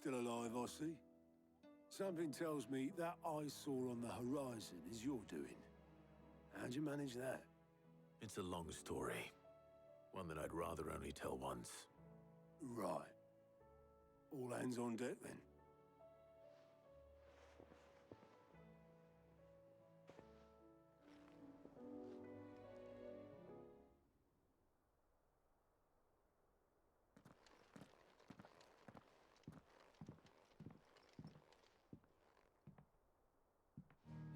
Still alive, I see. Something tells me that eyesore on the horizon is your doing. How'd you manage that? It's a long story. One that I'd rather only tell once. Right. All hands on deck, then.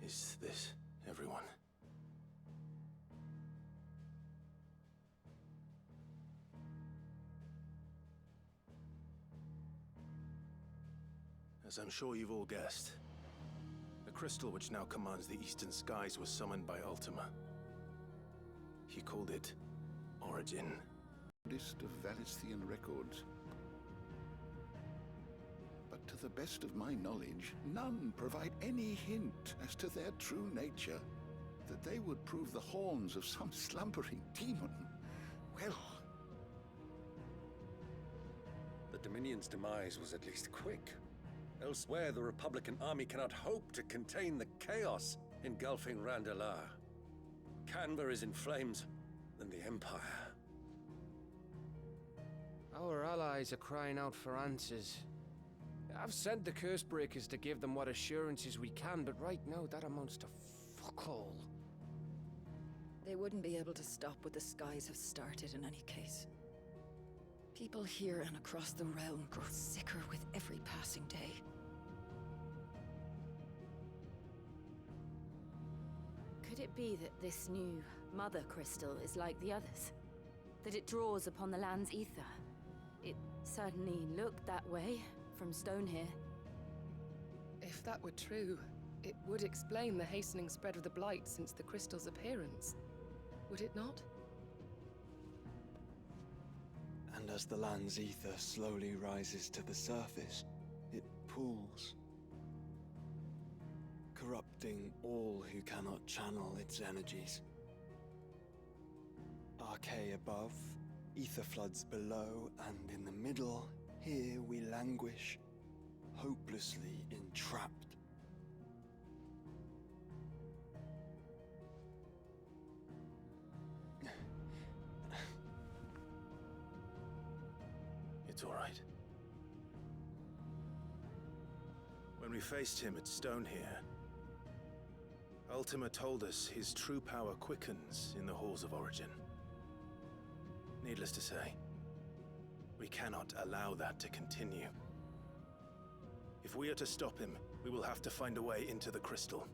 Is this everyone? As I'm sure you've all guessed, the crystal which now commands the eastern skies was summoned by Ultima. He called it Origin. List of Valisthean records. But to the best of my knowledge, none provide any hint as to their true nature. That they would prove the horns of some slumbering demon. Well... The Dominion's demise was at least quick. Elsewhere, the Republican army cannot hope to contain the chaos engulfing Randalar. Canva is in flames, then the Empire. Our allies are crying out for answers. I've sent the curse breakers to give them what assurances we can, but right now that amounts to fuck all. They wouldn't be able to stop what the skies have started in any case. People here and across the realm grow sicker with every passing day. Could it be that this new mother crystal is like the others? That it draws upon the land's ether? It certainly looked that way from stone here. If that were true, it would explain the hastening spread of the blight since the crystal's appearance. Would it not? And as the land's ether slowly rises to the surface, it pools, corrupting all who cannot channel its energies. Archay above, ether floods below, and in the middle, here we languish, hopelessly entrapped. It's all right. When we faced him at Stone here, Ultima told us his true power quickens in the halls of Origin. Needless to say, we cannot allow that to continue. If we are to stop him, we will have to find a way into the crystal.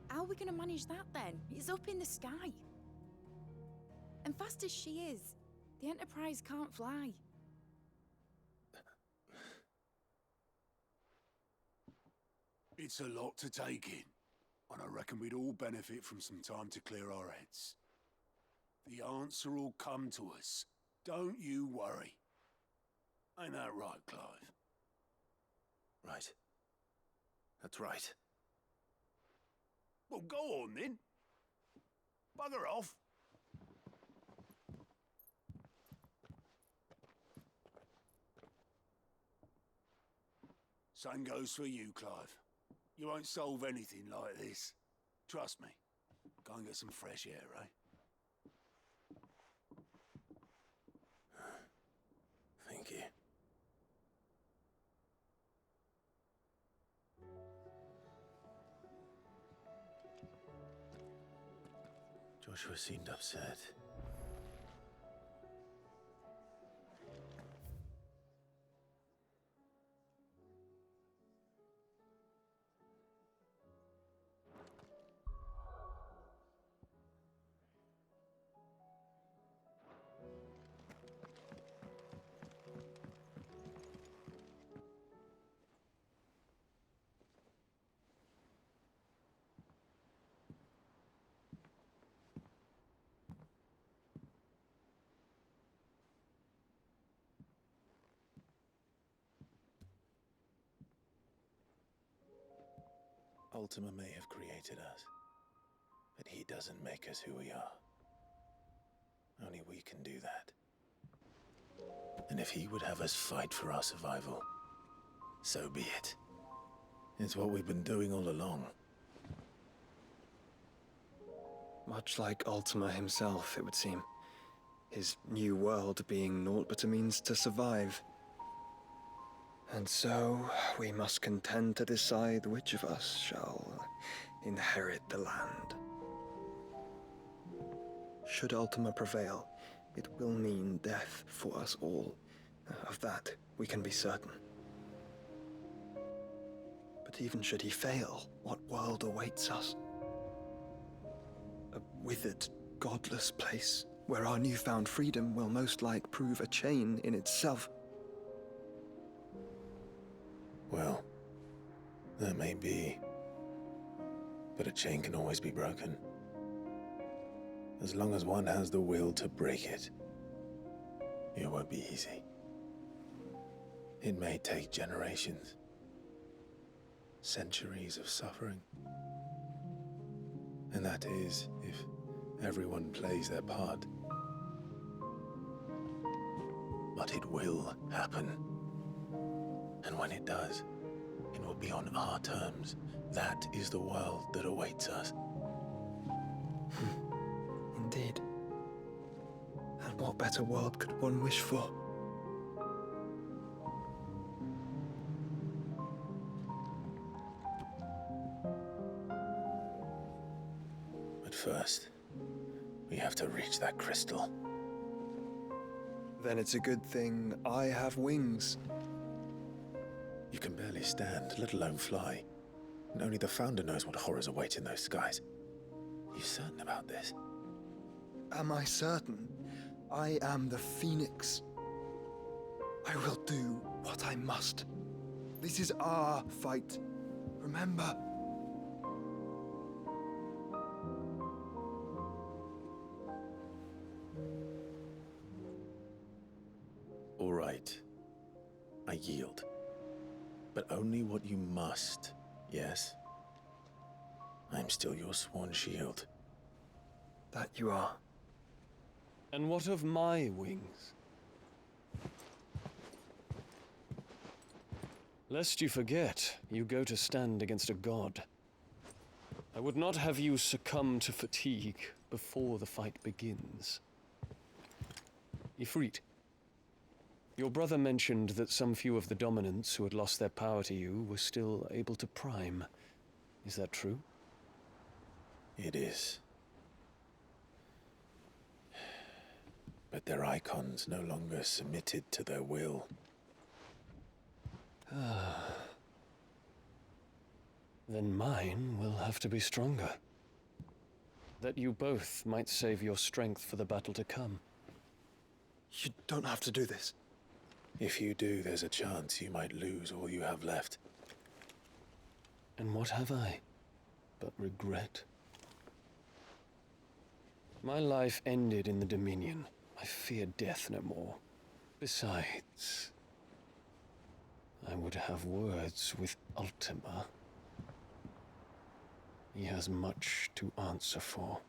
How are we going to manage that then? It's up in the sky. And fast as she is, the Enterprise can't fly. It's a lot to take in, and I reckon we'd all benefit from some time to clear our heads. The answer will come to us. Don't you worry. Ain't that right, Clive? Right. That's right. Well, go on then. Bugger off. Same goes for you, Clive. You won't solve anything like this. Trust me. Go and get some fresh air, eh? Thank you. Joshua seemed upset. Ultima may have created us, but he doesn't make us who we are. Only we can do that. And if he would have us fight for our survival, so be it. It's what we've been doing all along. Much like Ultima himself, it would seem. His new world being naught but a means to survive. And so, we must contend to decide which of us shall inherit the land. Should Ultima prevail, it will mean death for us all. Of that, we can be certain. But even should he fail, what world awaits us? A withered, godless place, where our newfound freedom will most like prove a chain in itself. Well, that may be. But a chain can always be broken. As long as one has the will to break it. It won't be easy. It may take generations. Centuries of suffering. And that is, if everyone plays their part. But it will happen. And when it does, it will be on our terms. That is the world that awaits us. Indeed. And what better world could one wish for? But first, we have to reach that crystal. Then it's a good thing I have wings. You can barely stand, let alone fly. And only the Founder knows what horrors await in those skies. Are you certain about this? Am I certain? I am the Phoenix. I will do what I must. This is our fight. Remember? All right. I yield. But only what you must, yes? I'm still your sworn shield. That you are. And what of my wings? Lest you forget, you go to stand against a god. I would not have you succumb to fatigue before the fight begins. Ifrit, your brother mentioned that some few of the dominants who had lost their power to you were still able to prime. Is that true? It is. But their Eikons no longer submitted to their will. Then mine will have to be stronger. That you both might save your strength for the battle to come. You don't have to do this. If you do, there's a chance you might lose all you have left. And what have I but regret? My life ended in the Dominion. I fear death no more. Besides, I would have words with Ultima. He has much to answer for.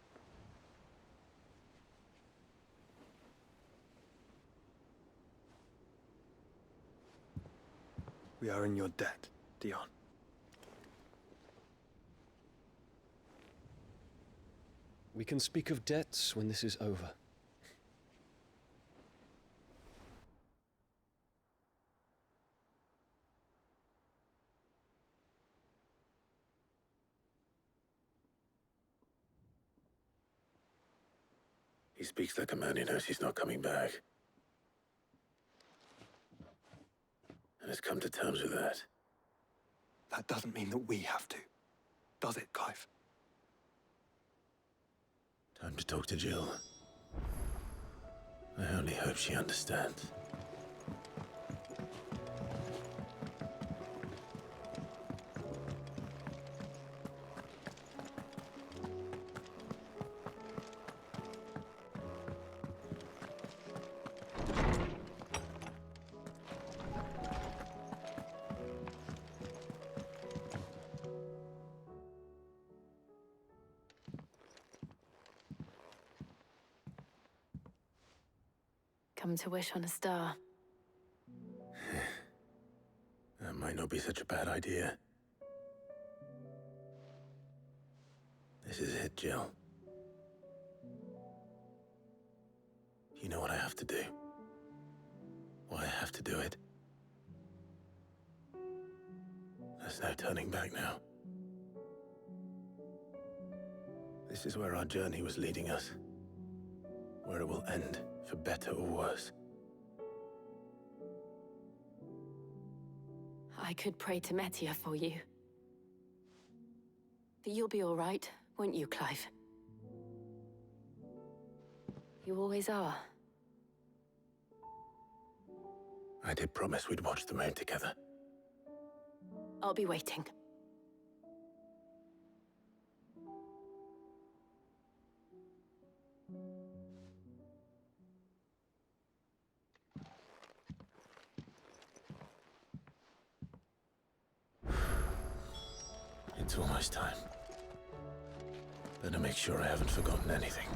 We are in your debt, Dion. We can speak of debts when this is over. He speaks like a man who knows he's not coming back. And has come to terms with that. That doesn't mean that we have to. Does it, Clive? Time to talk to Jill. I only hope she understands. Come to wish on a star. might not be such a bad idea. This is it, Jill. You know what I have to do. Why I have to do it. There's no turning back now. This is where our journey was leading us. Where it will end, for better or worse. I could pray to Metia for you. But you'll be all right, won't you, Clive? You always are. I did promise we'd watch the moon together. I'll be waiting. It's almost time. Better make sure I haven't forgotten anything.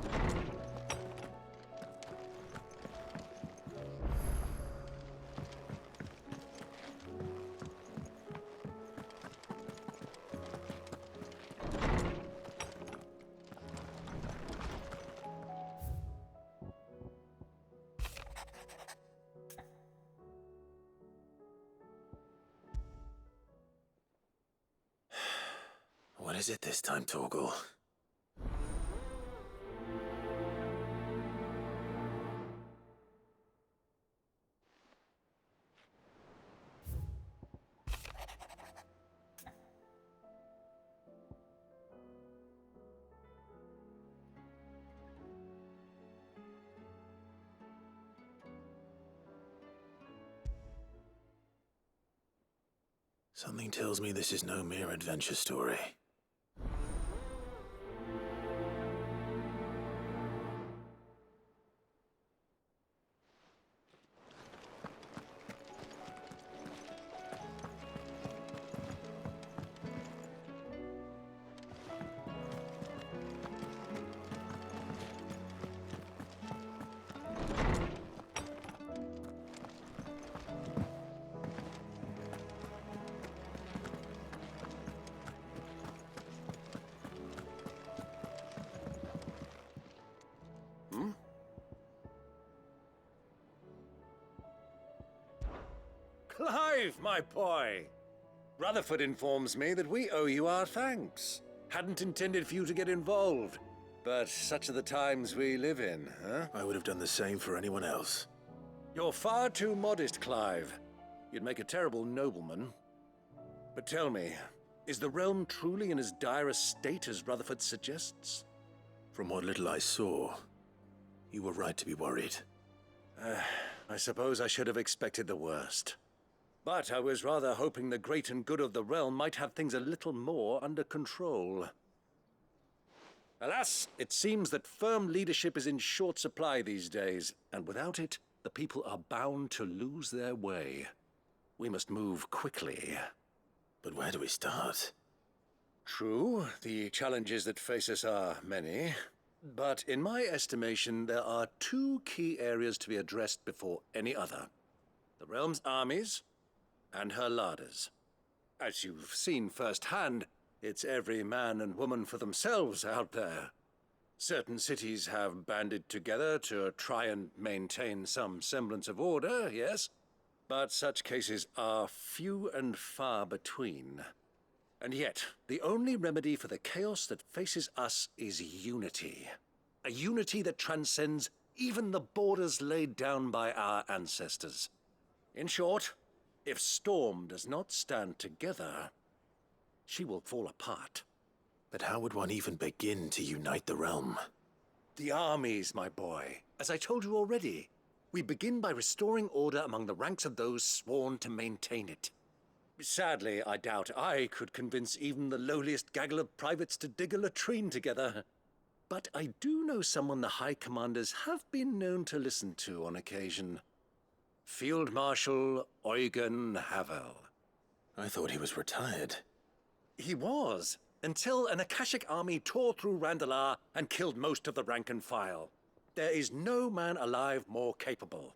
What is it this time, Torgal? Something tells me this is no mere adventure story. Clive, my boy! Rutherford informs me that we owe you our thanks. Hadn't intended for you to get involved, but such are the times we live in, huh? I would have done the same for anyone else. You're far too modest, Clive. You'd make a terrible nobleman. But tell me, is the realm truly in as dire a state as Rutherford suggests? From what little I saw, you were right to be worried. I suppose I should have expected the worst. But I was rather hoping the great and good of the realm might have things a little more under control. Alas, it seems that firm leadership is in short supply these days, and without it, the people are bound to lose their way. We must move quickly. But where do we start? True, the challenges that face us are many. But in my estimation, there are two key areas to be addressed before any other. The realm's armies, and her larders. As you've seen firsthand, it's every man and woman for themselves out there. Certain cities have banded together to try and maintain some semblance of order, yes, but such cases are few and far between. And yet, the only remedy for the chaos that faces us is unity. A unity that transcends even the borders laid down by our ancestors. In short, if Storm does not stand together, she will fall apart. But how would one even begin to unite the realm? The armies, my boy. As I told you already, we begin by restoring order among the ranks of those sworn to maintain it. Sadly, I doubt I could convince even the lowliest gaggle of privates to dig a latrine together. But I do know someone the High Commanders have been known to listen to on occasion. Field Marshal Eugen Havel. I thought he was retired. He was, until an Akashic army tore through Randalar and killed most of the rank and file. There is no man alive more capable.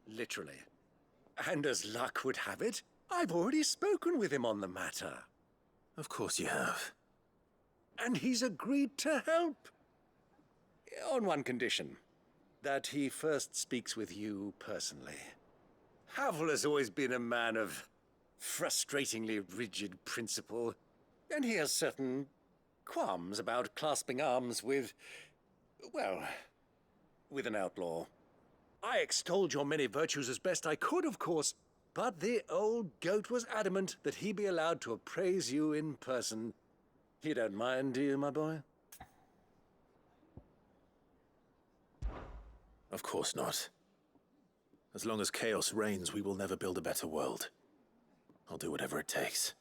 Literally. And as luck would have it, I've already spoken with him on the matter. Of course you have. And he's agreed to help. On one condition. That he first speaks with you personally. Havel has always been a man of frustratingly rigid principle, and he has certain qualms about clasping arms with, well, with an outlaw. I extolled your many virtues as best I could, of course, but the old goat was adamant that he be allowed to appraise you in person. You don't mind, do you, my boy? Of course not. As long as chaos reigns, we will never build a better world. I'll do whatever it takes.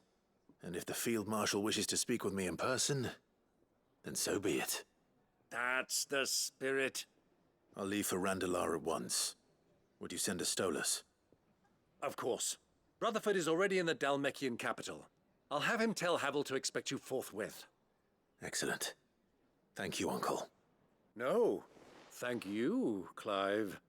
And if the Field Marshal wishes to speak with me in person, then so be it. That's the spirit. I'll leave for Randalar at once. Would you send a Stolas? Of course. Rutherford is already in the Dalmekian capital. I'll have him tell Havel to expect you forthwith. Excellent. Thank you, Uncle. No, thank you, Clive.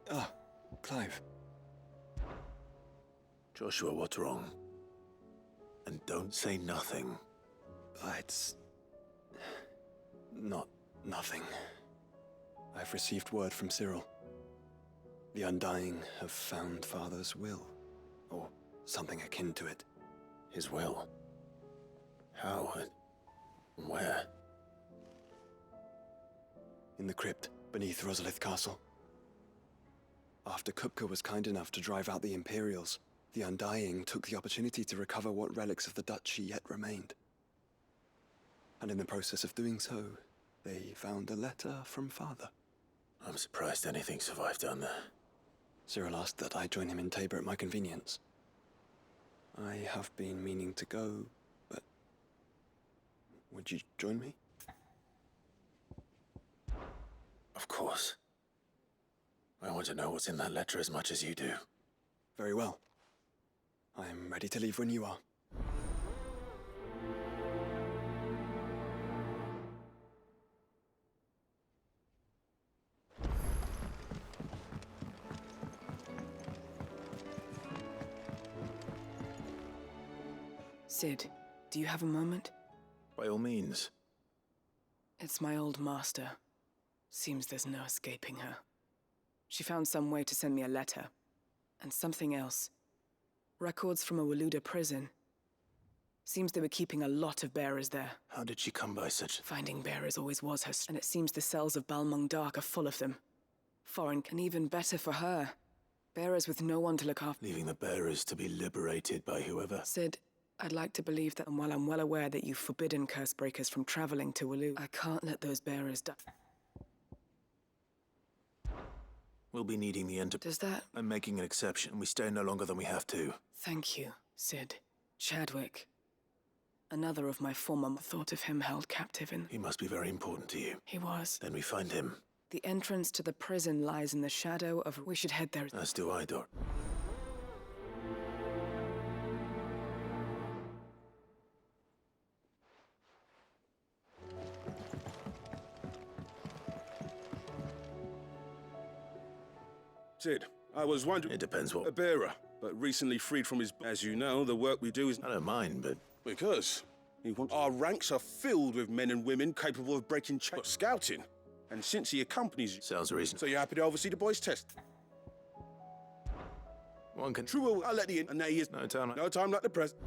Ah, Clive. Joshua, what's wrong? And don't say nothing. It's not nothing. I've received word from Cyril. The Undying have found Father's will, or something akin to it. His will? How and where? In the crypt beneath Rosalith Castle. After Kupka was kind enough to drive out the Imperials, the Undying took the opportunity to recover what relics of the Duchy yet remained. And in the process of doing so, they found a letter from Father. I'm surprised anything survived down there. Cyril asked that I join him in Tabor at my convenience. I have been meaning to go, but... would you join me? Of course. I want to know what's in that letter as much as you do. Very well. I'm ready to leave when you are. Sid, do you have a moment? By all means. It's my old master. Seems there's no escaping her. She found some way to send me a letter. And something else. Records from a Waluda prison. Seems they were keeping a lot of bearers there. How did she come by such... Finding bearers always was her and it seems the cells of Balmung Dark are full of them. Foreign, and even better for her. Bearers with no one to look after. Leaving the bearers to be liberated by whoever... Sid, I'd like to believe that, and while I'm well aware that you've forbidden Cursebreakers from traveling to Walu, I can't let those bearers die. We'll be needing the Does that... I'm making an exception. We stay no longer than we have to. Thank you, Sid. Chadwick. Another of my former thought of him held captive in... He must be very important to you. He was. Then we find him. The entrance to the prison lies in the shadow of... We should head there. As do I, Dor. Sid, I was wondering... It depends what... A bearer, but recently freed from his... As you know, the work we do is... I don't mind, but... Because our ranks are filled with men and women capable of breaking chains. Scouting. And since he accompanies you... Sounds reasonable. So you're happy to oversee the boys' test? One can... True, I'll let you in. And there he is. No time like... No time like the present.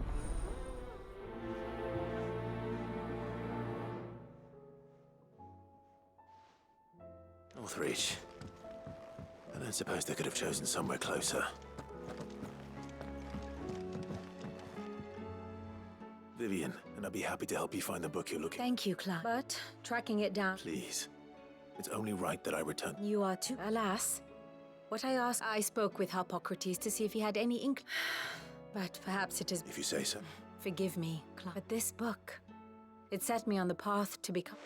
Northreach. I don't suppose they could have chosen somewhere closer. Vivian, and I'd be happy to help you find the book you're looking for. Thank you, Clive. But tracking it down... Please. It's only right that I return. You are too... Alas. What I asked... I spoke with Harpocrates to see if he had any ink... But perhaps it is... If you say so. Forgive me, Clive. But this book... It set me on the path to become...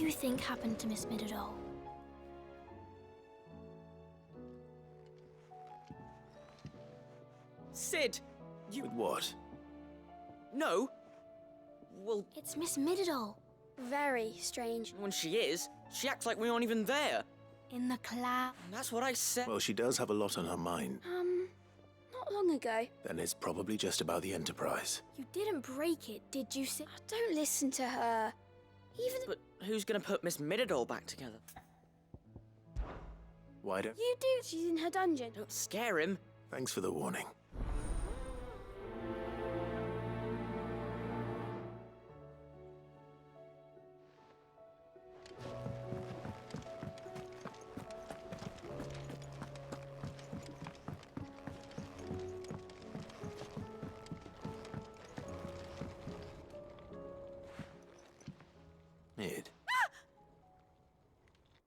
you think happened to Miss Midadol? Sid! You... With what? No! Well... It's Miss Midadol. Very strange. When she is, she acts like we aren't even there. In the cloud. That's what I said. Well, she does have a lot on her mind. Not long ago. Then it's probably just about the Enterprise. You didn't break it, did you, Sid? Don't listen to her. Even... But who's gonna put Miss Midadol back together? Why don't... You do. She's in her dungeon. Don't scare him. Thanks for the warning. Mid.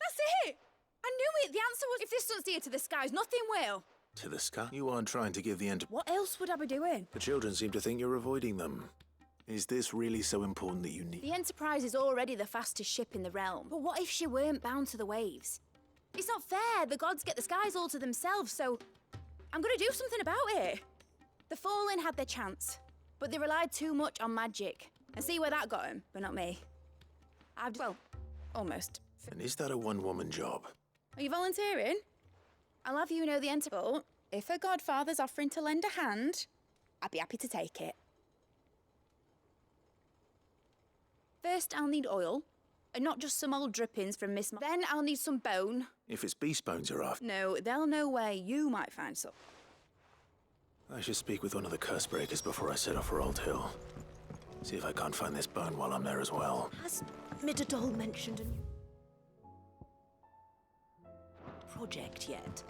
That's it! I knew it! The answer was, if this doesn't steer to the skies, nothing will. To the sky? You aren't trying to give the Enterprise... What else would I be doing? The children seem to think you're avoiding them. Is this really so important that you need... The Enterprise is already the fastest ship in the realm. But what if she weren't bound to the waves? It's not fair. The gods get the skies all to themselves, so... I'm gonna do something about it. The Fallen had their chance, but they relied too much on magic. And see where that got them, but not me. Well, almost. And is that a one-woman job? Are you volunteering? I'll have you know the Enterprise. If her godfather's offering to lend a hand, I'd be happy to take it. First, I'll need oil, and not just some old drippings from Miss Then I'll need some bone. If it's beast bones you're after... No, they'll know where you might find some. I should speak with one of the curse breakers before I set off for Old Hill. See if I can't find this bone while I'm there as well. Has Midadol mentioned a new project yet?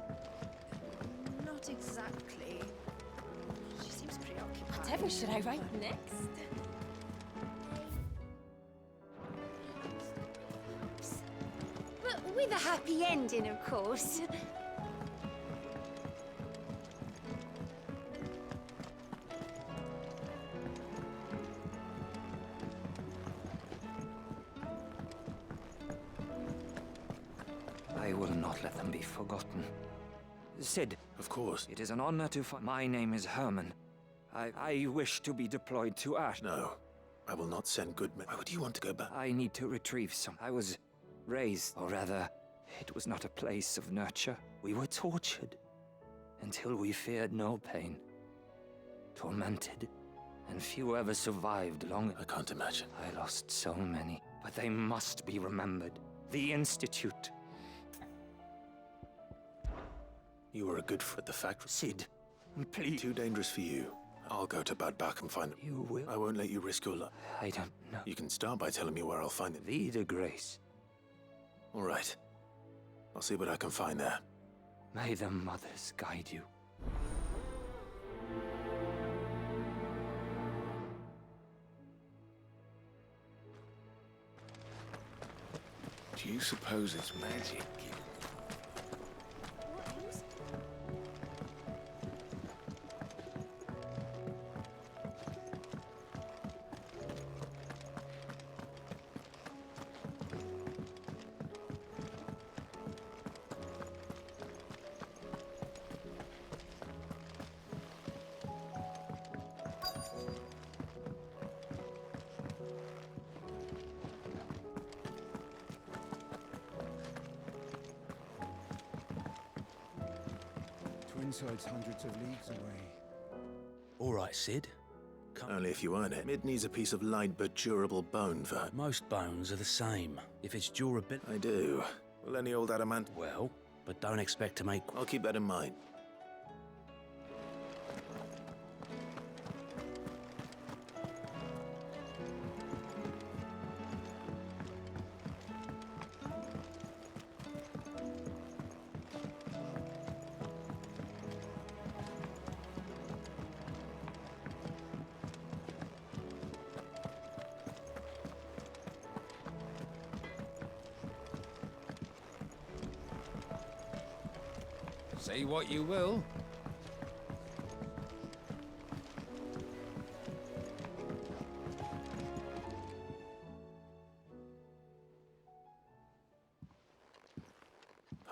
Not exactly. She seems preoccupied. Whatever should I write next? But with a happy ending, of course. I will not let them be forgotten. Sid. Of course. It is an honor to find... My name is Herman. I wish to be deployed to Ash. No. I will not send good men. Why would you want to go back? I need to retrieve some. I was raised, or rather, it was not a place of nurture. We were tortured until we feared no pain. Tormented, and few ever survived long. I can't imagine. I lost so many, but they must be remembered. The Institute. You were a good foot at the factory. Sid, please. Too dangerous for you. I'll go to Bad Bach and find them. You will? I won't let you risk your life. I don't know. You can start by telling me where I'll find them. Vida Grace. All right. I'll see what I can find there. May the mothers guide you. Do you suppose it's magic? Twinside's hundreds of leagues away. All right, Sid. Only if you earn it. Mid needs a piece of light but durable bone for... Most bones are the same. If it's durable... I do. Will any old adamant? Well, but don't expect to make... I'll keep that in mind. Say what you will.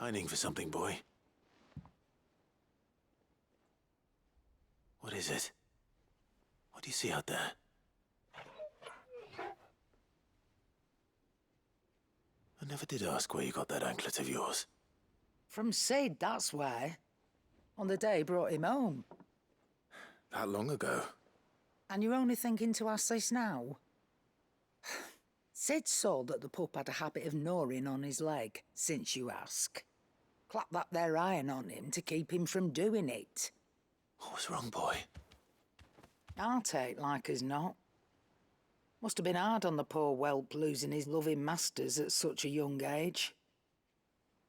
Pining for something, boy. What is it? What do you see out there? I never did ask where you got that anklet of yours. From Sid, that's where. On the day he brought him home. That long ago? And you're only thinking to ask this now? Sid saw that the pup had a habit of gnawing on his leg, since you ask. Clap that there iron on him to keep him from doing it. What was wrong, boy? I'll take like as not. Must have been hard on the poor whelp losing his loving masters at such a young age.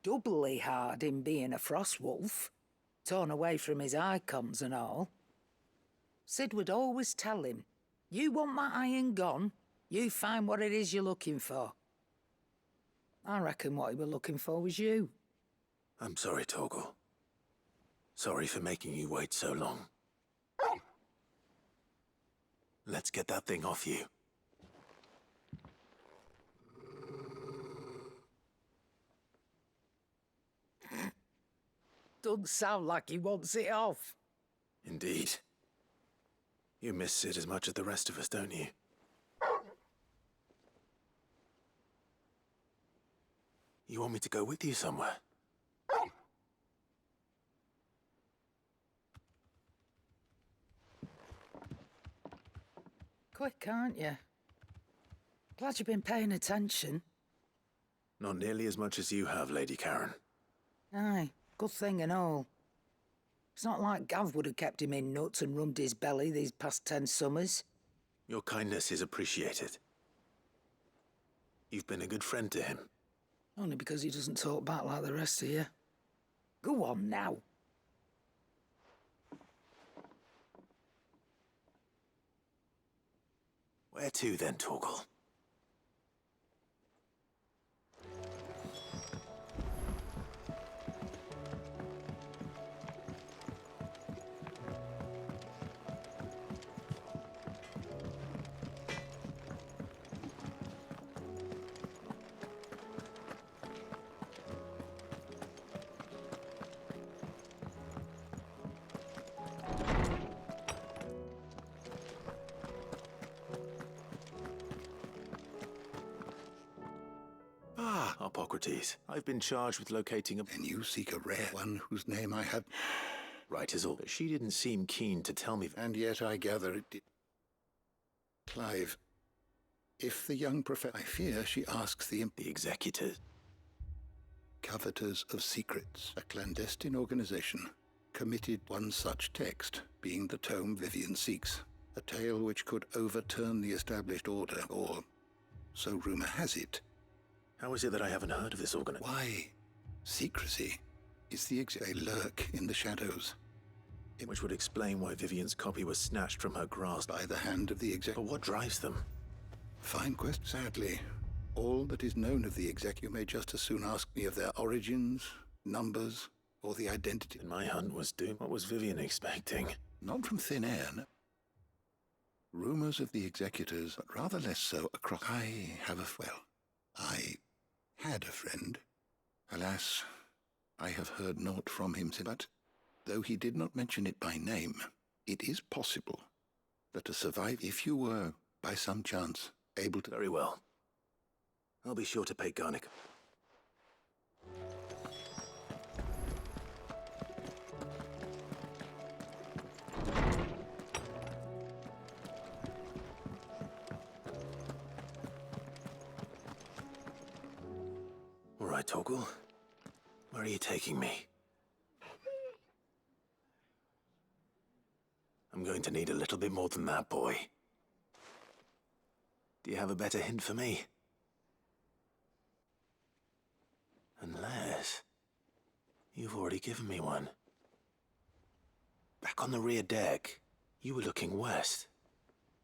Doubly hard in being a frost wolf, torn away from his Eikons and all. Sid would always tell him, you want that iron gone, you find what it is you're looking for. I reckon what he was looking for was you. I'm sorry, Torgal. Sorry for making you wait so long. Let's get that thing off you. Doesn't sound like he wants it off. Indeed. You miss Sid as much as the rest of us, don't you? You want me to go with you somewhere? Quick, aren't you? Glad you've been paying attention. Not nearly as much as you have, Lady Karen. Aye, good thing and all. It's not like Gav would have kept him in nuts and rubbed his belly these past 10 summers. Your kindness is appreciated. You've been a good friend to him. Only because he doesn't talk back like the rest of you. Go on now. Where to then, Torgal? Hippocrates, I've been charged with locating a... Then you seek a rare one whose name I have... Right is all, but she didn't seem keen to tell me... And yet I gather it did... Clive, if the young professor... I fear she asks the executors. Coveters of Secrets, a clandestine organization, committed one such text, being the tome Vivian seeks. A tale which could overturn the established order, or... so rumor has it. How is it that I haven't heard of this organization? Why? Secrecy is the they lurk in the shadows. Which would explain why Vivian's copy was snatched from her grasp. By the hand of the exec... But what drives them? Fine quest. Sadly, all that is known of the exec... You may just as soon ask me of their origins, numbers, or the identity... And my hunt was doomed. What was Vivian expecting? Not from thin air, no. Rumors of the executors, but rather less so across... I have a... well, I... had a friend. Alas, I have heard naught from him since, but though he did not mention it by name, it is possible that to survive, if you were, by some chance, able to... Very well. I'll be sure to pay Garnick. All right, Torgal. Where are you taking me? I'm going to need a little bit more than that, boy. Do you have a better hint for me? Unless... you've already given me one. Back on the rear deck, you were looking west,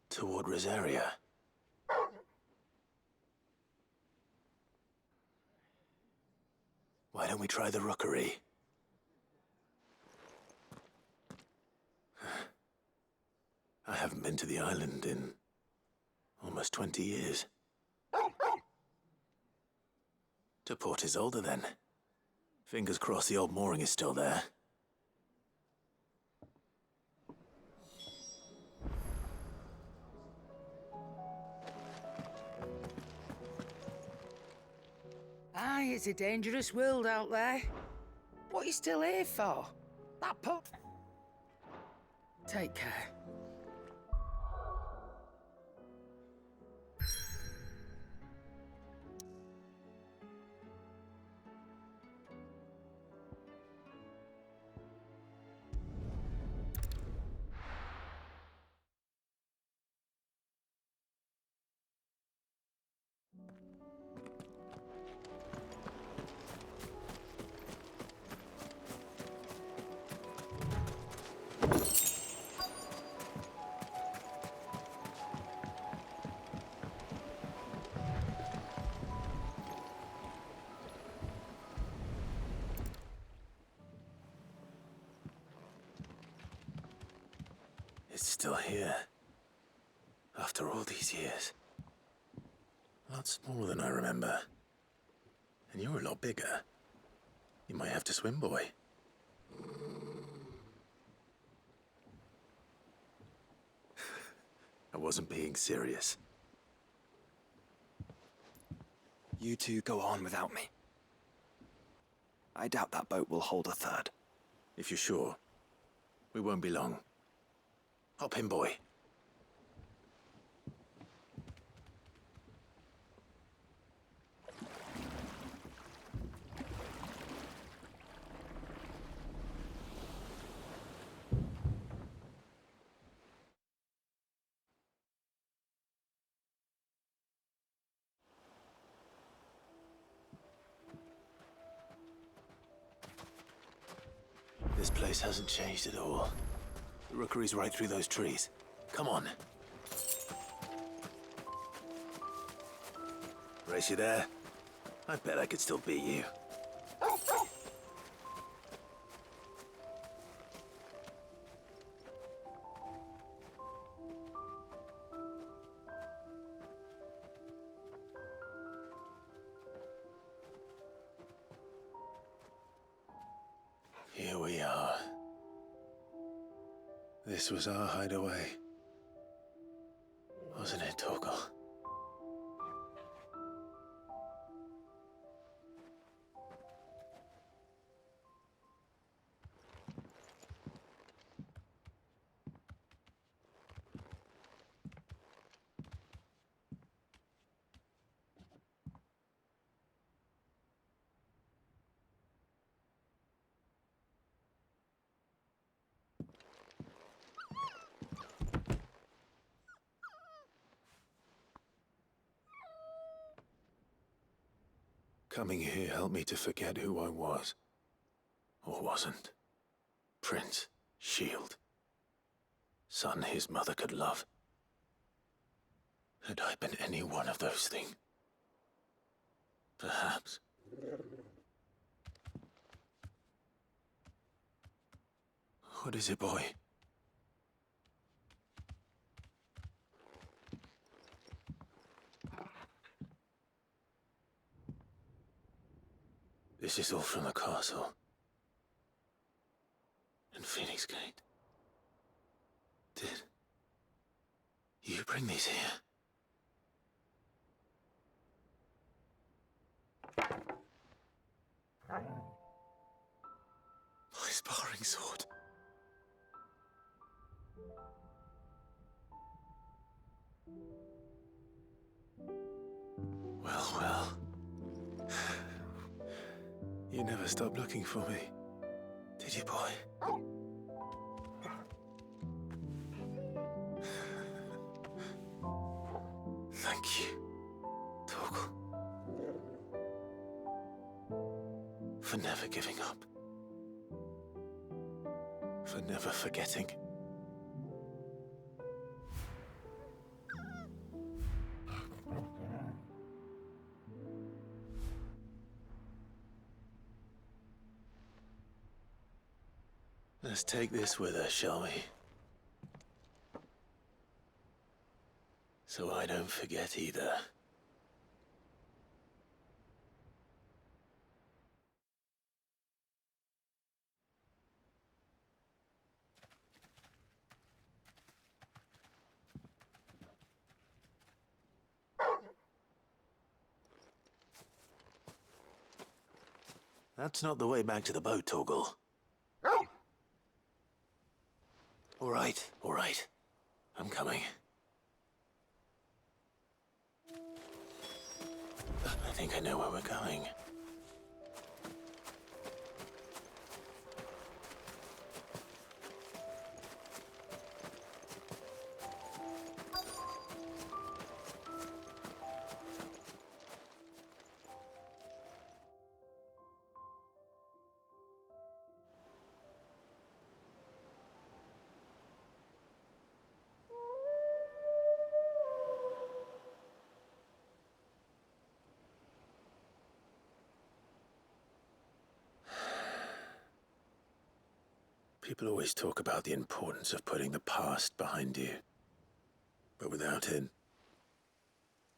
toward Rosaria. Why don't we try the rookery? I haven't been to the island in almost 20 years. To Port Isolde, then. Fingers crossed the old mooring is still there. Aye, it's a dangerous world out there. What are you still here for? That put. Take care. It's still here. After all these years. A lot smaller than I remember. And you're a lot bigger. You might have to swim, boy. I wasn't being serious. You two go on without me. I doubt that boat will hold a third. If you're sure, we won't be long. Hop in, boy. This place hasn't changed at all. The rookery's right through those trees. Come on. Race you there? I bet I could still beat you. Here we are. This was our hideaway. Wasn't it, Torgal? Coming here helped me to forget who I was. Or wasn't. Prince, shield. Son his mother could love. Had I been any one of those things? Perhaps. What is it, boy? This is all from the castle. And Phoenix Gate. Did you bring these here? My sparring sword. Well, well. You never stopped looking for me, did you, boy? Thank you, Torgal. For never giving up. For never forgetting. Let's take this with us, shall we? So I don't forget either. That's not the way back to the boat, Torgal. All right. I'm coming. I think I know where we're going. People always talk about the importance of putting the past behind you. But without it,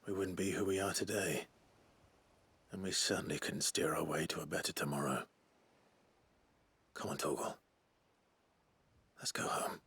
we wouldn't be who we are today. And we certainly couldn't steer our way to a better tomorrow. Come on, Torgal. Let's go home.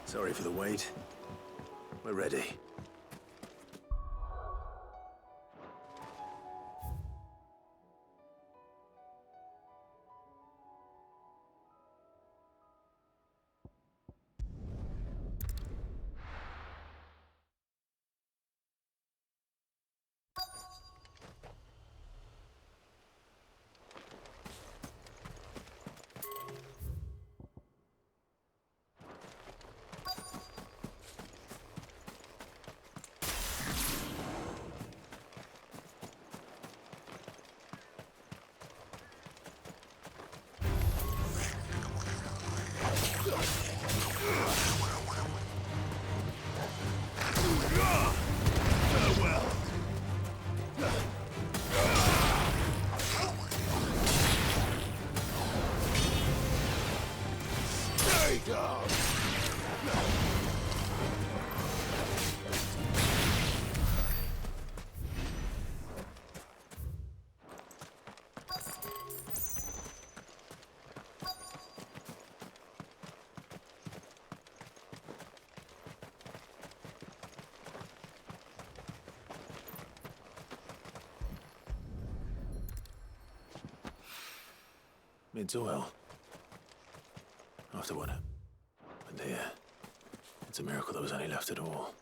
Sorry for the wait. We're ready. It's oil. After what happened here, it's a miracle there was any left at all.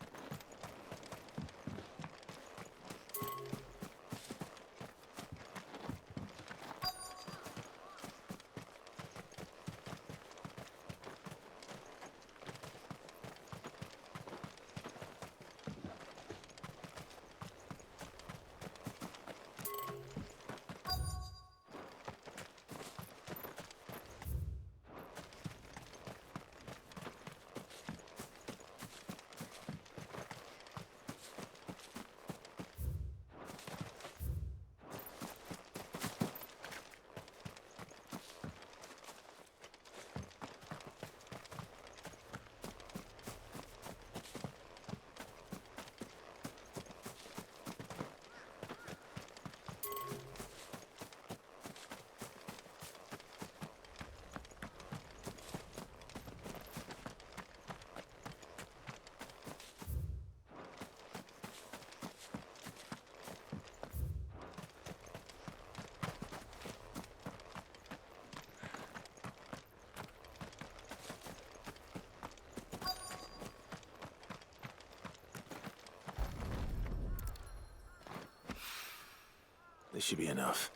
This should be enough.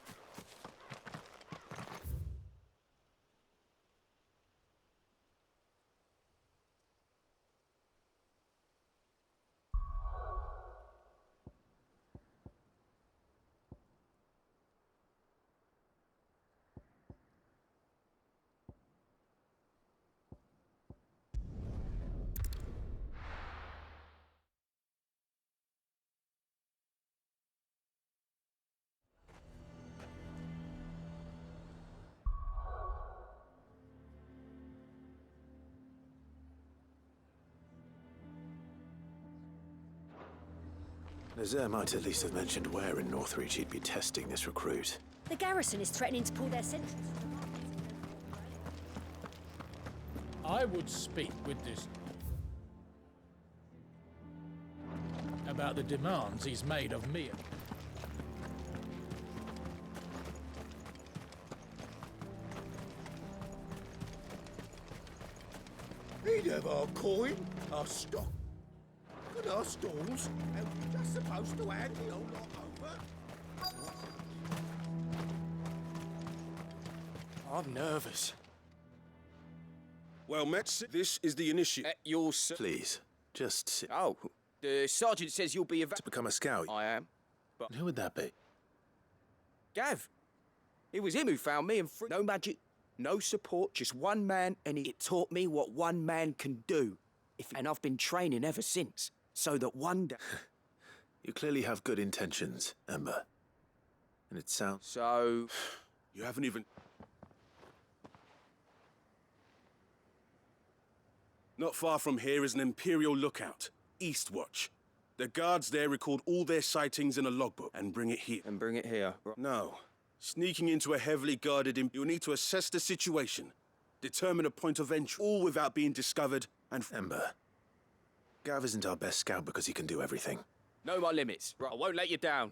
Nazaire might at least have mentioned where in Northreach he'd be testing this recruit. The garrison is threatening to pull their sentries. I would speak with this about the demands he's made of me. He'd have our coin, our stock, and our stalls, and we're just supposed to hand the old lot over. I'm nervous. Well, Metz, this is the initiate. You're... Please, just sit. Oh, the sergeant says you'll be To become a scout. I am. But Who would that be? Gav. It was him who found me and no magic, no support, just one man, and it taught me what one man can do. And I've been training ever since, so that one day... You clearly have good intentions, Ember. And it sounds... So... You haven't even... Not far from here is an Imperial lookout, Eastwatch. The guards there record all their sightings in a logbook and bring it here. And bring it here? No. Sneaking into a heavily guarded... You'll need to assess the situation, determine a point of entry, all without being discovered and... Ember. Gav isn't our best scout because he can do everything. Know my limits. Right, I won't let you down.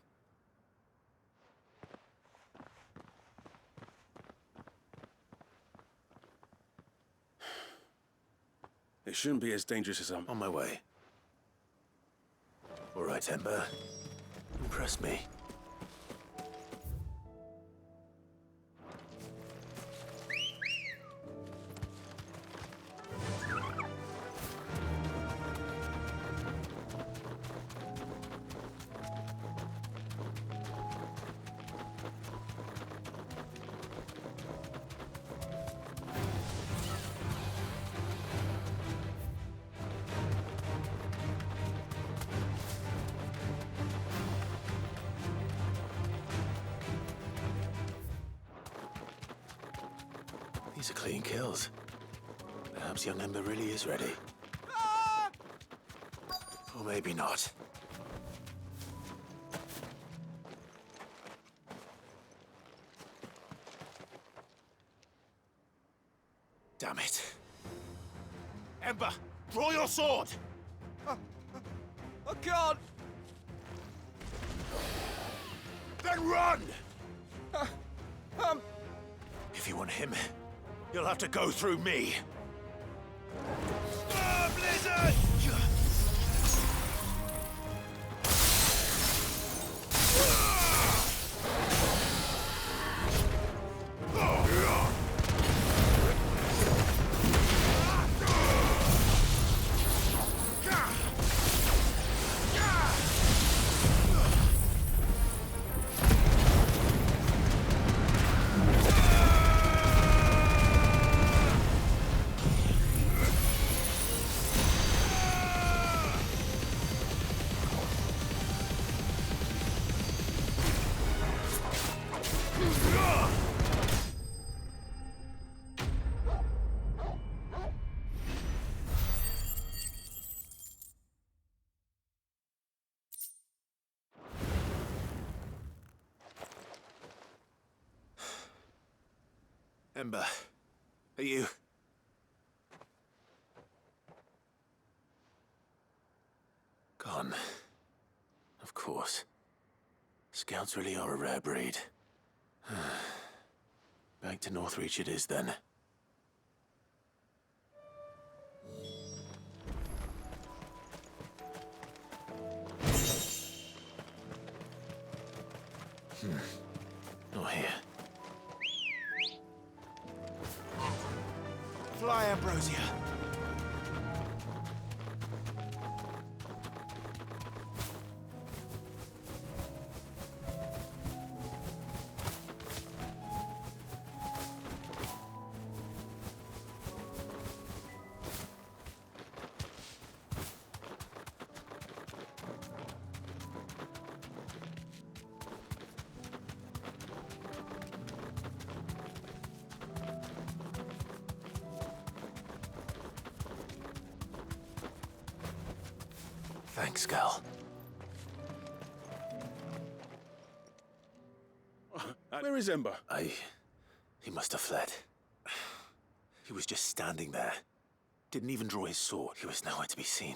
It shouldn't be as dangerous as I'm... On my way. All right, Ember. Impress me. These are clean kills. Perhaps young Ember really is ready. Or maybe not. Damn it. Ember, draw your sword! I can't! Then run! If you want him, you'll have to go through me. Blizzard! Ember, are you... Gone. Of course. Scouts really are a rare breed. Back to Northreach it is, then. Not here. Fly, Ambrosia. Thanks, Gal. Where is Ember? He must have fled. He was just standing there. Didn't even draw his sword. He was nowhere to be seen.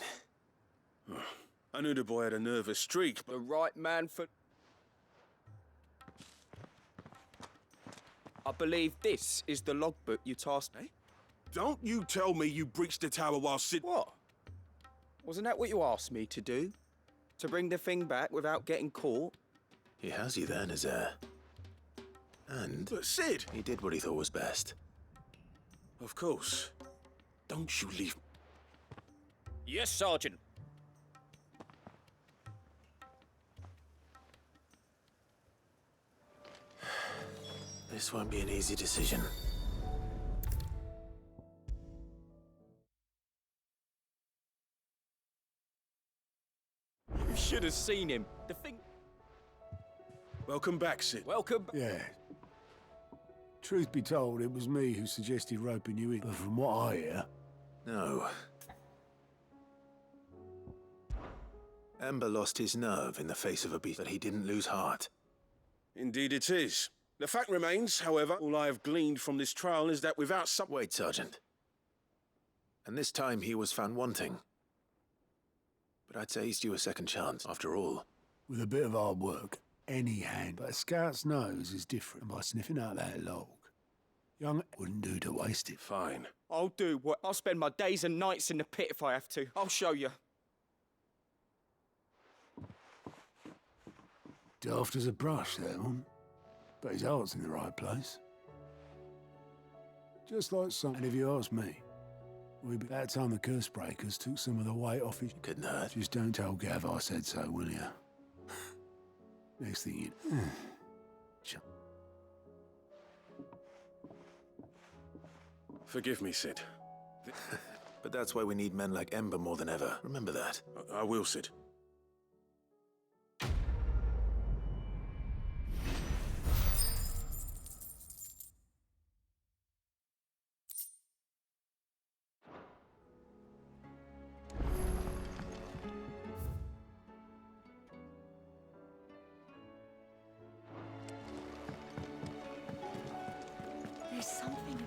I knew the boy had a nervous streak, but... The right man for... I believe this is the logbook you tasked me. Don't you tell me you breached the tower while What? Wasn't that what you asked me to do? To bring the thing back without getting caught? He has you there, Nazaire. And... But Sid! He did what he thought was best. Of course. Don't you leave... Yes, Sergeant. This won't be an easy decision. You should have seen him. The thing... Welcome back, Sid. Welcome... Yeah. Truth be told, it was me who suggested roping you in, but from what I hear... No. Ember lost his nerve in the face of a beast, but he didn't lose heart. Indeed it is. The fact remains, however, all I have gleaned from this trial is that without some... Wait, Sergeant. And this time he was found wanting. But I'd say he's due a second chance, after all. With a bit of hard work, any hand. But a scout's nose is different by sniffing out that log. Young wouldn't do to waste it. Fine. I'll do what... I'll spend my days and nights in the pit if I have to. I'll show you. Daft as a brush, that one. But his heart's in the right place. Just like some... And if you ask me, that time the curse breakers took some of the weight off his... Couldn't hurt. Just don't tell Gav I said so, will you? Next thing you... Forgive me, Sid. But that's why we need men like Ember more than ever. Remember that. I will, Sid. There's something...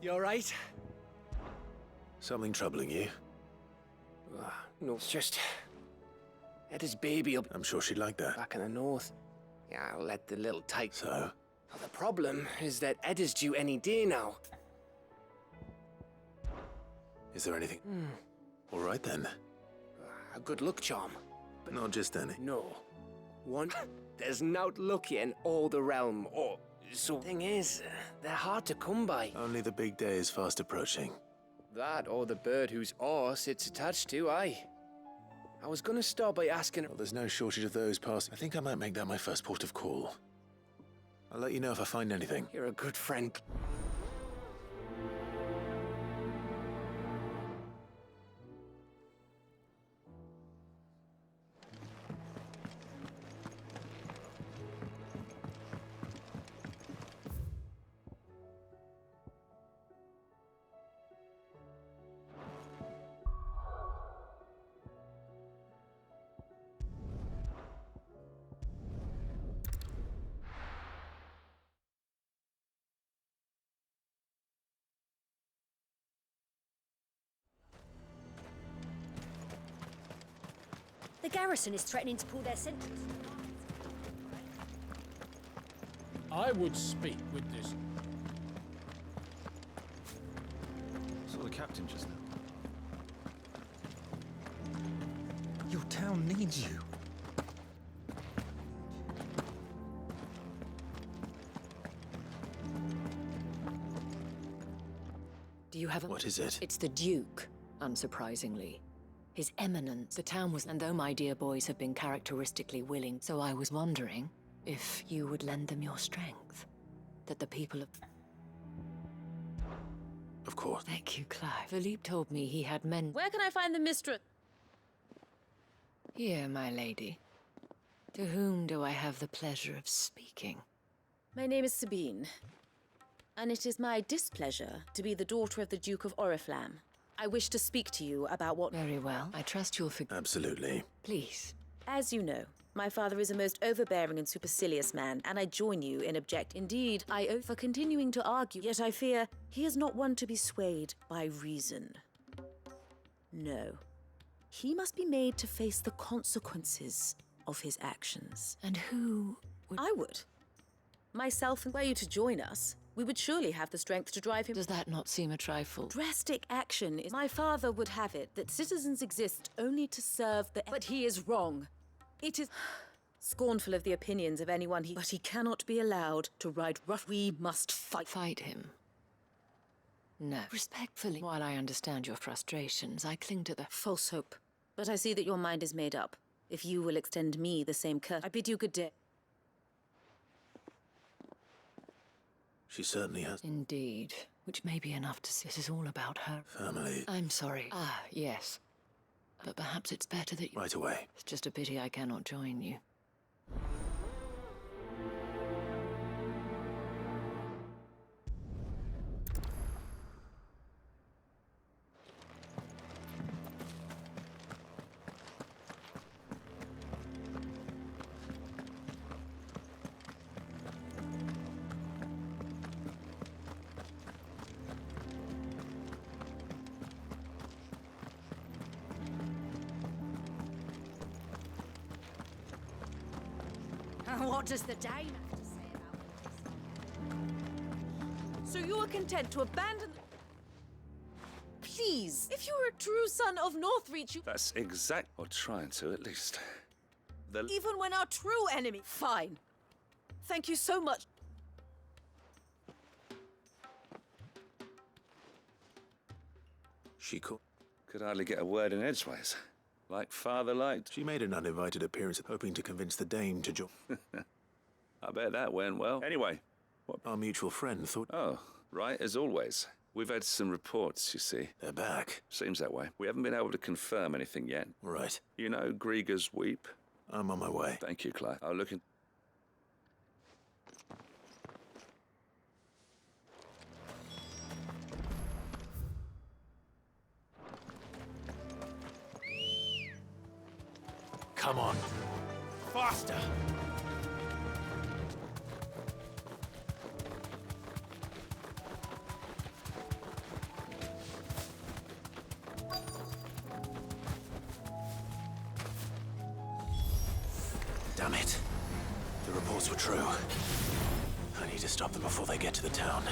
You alright? Something troubling you? No, it's just... Eda's baby up... I'm sure she'd like that. Back in the north. Yeah, I'll let the little tyke... So? Well, the problem is that Eda's due any day now. Is there anything? All right, then. A good luck charm. But not just any. No. One, there's not lucky in all the realm, or... So, thing is, they're hard to come by. Only the big day is fast approaching. That, or the bird whose oar sits attached to, aye. I was gonna start by asking... Well, there's no shortage of those past. I think I might make that my first port of call. I'll let you know if I find anything. You're a good friend. The garrison is threatening to pull their sentries. I would speak with this. Saw the captain just now. Your town needs you. Do you have a... What is it? It's the Duke, unsurprisingly. His Eminence. The town was... And though my dear boys have been characteristically willing, so I was wondering if you would lend them your strength. That the people of... Of course. Thank you, Clive. Philippe told me he had men... Where can I find the mistress? Here, my lady. To whom do I have the pleasure of speaking? My name is Sabine. And it is my displeasure to be the daughter of the Duke of Oriflamme. I wish to speak to you about what... Very well. I trust you'll forgive... Absolutely. Please. As you know, my father is a most overbearing and supercilious man, and I join you in object. Indeed, I owe for continuing to argue, yet I fear he is not one to be swayed by reason. No. He must be made to face the consequences of his actions. And who would... I would. Myself, and were you to join us, we would surely have the strength to drive him... Does that not seem a trifle? Drastic action is... My father would have it that citizens exist only to serve the... But he is wrong. It is... Scornful of the opinions of anyone But he cannot be allowed to ride rough. We must fight. Fight him? No. Respectfully. While I understand your frustrations, I cling to the... False hope. But I see that your mind is made up. If you will extend me the same curse, I bid you good day. She certainly has. Indeed. Which may be enough to say this is all about her. Family. I'm sorry. Ah, yes. But perhaps it's better that you... Right away. It's just a pity I cannot join you. What does the Dame have to say about So you are content to abandon... Please, if you were a true son of Northreach, you... That's exact... Or trying to, at least. Even when our true enemy... Fine. Thank you so much. She could hardly get a word in edgeways. Like father liked. She made an uninvited appearance, hoping to convince the Dame to join. I bet that went well. Anyway, what our mutual friend thought... Oh, right, as always. We've had some reports, you see. They're back. Seems that way. We haven't been able to confirm anything yet. Right. You know Grieger's Weep? I'm on my way. Thank you, Clive. I'll look in... Come on. Faster! Damn it. The reports were true. I need to stop them before they get to the town.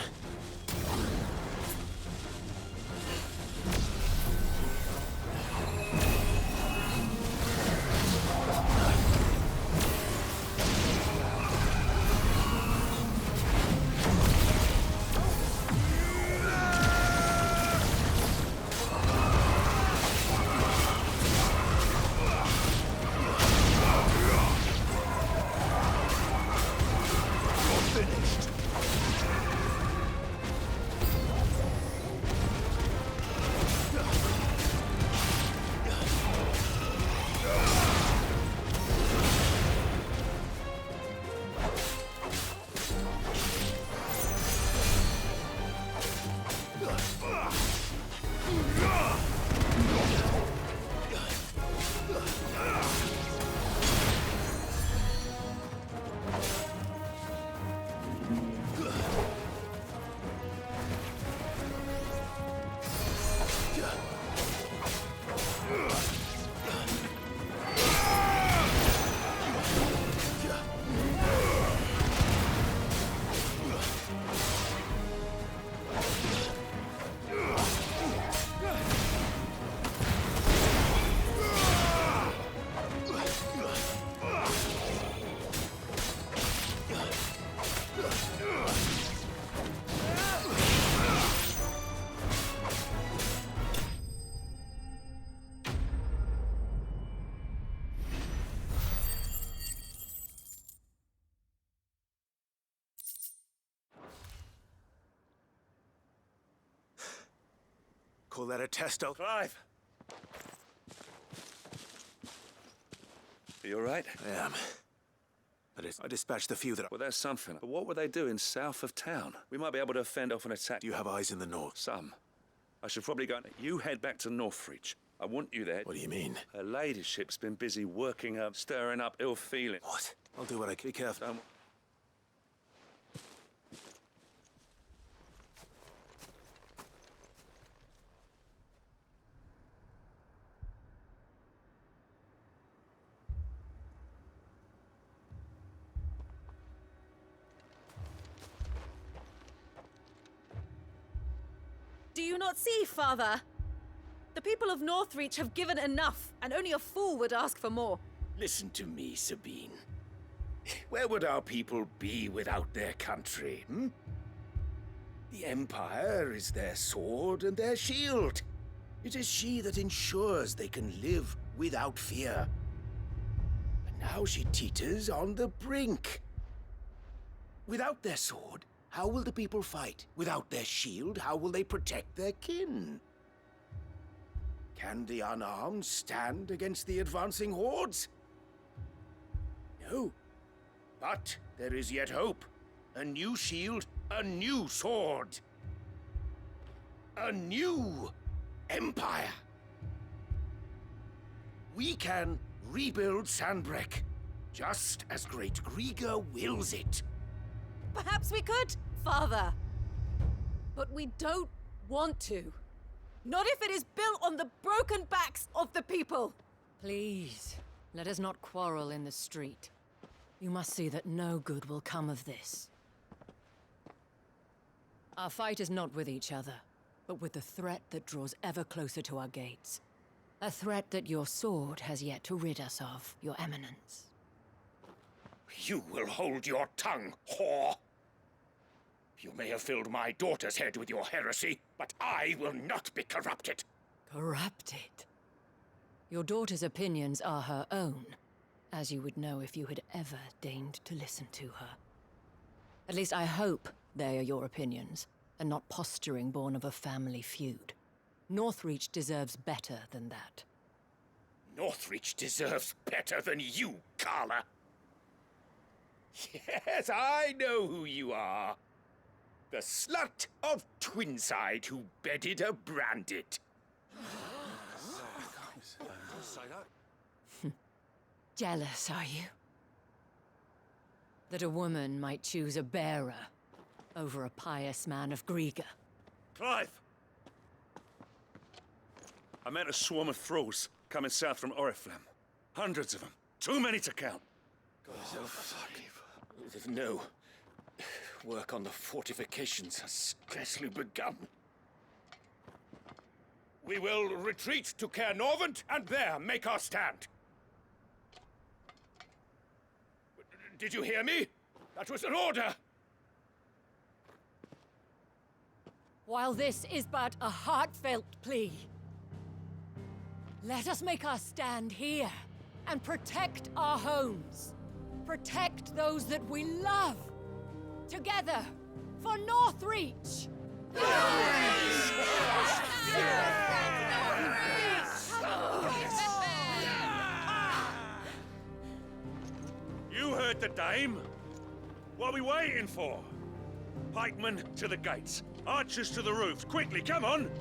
Call that a test, Clive! Are you all right? I am. I dispatched the few that... Well, there's something. But what were they doing south of town? We might be able to fend off an attack. Do you have eyes in the north? Some. I should probably go... You head back to Northreach. I want you there. What do you mean? Her ladyship's been busy working up, stirring up ill feeling. What? I'll do what I can. Be careful. Do you not see, Father? The people of Northreach have given enough, and only a fool would ask for more. Listen to me, Sabine. Where would our people be without their country, The Empire is their sword and their shield. It is she that ensures they can live without fear. And now she teeters on the brink. Without their sword, how will the people fight? Without their shield, how will they protect their kin? Can the unarmed stand against the advancing hordes? No. But there is yet hope. A new shield, a new sword. A new empire. We can rebuild Sandbreck, just as Great Griga wills it. Perhaps we could, Father. But we don't want to. Not if it is built on the broken backs of the people. Please, let us not quarrel in the street. You must see that no good will come of this. Our fight is not with each other, but with the threat that draws ever closer to our gates. A threat that your sword has yet to rid us of, Your Eminence. You will hold your tongue, whore! You may have filled my daughter's head with your heresy, but I will not be corrupted! Corrupted? Your daughter's opinions are her own, as you would know if you had ever deigned to listen to her. At least I hope they are your opinions, and not posturing born of a family feud. Northreach deserves better than that. Northreach deserves better than you, Carla! Yes, I know who you are. The slut of Twinside who bedded a Brandit. Jealous, are you? That a woman might choose a bearer over a pious man of Griga. Clive! I met a swarm of thralls coming south from Oriflamme. Hundreds of them. Too many to count. No. Work on the fortifications has scarcely begun. We will retreat to Caernarvon and there make our stand. Did you hear me? That was an order! While this is but a heartfelt plea, let us make our stand here and protect our homes. Protect those that we love. Together, for Northreach! You heard the dame. What are we waiting for? Pikemen to the gates. Archers to the roofs. Quickly, come on!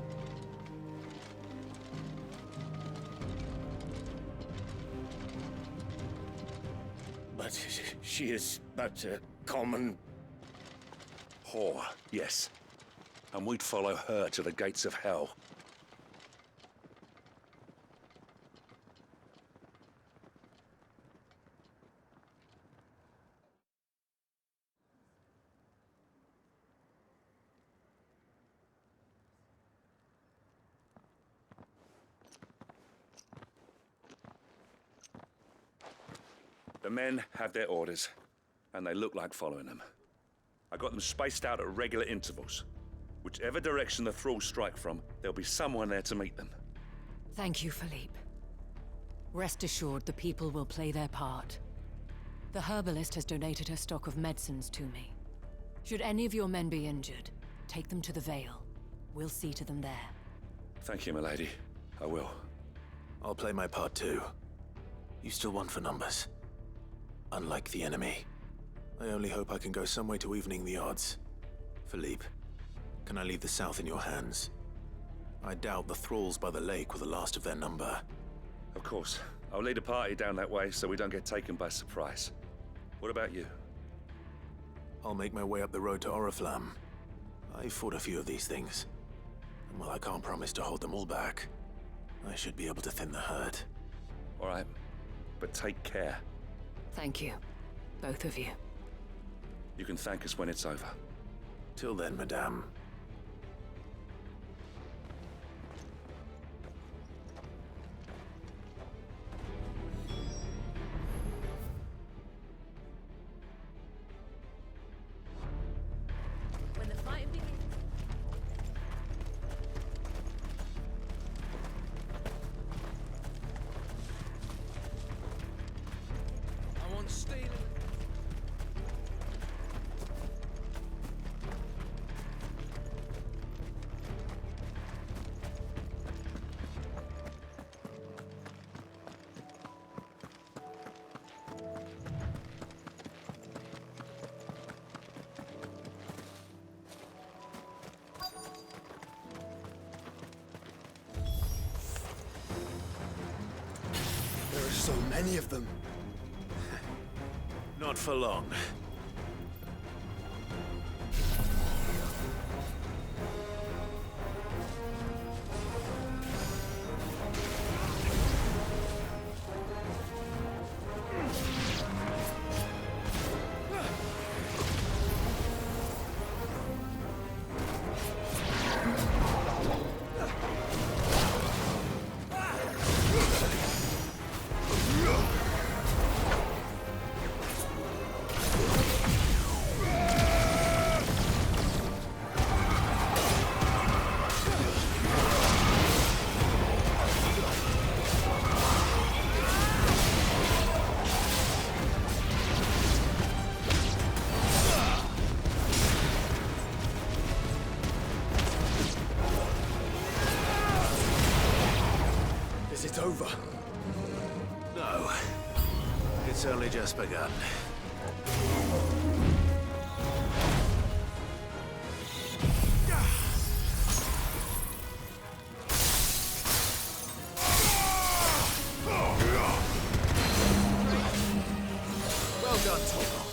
But she is but a common... whore, yes. And we'd follow her to the gates of hell. The men have their orders, and they look like following them. I got them spaced out at regular intervals. Whichever direction the thralls strike from, there'll be someone there to meet them. Thank you, Philippe. Rest assured the people will play their part. The herbalist has donated her stock of medicines to me. Should any of your men be injured, take them to the Vale. We'll see to them there. Thank you, milady. I will. I'll play my part too. You still want for numbers? unlike the enemy. I only hope I can go some way to evening the odds. Philippe, can I leave the south in your hands? I doubt the thralls by the lake were the last of their number. Of course. I'll lead a party down that way so we don't get taken by surprise. What about you? I'll make my way up the road to Oriflamme. I fought a few of these things. And while I can't promise to hold them all back, I should be able to thin the herd. All right, but take care. Thank you, both of you. You can thank us when it's over. Till then, madame. When the fight begins. I want stealing. There are so many of them. Not for long. Is it over? No. It's only just begun. Well done, Torgal.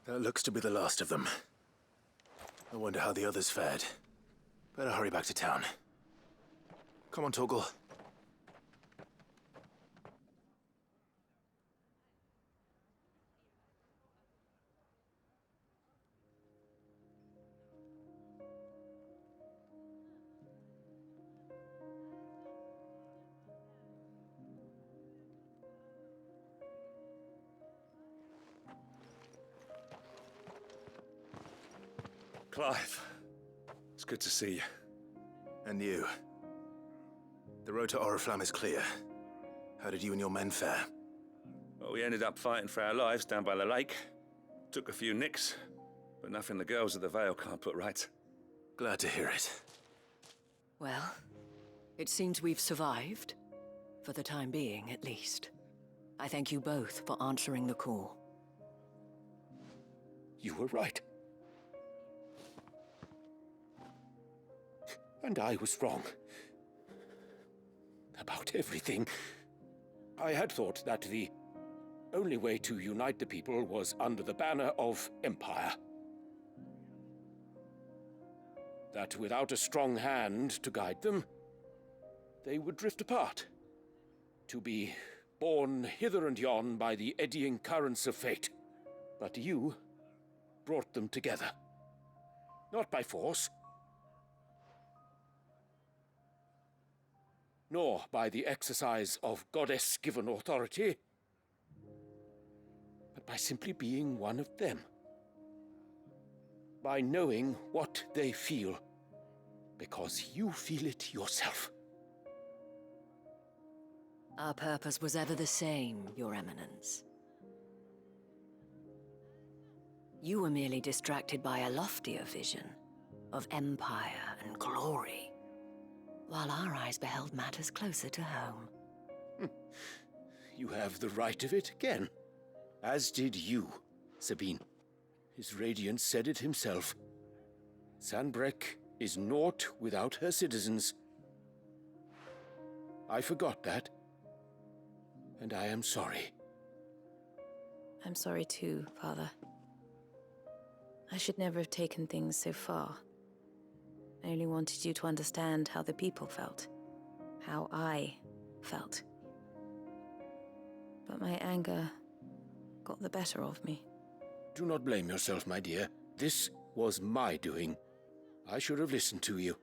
That looks to be the last of them. I wonder how the others fared. Better hurry back to town. Come on, Torgal. Clive, it's good to see you. And you. The road to Oriflamme is clear. How did you and your men fare? Well, we ended up fighting for our lives down by the lake. Took a few nicks, but nothing the girls at the Vale can't put right. Glad to hear it. Well, It seems we've survived. For the time being, at least. I thank you both for answering the call. You were right. And I was wrong. About everything. I had thought that the only way to unite the people was under the banner of Empire. That without a strong hand to guide them, they would drift apart. To be borne hither and yon by the eddying currents of fate. But you brought them together. Not by force, nor by the exercise of goddess-given authority, but by simply being one of them. By knowing what they feel, because you feel it yourself. Our purpose was ever the same, Your Eminence. You were merely distracted by a loftier vision of empire and glory, while our eyes beheld matters closer to home. You have the right of it again. As did you, Sabine. His radiance said it himself. Sanbreque is naught without her citizens. I forgot that, and I am sorry. I'm sorry too, Father. I should never have taken things so far. I only wanted you to understand how the people felt. How I felt. But my anger got the better of me. Do not blame yourself, my dear. This was my doing. I should have listened to you.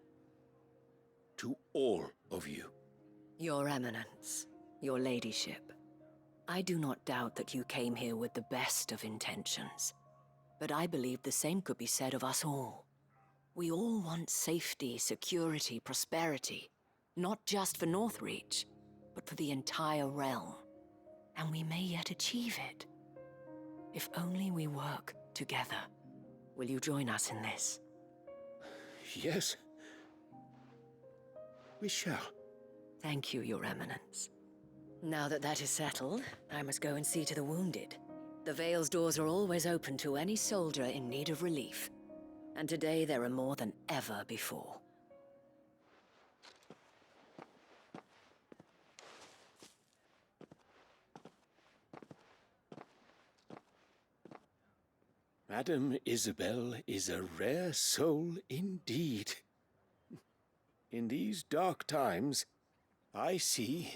To all of you. Your Eminence, your ladyship, I do not doubt that you came here with the best of intentions. But I believe the same could be said of us all. We all want safety, security, prosperity. Not just for Northreach, but for the entire realm. And we may yet achieve it. If only we work together. Will you join us in this? Yes. We shall. Thank you, Your Eminence. Now that that is settled, I must go and see to the wounded. The Vale's doors are always open to any soldier in need of relief. And today there are more than ever before. Madame Isabel is a rare soul indeed. In these dark times, I see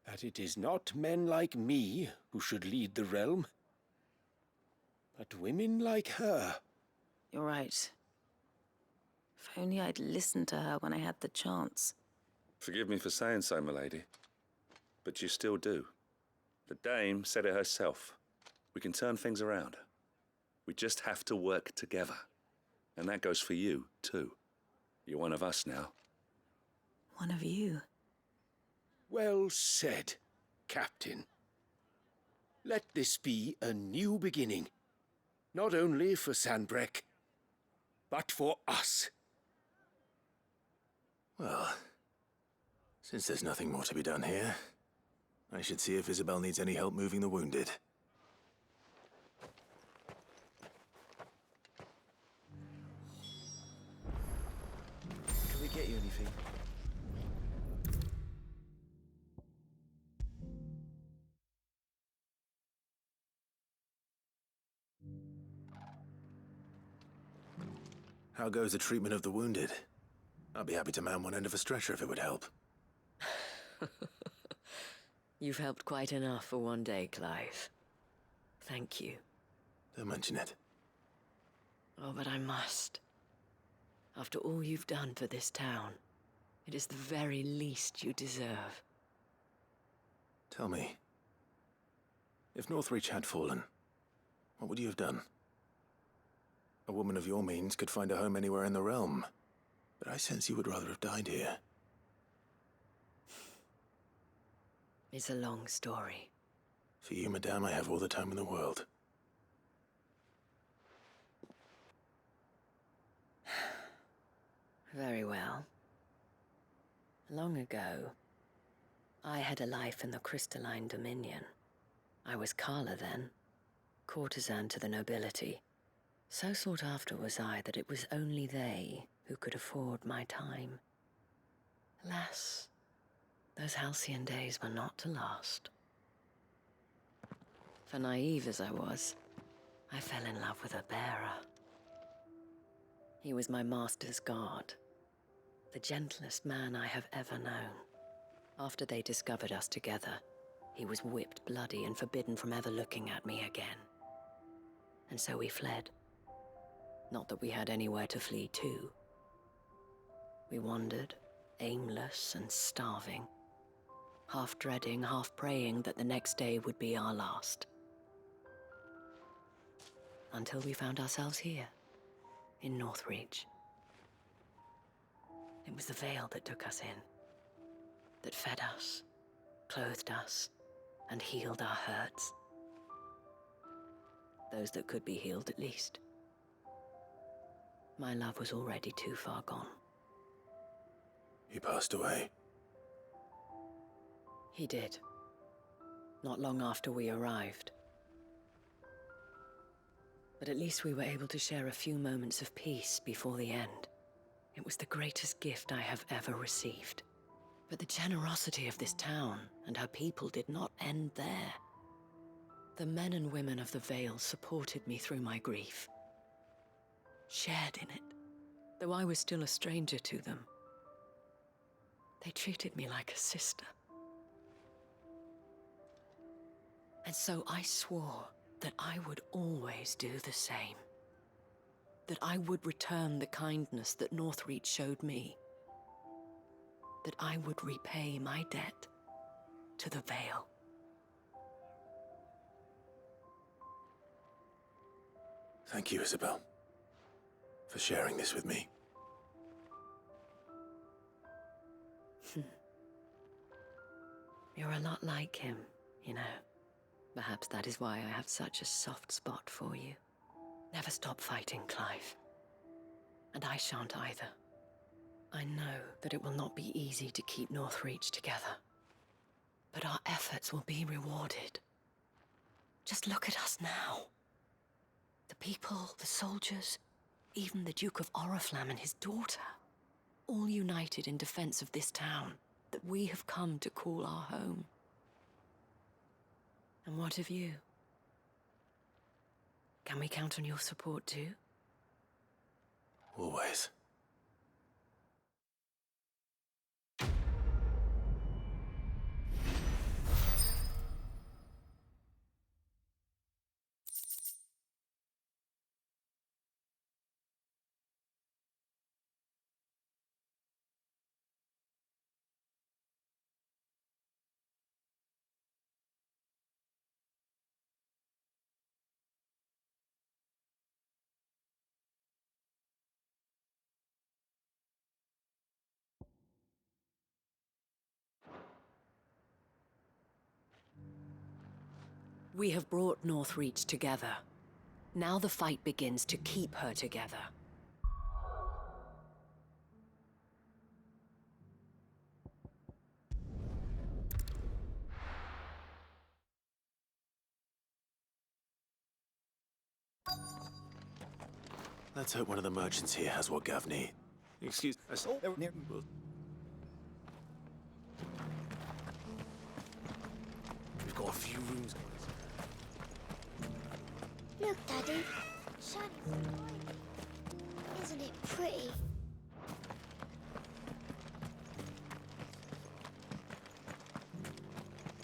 that it is not men like me who should lead the realm, but women like her. You're right. If only I'd listened to her when I had the chance. Forgive me for saying so, milady, but you still do. The dame said it herself. We can turn things around. We just have to work together. And that goes for you, too. You're one of us now. One of you? Well said, Captain. Let this be a new beginning. Not only for Sanbreque, but for us. Well, since there's nothing more to be done here, I should see if Isabel needs any help moving the wounded. Can we get you anything? How goes the treatment of the wounded? I'd be happy to man one end of a stretcher if it would help. You've helped quite enough for one day, Clive. Thank you. Don't mention it. Oh, but I must. After all you've done for this town, it is the very least you deserve. Tell me, if Northreach had fallen, what would you have done? A woman of your means could find a home anywhere in the realm, but I sense you would rather have died here. It's a long story. For you, madame, I have all the time in the world. Very well. Long ago, I had a life in the crystalline dominion. I was Carla then, courtesan to the nobility. So sought after was I that it was only they who could afford my time. Alas, those halcyon days were not to last. For naive as I was, I fell in love with a bearer. He was my master's guard, the gentlest man I have ever known. After they discovered us together, he was whipped bloody and forbidden from ever looking at me again. And so we fled. Not that we had anywhere to flee to. We wandered, aimless and starving, half dreading, half praying that the next day would be our last. Until we found ourselves here, in Northreach. It was the Veil that took us in, that fed us, clothed us, and healed our hurts. Those that could be healed, at least. My love was already too far gone. He passed away. He did. Not long after we arrived. But at least we were able to share a few moments of peace before the end. It was the greatest gift I have ever received. But the generosity of this town and her people did not end there. The men and women of the Vale supported me through my grief, shared in it, though I was still a stranger to them. They treated me like a sister. And so I swore that I would always do the same. That I would return the kindness that Northreach showed me. That I would repay my debt to the Vale. Thank you, Isabel, for sharing this with me. You're a lot like him, you know. Perhaps that is why I have such a soft spot for you. Never stop fighting, Clive. And I shan't either. I know that it will not be easy to keep Northreach together. But our efforts will be rewarded. Just look at us now. The people, the soldiers, even the Duke of Oriflamme and his daughter, all united in defense of this town that we have come to call our home. And what of you? Can we count on your support too? Always. We have brought Northreach together. Now the fight begins to keep her together. Let's hope one of the merchants here has what Gav needs. Excuse us. Oh, near. We've got a few rooms. Look, Daddy. Shiny. Isn't it pretty?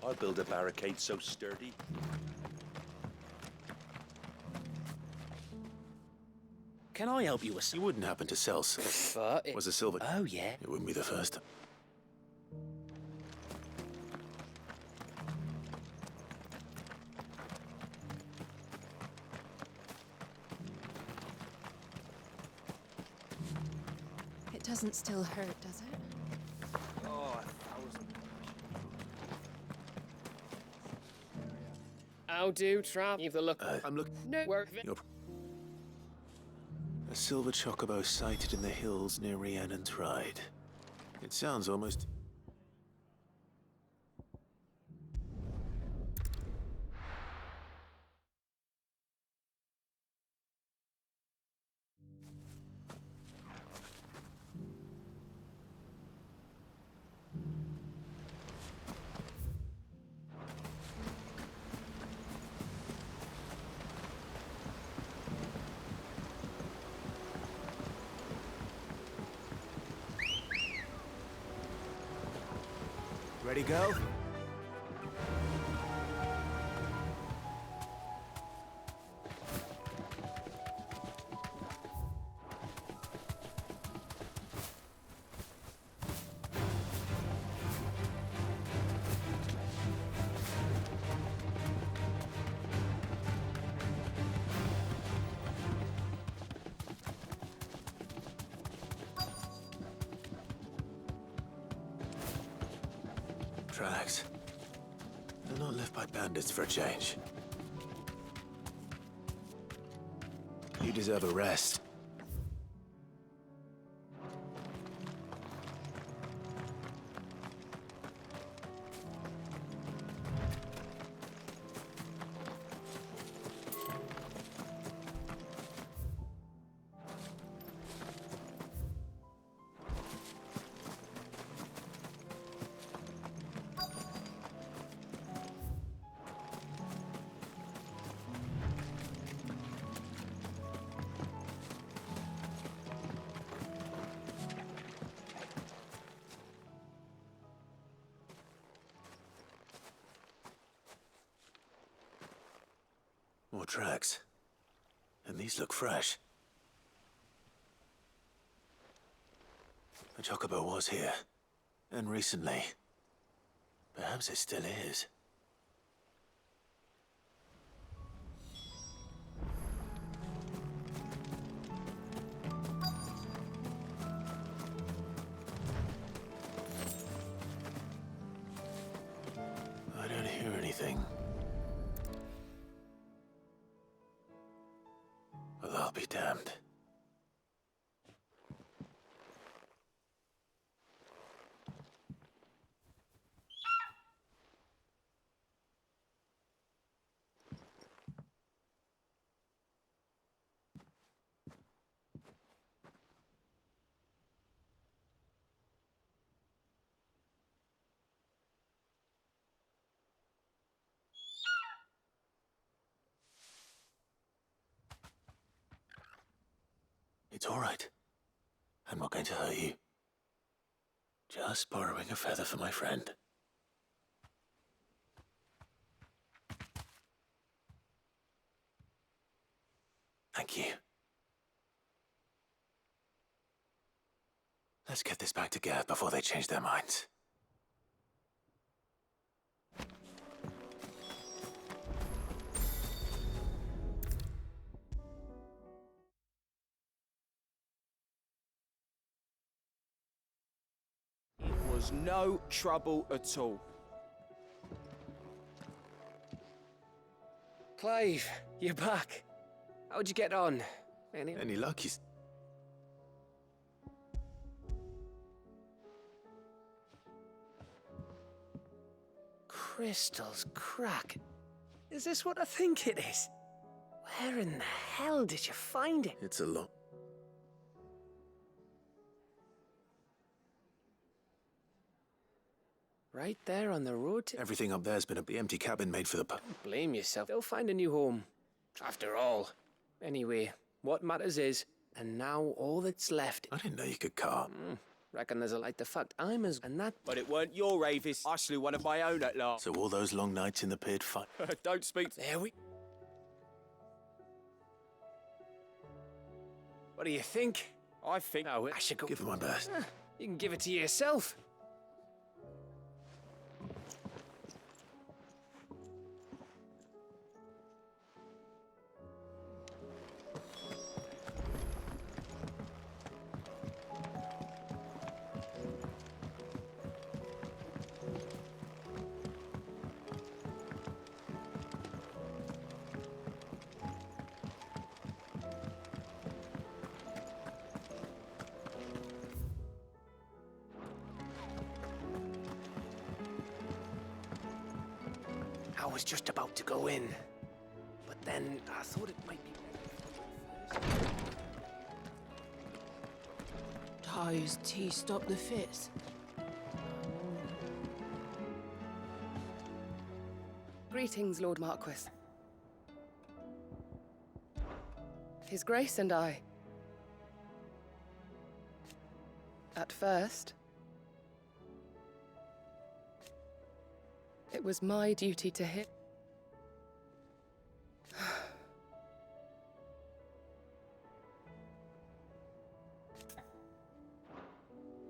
I'll build a barricade so sturdy. Can I help you with You wouldn't happen to sell silver. Was a silver? Oh, yeah. It wouldn't be the first. It doesn't still hurt, does it? Oh, How do trap? Either look. I'm looking. No work. A silver chocobo sighted in the hills near Rhiannon's Ride. It sounds almost... Ready, go? Tracks. They're not left by bandits for a change. You deserve a rest. More tracks. And these look fresh. The Chocobo was here. And recently. Perhaps it still is. I don't hear anything. Well, I'll be damned. It's all right. I'm not going to hurt you. Just borrowing a feather for my friend. Thank you. Let's get this back to Gav before they change their minds. Was no trouble at all. Clive, you're back. How'd you get on? Any luck? Crystal's crack. Is this what I think it is? Where in the hell did you find it? It's a lot. Right there on the road to... Everything up there's been the empty cabin made for the pub. Don't blame yourself. They'll find a new home. After all. Anyway, what matters is, and now all that's left... I didn't know you could carve. Reckon there's a light the fact I'm as... And that... But it weren't your Avis. I slew one of my own at last. So all those long nights in the pit fun. Don't speak... There we... What do you think? I think... Oh, I should go... Give it my best. You can give it to yourself. was just about to go in. But then I thought it might be better. Ty's tea stop the fits. Greetings, Lord Marquis. His Grace and I. At first, it was my duty to hit.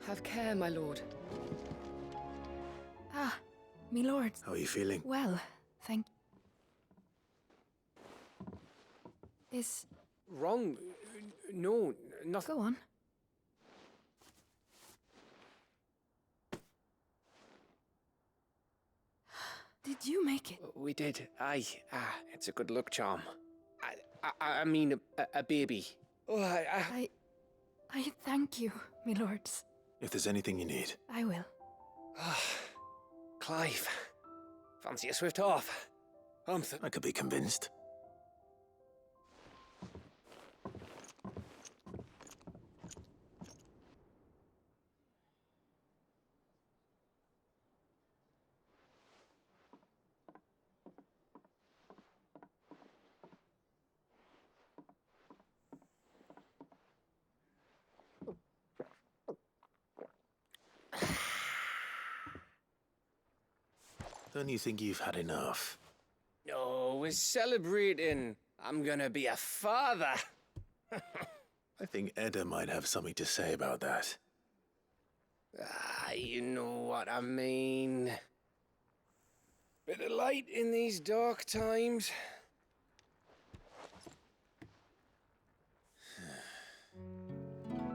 Have care, my lord. Ah, me lord. How are you feeling? Well, thank. Is... Wrong? No, nothing. Go on. Did you make it? We did. Aye. It's a good luck charm. I mean, a baby. Oh, I thank you, me lords. If there's anything you need. I will. Clive. Fancy a swift off. I could be convinced. Don't you think you've had enough? No, we're celebrating. I'm gonna be a father. I think Edda might have something to say about that. You know what I mean. Bit of light in these dark times.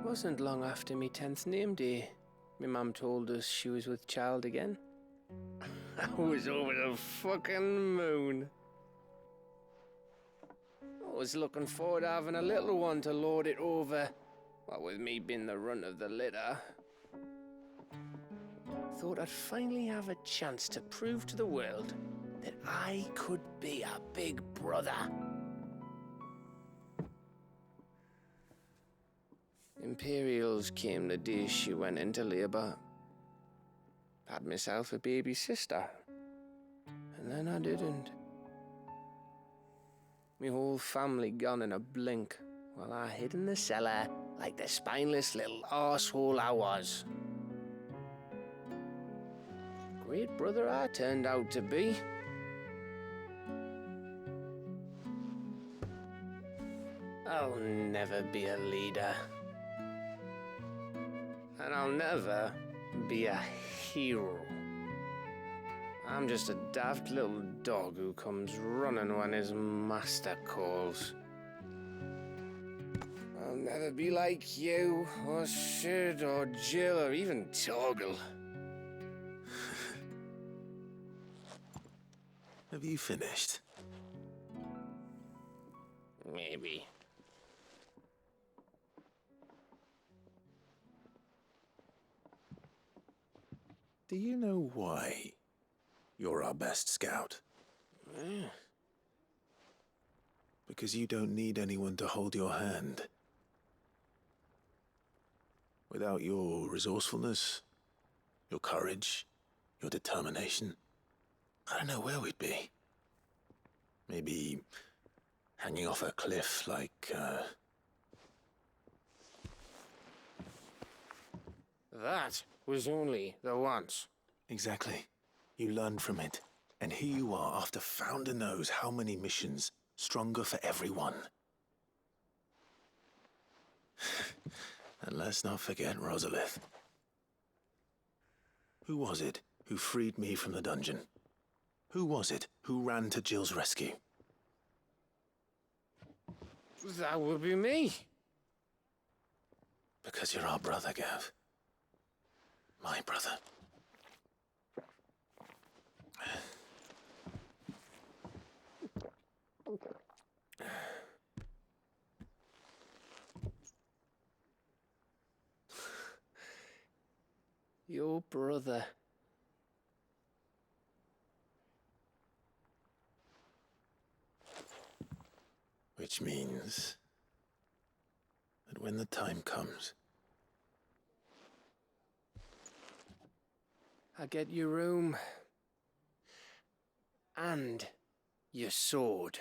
Wasn't long after me 10th name day. My mum told us she was with child again. I was over the fucking moon. I was looking forward to having a little one to lord it over, what with me being the runt of the litter. Thought I'd finally have a chance to prove to the world that I could be a big brother. Imperials came the day she went into labour. Had myself a baby sister. And then I didn't. Me whole family gone in a blink, while I hid in the cellar like the spineless little arsehole I was. Great brother I turned out to be. I'll never be a leader. And I'll never be a hero. I'm just a daft little dog who comes running when his master calls. I'll never be like you, or Sid, or Jill, or even Torgal. Have you finished? Maybe. Do you know why you're our best scout? Because you don't need anyone to hold your hand. Without your resourcefulness, your courage, your determination, I don't know where we'd be. Maybe hanging off a cliff like, That was only the once. Exactly. You learned from it. And here you are after Founder knows how many missions, stronger for everyone. And let's not forget Rosalith. Who was it who freed me from the dungeon? Who was it who ran to Jill's rescue? That would be me. Because you're our brother, Gav. My brother. Your brother. Which means that when the time comes, I get your room. And your sword.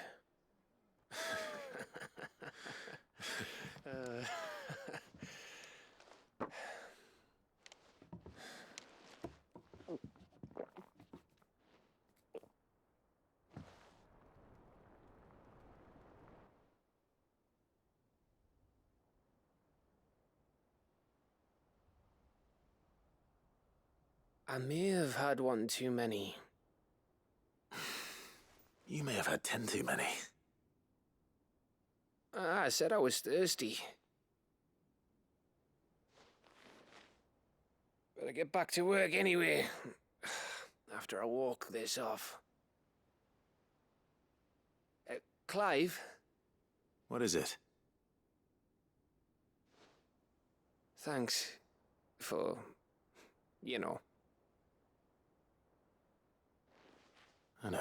I may have had one too many. you may have had 10 too many. I said I was thirsty. Better get back to work anyway, after I walk this off. Clive? What is it? Thanks for, you know. I know.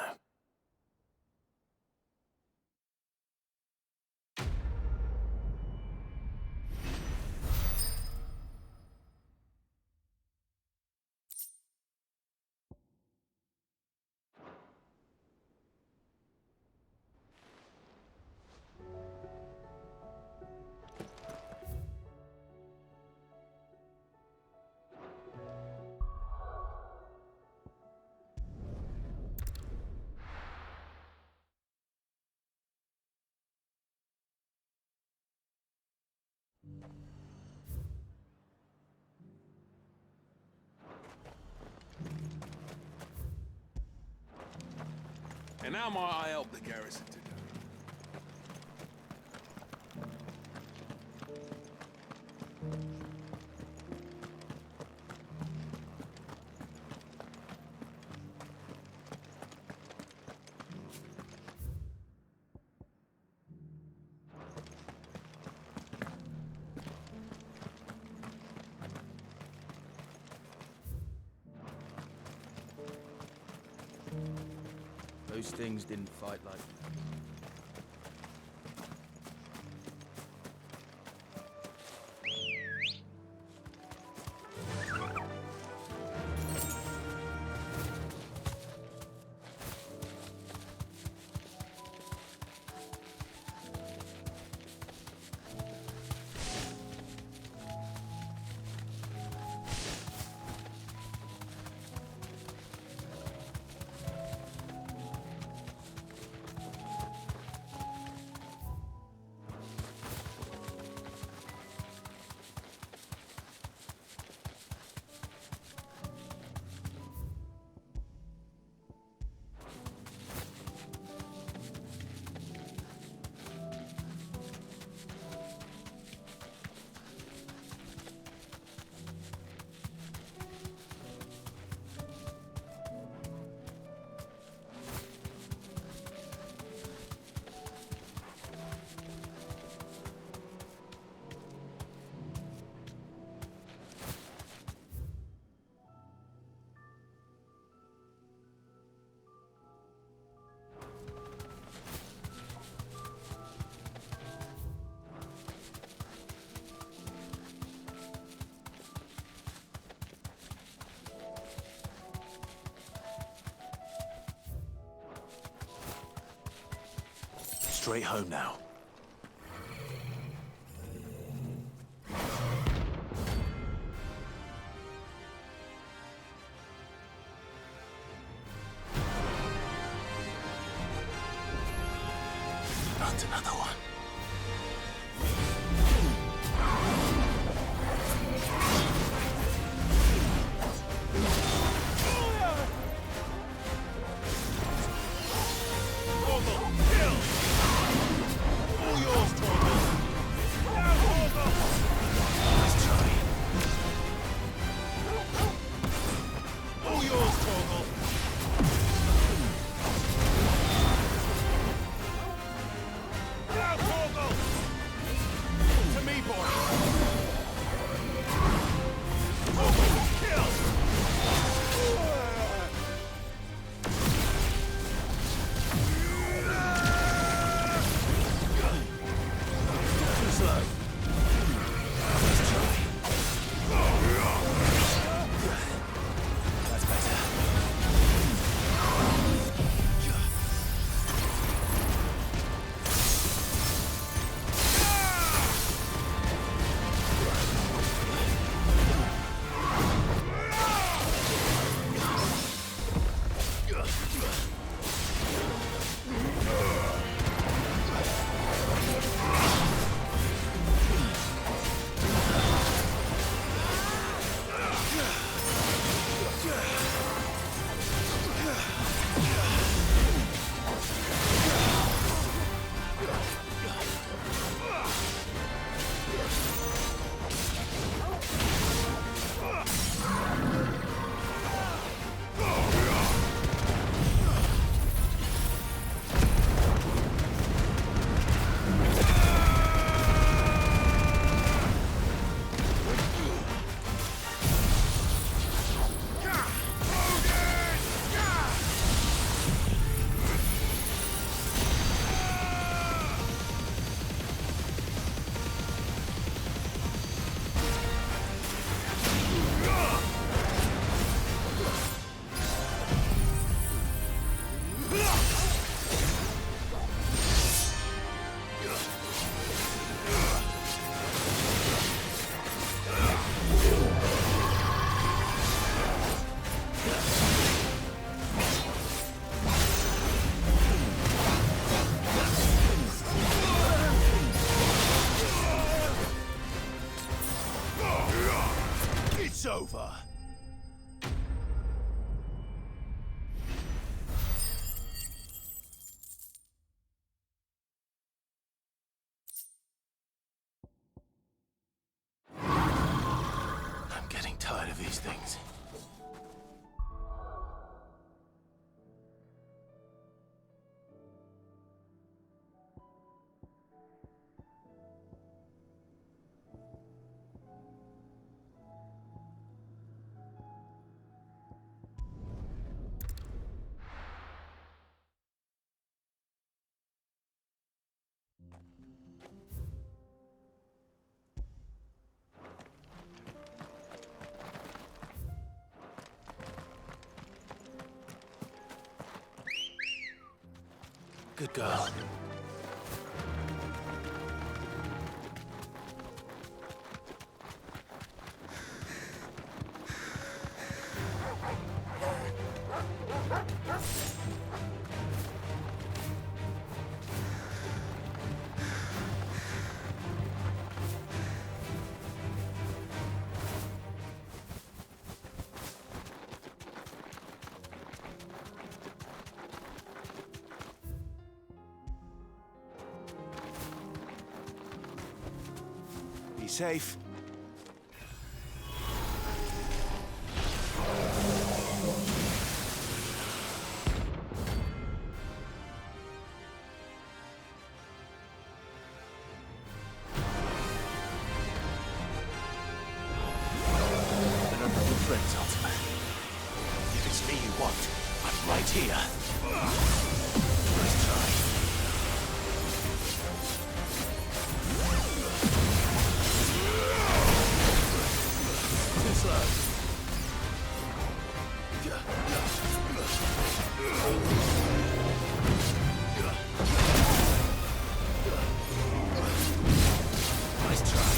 And now might I help the garrison today? Those things didn't fight like... Straight home now. Not another one. is over. I'm getting tired of these things. Good girl. Be safe. Friends, Ultima. If it's me you want, I'm right here. Nice try. Too slow. Nice try.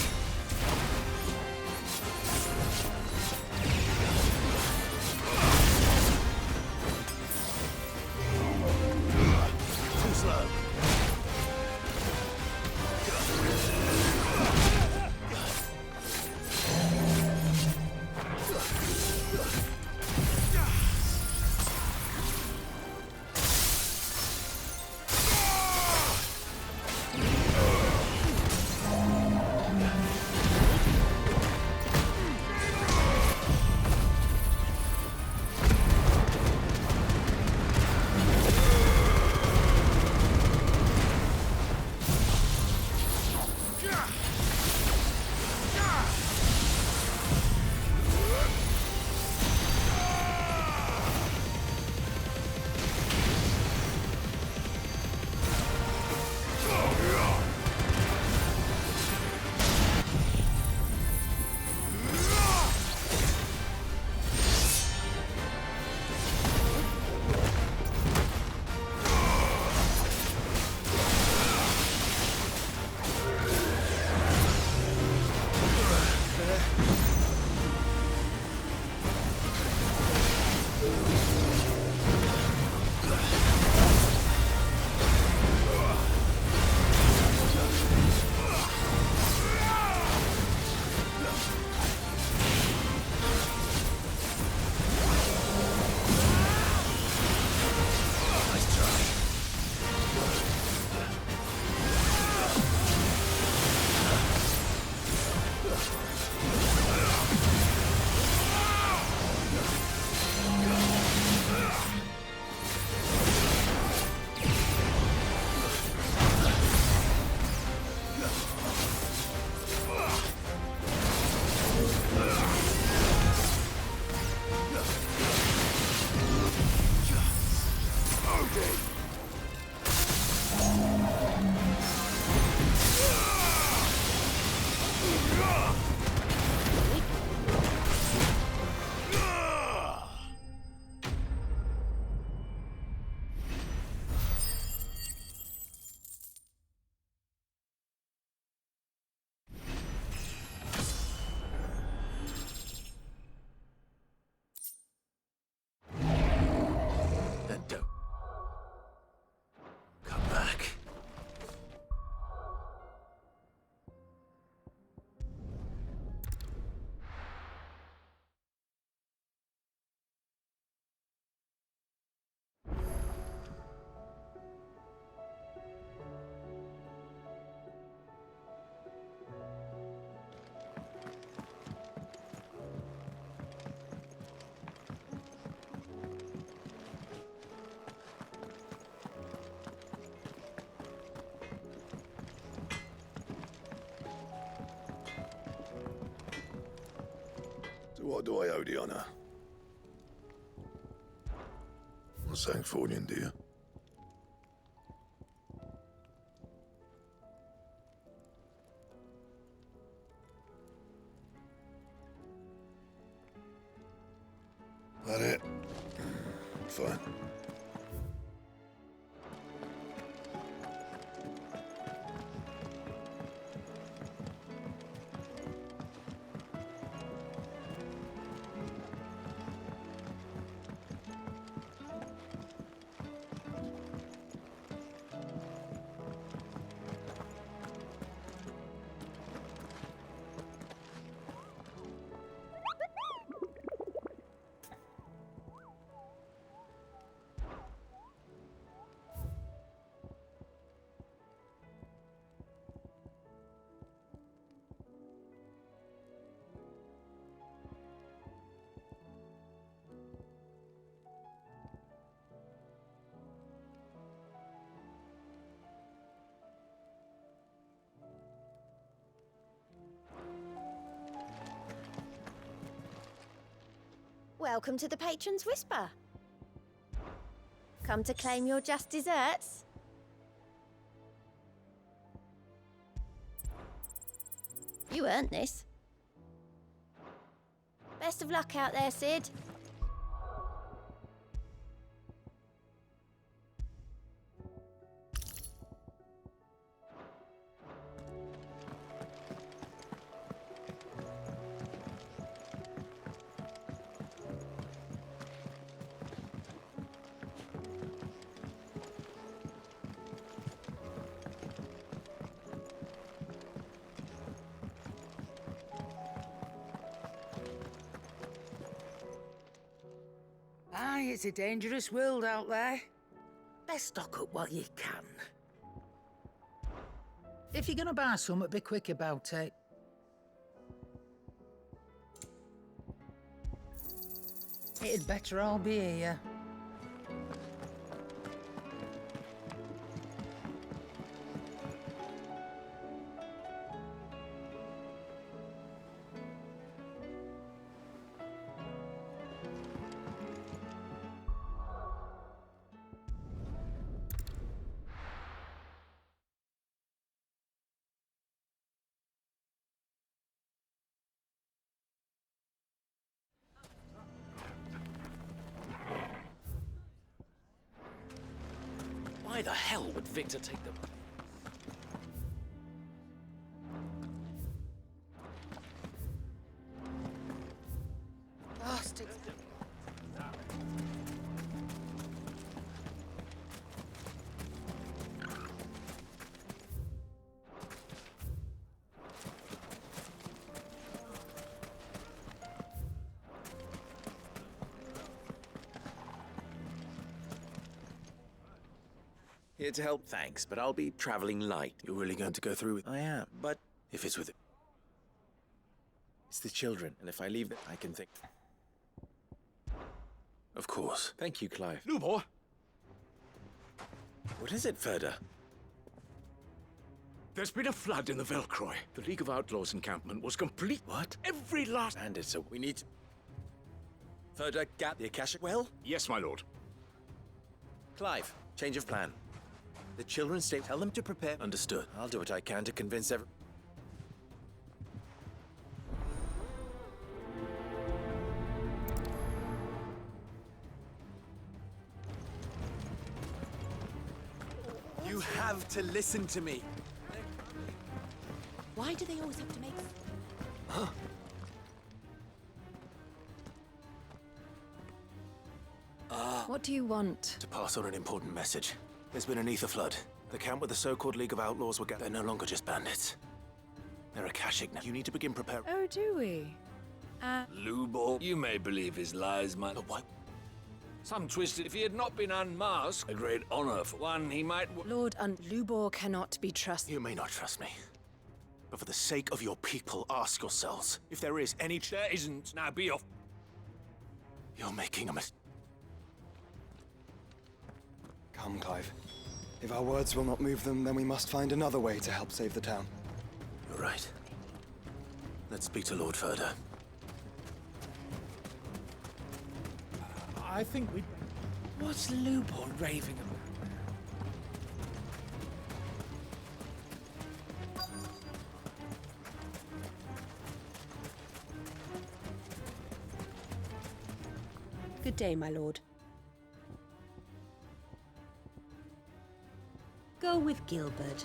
What do I owe the honor? What's St. Fordian, dear? That it? Fine. Welcome to the Patron's Whisper. Come to claim your just desserts? You earned this. Best of luck out there, Sid. Aye, it's a dangerous world out there. Best stock up while you can. If you're gonna buy something, be quick about it. It'd better all be here. Why the hell would Victor take them? Bastards. Here to help, thanks, but I'll be traveling light. You're really going to go through with... I am, but If it's with it. it's the children, and if I leave them, I can think. Of course. Thank you, Clive. Lubor! What is it, Ferda? There's been a flood in the Velcroy. The League of Outlaws encampment was complete. What? Every last... Bandits, so we need to... Ferda, get the Akashic Well? Yes, my lord. Clive, change of plan. The children stay. Tell them to prepare. Understood. I'll do what I can to convince every... You have to listen to me. Why do they always have to make... What do you want? To pass on an important message. There's been an ether flood. The camp with the so-called League of Outlaws were they're no longer just bandits. They're Akashic now. You need to begin preparing. Oh, do we? Lubor, you may believe his lies, man. But why? Some twisted. If he had not been unmasked, a great honor for one, he might... Lord Lubor cannot be trusted. You may not trust me. But for the sake of your people, ask yourselves if there is any... There isn't. Now be off. You're making a mistake. Come, Clive. If our words will not move them, then we must find another way to help save the town. You're right. Let's speak to Lord Ferda. I think we... What's Lupor raving about? Good day, my lord. Go with Gilbert.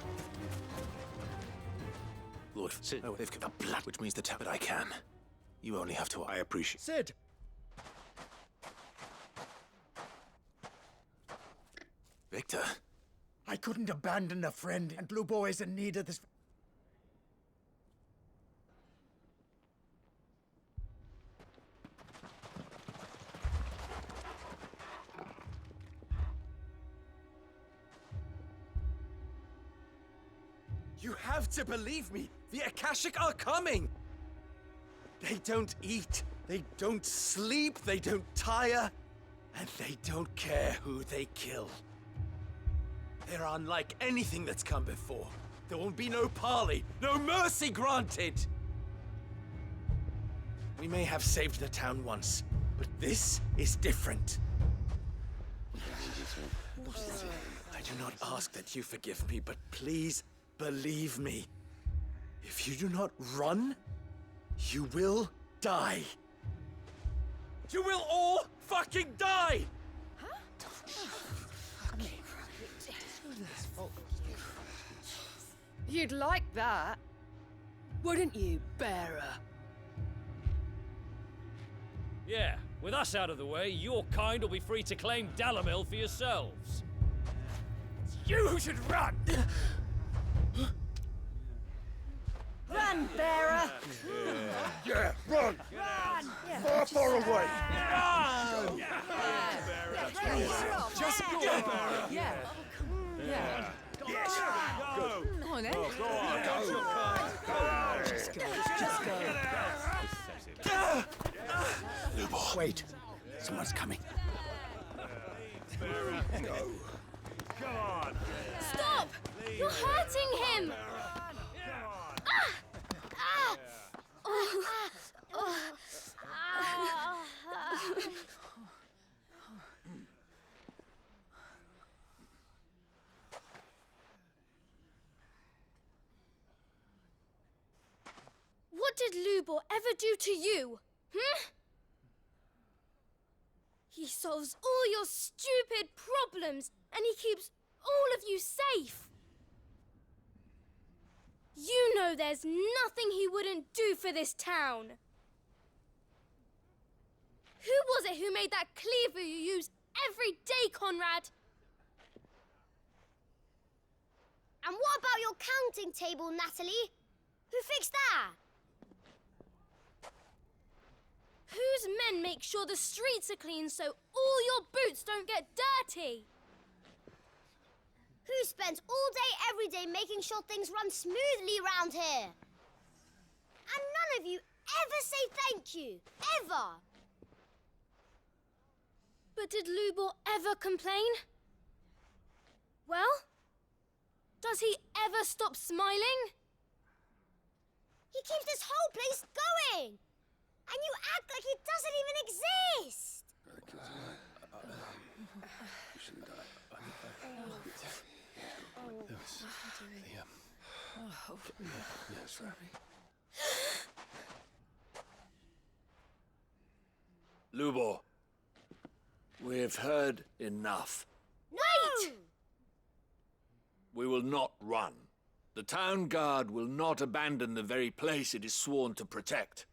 Lord, Sid, oh, they've got the blood, which means the but I can. You only have to... I appreciate... Sid! Victor? I couldn't abandon a friend, and Lupor is in need of this... You have to believe me! The Akashic are coming! They don't eat, they don't sleep, they don't tire, and they don't care who they kill. They're unlike anything that's come before. There won't be no parley, no mercy granted! We may have saved the town once, but this is different. I do not ask that you forgive me, but please, believe me, if you do not run, you will die. You will all fucking die! You'd like that, wouldn't you, bearer? Yeah, with us out of the way, your kind will be free to claim Dalamil for yourselves. It's you who should run! Run, bearer! Yeah, run! Run! Far, far away! Run! Just go! Yeah. Yeah. Yes! Go! Come on, then. Go on! Go! Just go. Just go. Lupor. Wait. Someone's coming. Go! Come on! Stop! You're hurting him! What did Lupor ever do to you? He solves all your stupid problems, and he keeps all of you safe. You know there's nothing he wouldn't do for this town. Who was it who made that cleaver you use every day, Conrad? And what about your counting table, Natalie? Who fixed that? Whose men make sure the streets are clean so all your boots don't get dirty? Who spends all day, every day making sure things run smoothly round here? And none of you ever say thank you, ever. But did Lupor ever complain? Well, does he ever stop smiling? He keeps this whole place going. And you act like it doesn't even exist! Lupor, we've heard enough. Wait! We will not run. The town guard will not abandon the very place it is sworn to protect.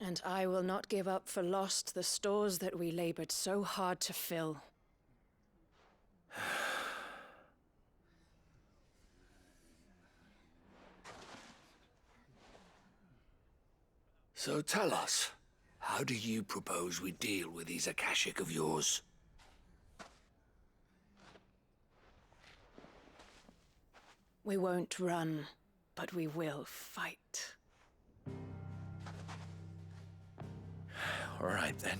And I will not give up for lost the stores that we labored so hard to fill. So tell us, how do you propose we deal with these Akashic of yours? We won't run, but we will fight. All right, then.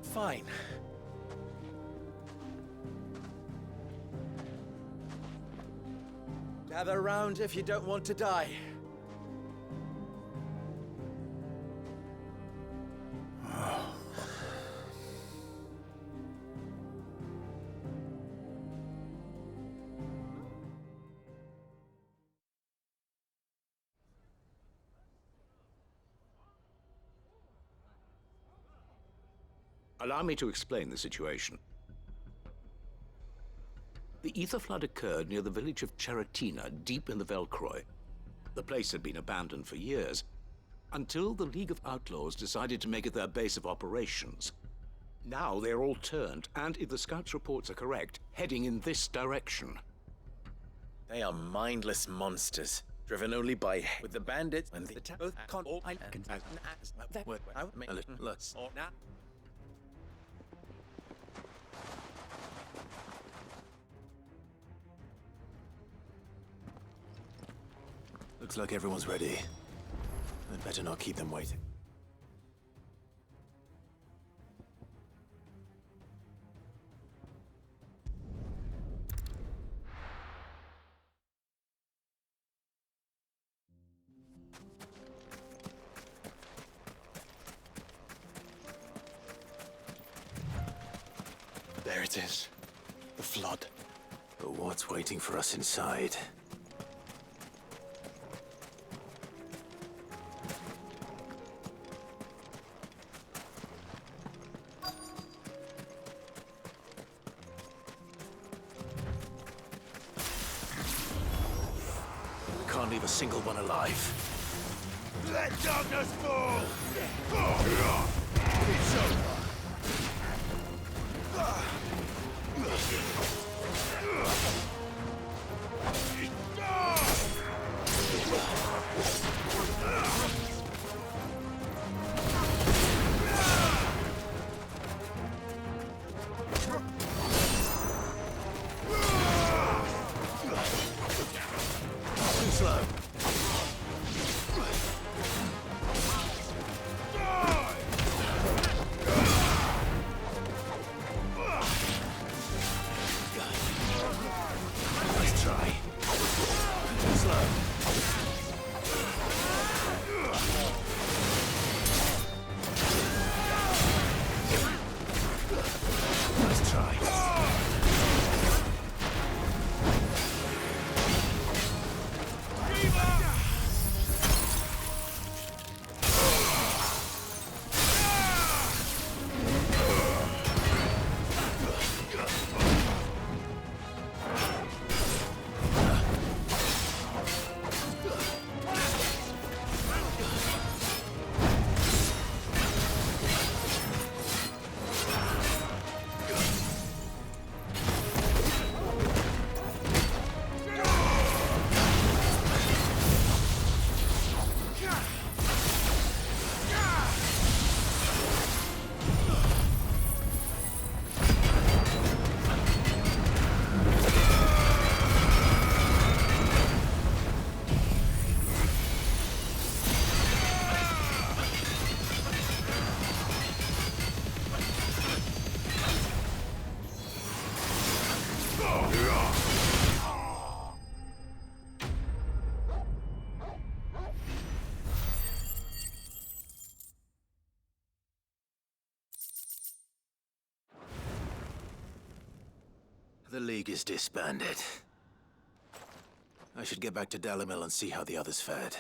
Fine. Gather round if you don't want to die. Allow me to explain the situation. The ether flood occurred near the village of Cheratina, deep in the Velcroy. The place had been abandoned for years, until the League of Outlaws decided to make it their base of operations. Now they're all turned, and if the scouts' reports are correct, heading in this direction. They are mindless monsters, driven only by with the bandits and the both Looks like everyone's ready. I'd better not keep them waiting. There it is. The flood. But what's waiting for us inside? We can't leave a single one alive. Let darkness fall! It's over! Too slow. Nice try. Too slow. Nice try. The League is disbanded. I should get back to Dalimil and see how the others fared.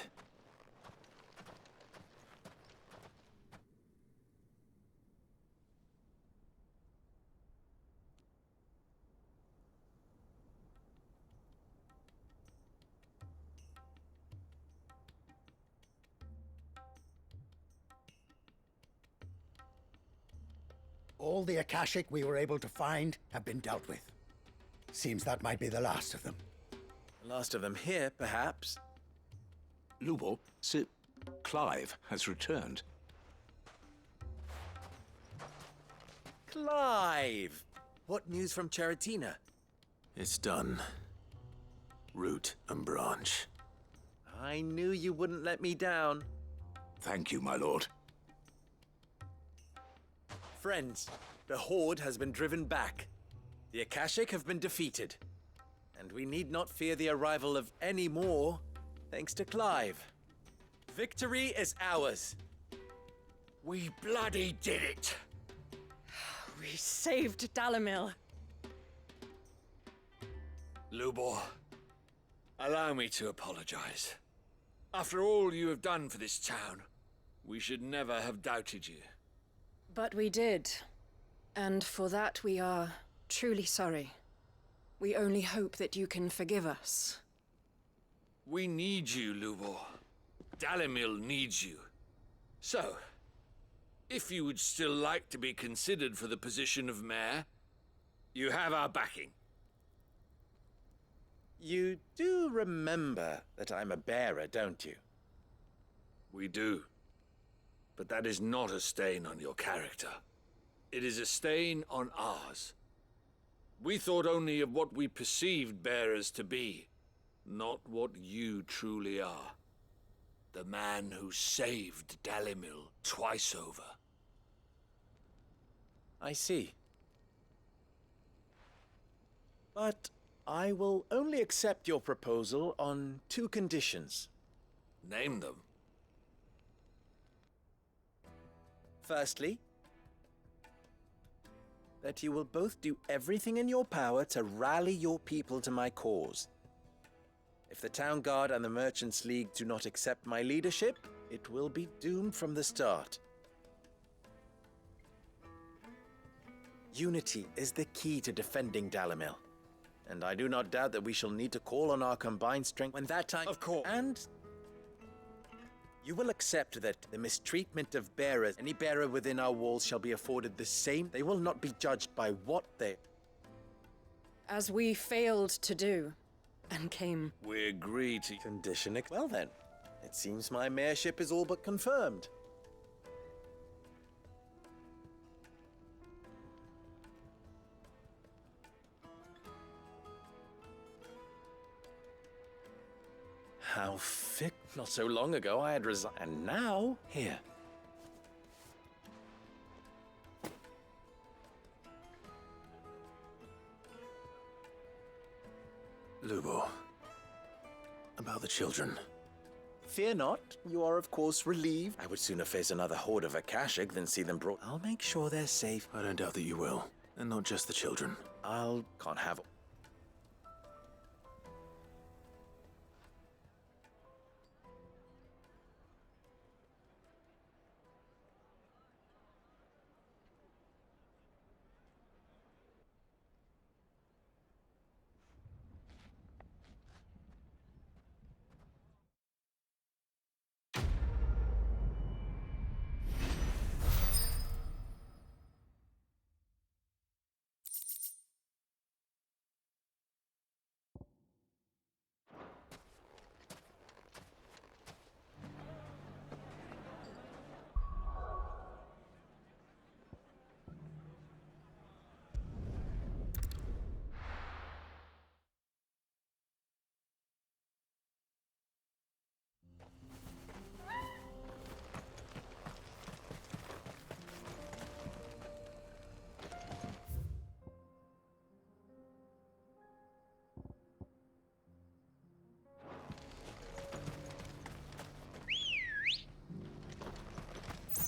All the Akashic we were able to find have been dealt with. Seems that might be the last of them. The last of them here, perhaps. Lubor, Sir Clive has returned. Clive! What news from Cheratina? It's done. Root and branch. I knew you wouldn't let me down. Thank you, my lord. Friends, the Horde has been driven back. The Akashic have been defeated. And we need not fear the arrival of any more, thanks to Clive. Victory is ours. We bloody did it! We saved Dalimil. Lubor, allow me to apologize. After all you have done for this town, we should never have doubted you. But we did. And for that we are truly sorry. We only hope that you can forgive us. We need you, Lubor. Dalimil needs you. So, if you would still like to be considered for the position of mayor, you have our backing. You do remember that I'm a bearer, don't you? We do. But that is not a stain on your character. It is a stain on ours. We thought only of what we perceived bearers to be, not what you truly are. The man who saved Dalimil twice over. I see. But I will only accept your proposal on 2 conditions. Name them. Firstly, that you will both do everything in your power to rally your people to my cause. If the Town Guard and the Merchants League do not accept my leadership, it will be doomed from the start. Unity is the key to defending Dalimil, and I do not doubt that we shall need to call on our combined strength when that time... Of course. And you will accept that the mistreatment of bearers, any bearer within our walls shall be afforded the same. They will not be judged by what they... As we failed to do, and came... We agree to... Condition it. Well then, it seems my mayorship is all but confirmed. How thick. Not so long ago I had resigned, and now, here. Lubo, about the children. Fear not, you are of course relieved. I would sooner face another horde of Akashic than see them brought. I'll make sure they're safe. I don't doubt that you will, and not just the children. Can't have...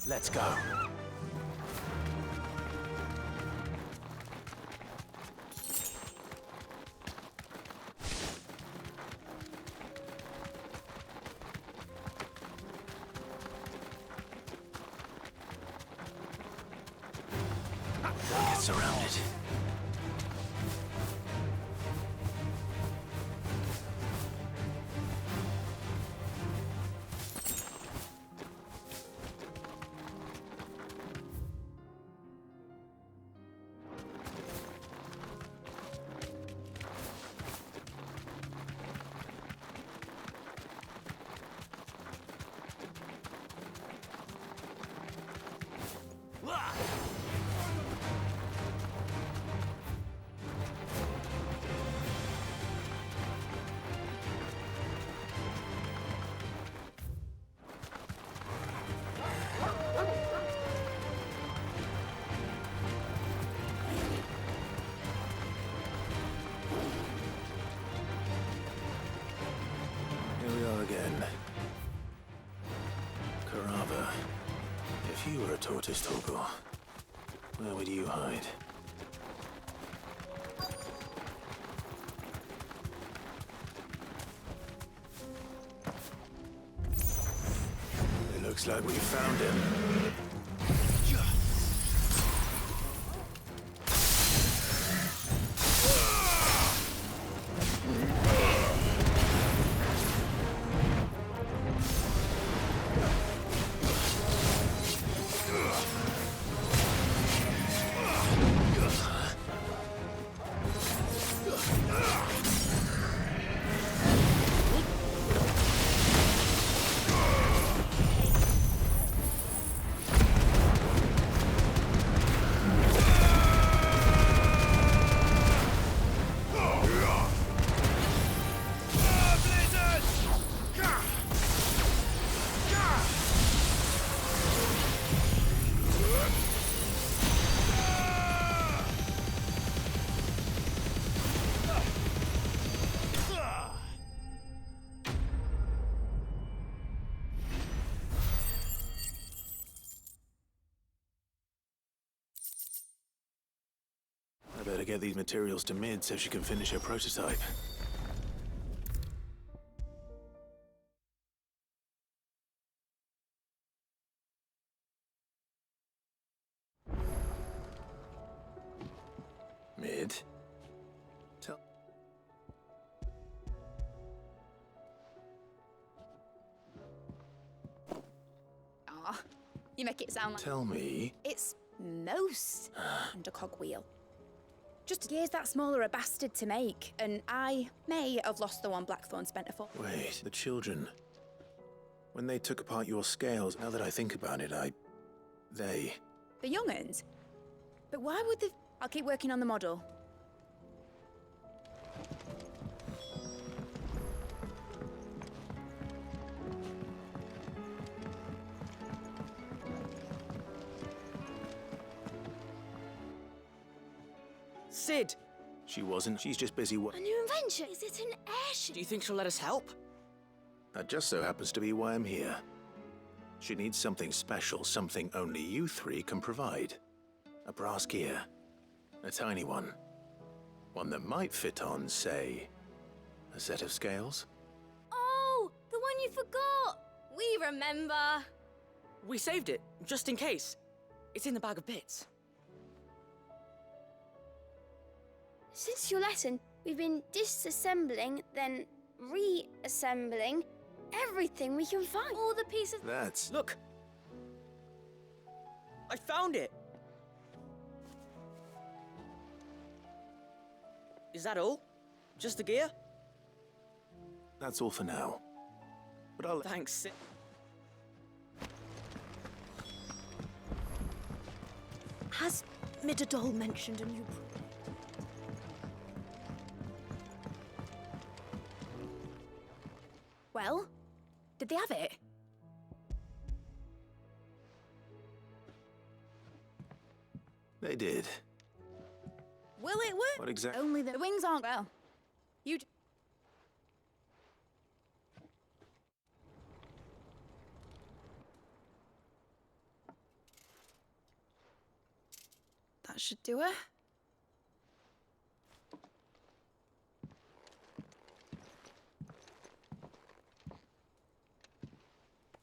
Let's go. They'll get surrounded. Here we are again. Karava, if you were a tortoise talker, where would you hide? It looks like we found him. get these materials to Mid so she can finish her prototype. Mid? Tell... Ah, you make it sound like... Tell me... It's most under cogwheel. Just years that smaller a bastard to make, and I may have lost the one Blackthorn spent a fortune. Wait, the children. When they took apart your scales, now that I think about it, they... The young'uns? But why would the... I'll keep working on the model. Sid! She wasn't. She's just busy A new invention? Is it an airship? Do you think she'll let us help? That just so happens to be why I'm here. She needs something special, something only you three can provide. A brass gear. A tiny one. One that might fit on, say, a set of scales? Oh, the one you forgot! We remember! We saved it, just in case. It's in the bag of bits. Since your lesson, we've been disassembling, then reassembling everything we can find. All the pieces... That's... Look! I found it! Is that all? Just the gear? That's all for now. But I'll... Thanks, Sid. Has Midadol mentioned a new... Well, did they have it? They did. Will it work? What exactly? Only the wings aren't well. You'd... That should do it.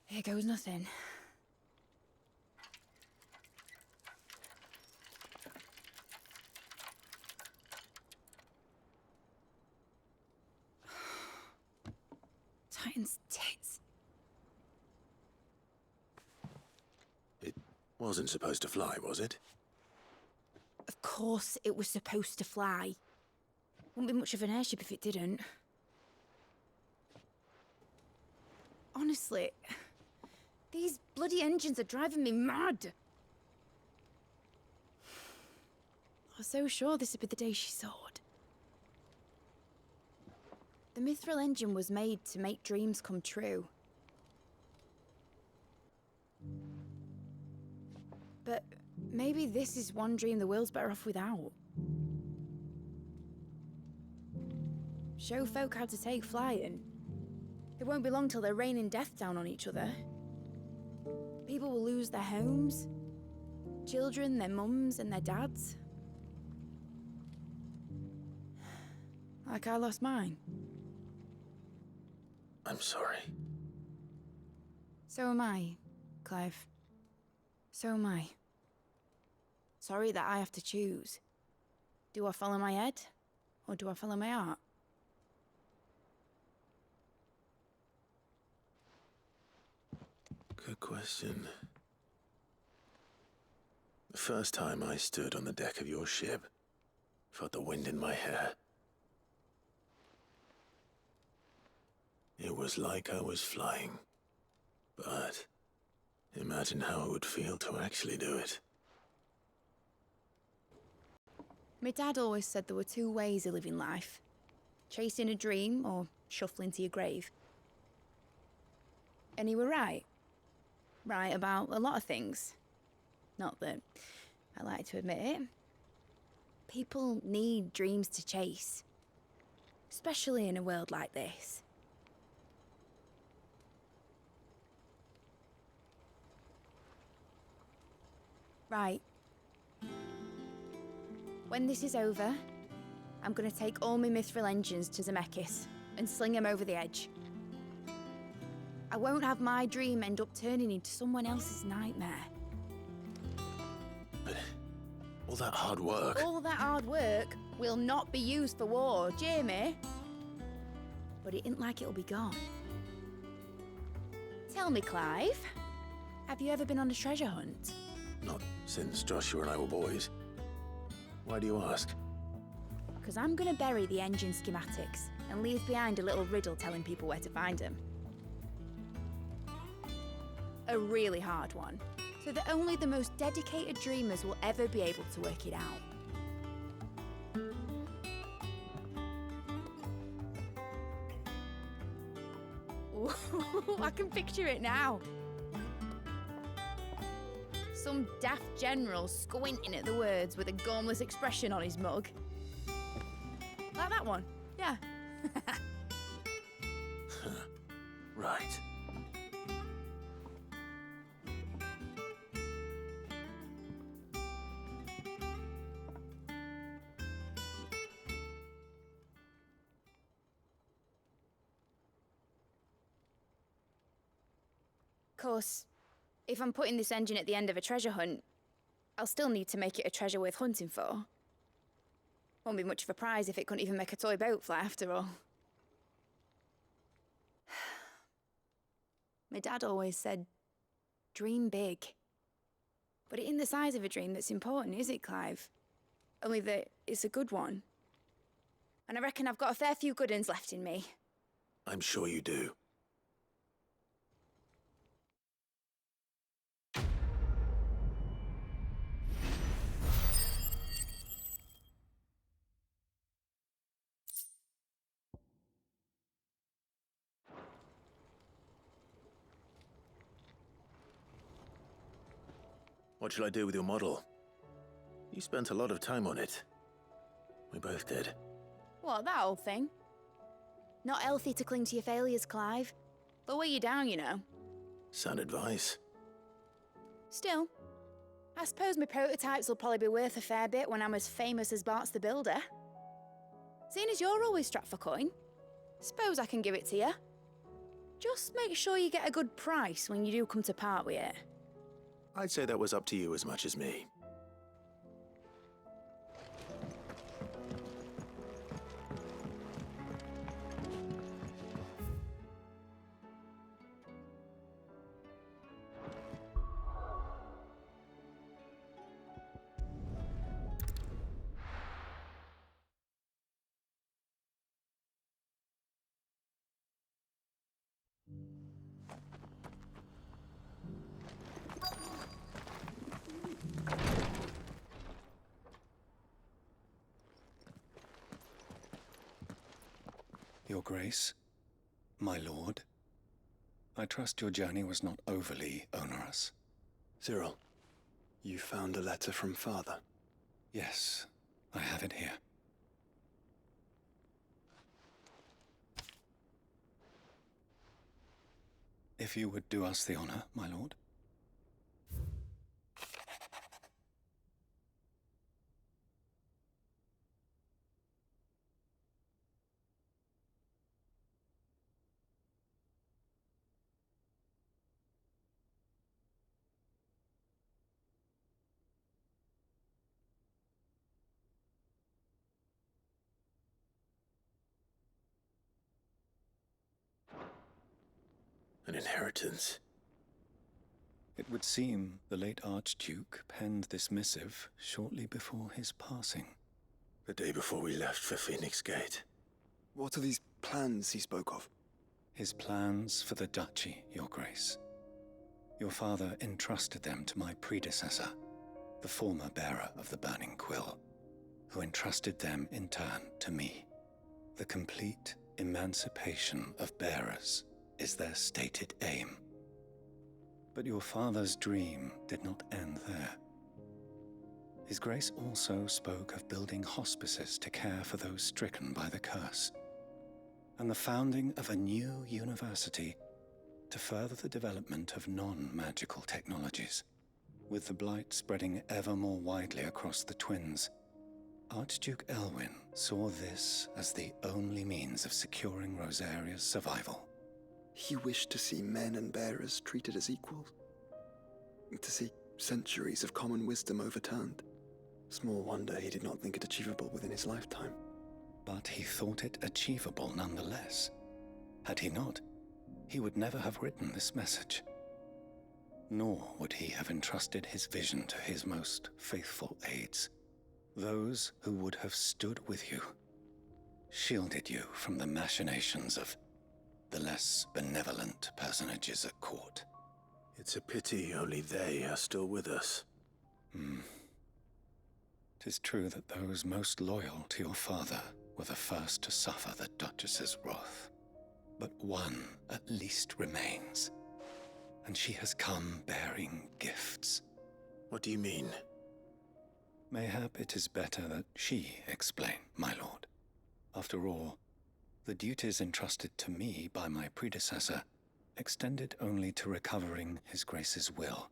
Here goes nothing. Titan's tits. It wasn't supposed to fly, was it? Of course it was supposed to fly. Wouldn't be much of an airship if it didn't. Honestly, these bloody engines are driving me mad. I was so sure this would be the day she soared. The Mithril engine was made to make dreams come true. But maybe this is one dream the world's better off without. Show folk how to take flying. It won't be long till they're raining death down on each other. People will lose their homes. Children, their mums and their dads. Like I lost mine. I'm sorry. So am I, Clive. So am I. Sorry that I have to choose. Do I follow my head, or do I follow my heart? Good question. The first time I stood on the deck of your ship, felt the wind in my hair. It was like I was flying. But imagine how it would feel to actually do it. My dad always said there were two ways of living life. Chasing a dream or shuffling to your grave. And he were right. Right about a lot of things. Not that I like to admit it. People need dreams to chase. Especially in a world like this. Right. When this is over, I'm gonna take all my mithril engines to Zemeckis and sling them over the edge. I won't have my dream end up turning into someone else's nightmare. But all that hard work... All that hard work will not be used for war, Jamie. But it ain't like it'll be gone. Tell me, Clive, have you ever been on a treasure hunt? Not since Joshua and I were boys. Why do you ask? Because I'm gonna bury the engine schematics and leave behind a little riddle telling people where to find them. A really hard one, so that only the most dedicated dreamers will ever be able to work it out. Ooh, I can picture it now. Some daft general squinting at the words with a gormless expression on his mug. Like that one, yeah. Right. Of course, if I'm putting this engine at the end of a treasure hunt, I'll still need to make it a treasure worth hunting for. Won't be much of a prize if it couldn't even make a toy boat fly after all. My dad always said, dream big. But it ain't the size of a dream that's important, is it, Clive? Only that it's a good one. And I reckon I've got a fair few good uns left in me. I'm sure you do. What shall I do with your model? You spent a lot of time on it. We both did. What, that old thing? Not healthy to cling to your failures, Clive. They'll weigh you down, you know. Sound advice. Still, I suppose my prototypes will probably be worth a fair bit when I'm as famous as Bart's the Builder. Seeing as you're always strapped for coin, suppose I can give it to you. Just make sure you get a good price when you do come to part with it. I'd say that was up to you as much as me. Your Grace, my lord, I trust your journey was not overly onerous. Cyril, you found a letter from Father? Yes, I have it here. If you would do us the honor, my lord. An inheritance. It would seem the late Archduke penned this missive shortly before his passing. The day before we left for Phoenix Gate. What are these plans he spoke of? His plans for the duchy, Your Grace. Your father entrusted them to my predecessor, the former bearer of the Burning Quill, who entrusted them in turn to me. The complete emancipation of bearers is their stated aim. But your father's dream did not end there. His Grace also spoke of building hospices to care for those stricken by the curse, and the founding of a new university to further the development of non-magical technologies. With the blight spreading ever more widely across the Twins, Archduke Elwyn saw this as the only means of securing Rosaria's survival. He wished to see men and bearers treated as equals. To see centuries of common wisdom overturned. Small wonder he did not think it achievable within his lifetime. But he thought it achievable nonetheless. Had he not, he would never have written this message. Nor would he have entrusted his vision to his most faithful aides, those who would have stood with you, shielded you from the machinations of the less benevolent personages at court. It's a pity only they are still with us. 'Tis true that those most loyal to your father were the first to suffer the Duchess's wrath. But one at least remains, and she has come bearing gifts. What do you mean? Mayhap it is better that she explain, my lord. After all, the duties entrusted to me by my predecessor extended only to recovering His Grace's will,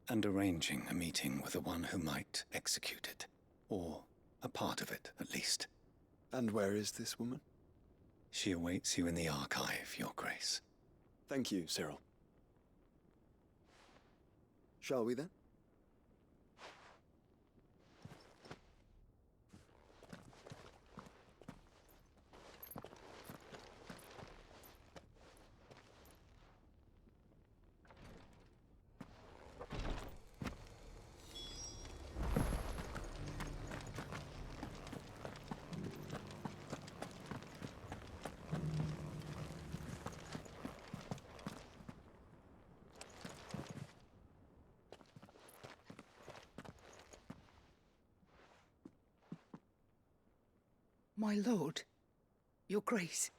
and arranging a meeting with the one who might execute it, or a part of it, at least. And where is this woman? She awaits you in the archive, Your Grace. Thank you, Cyril. Shall we then? My lord, your grace.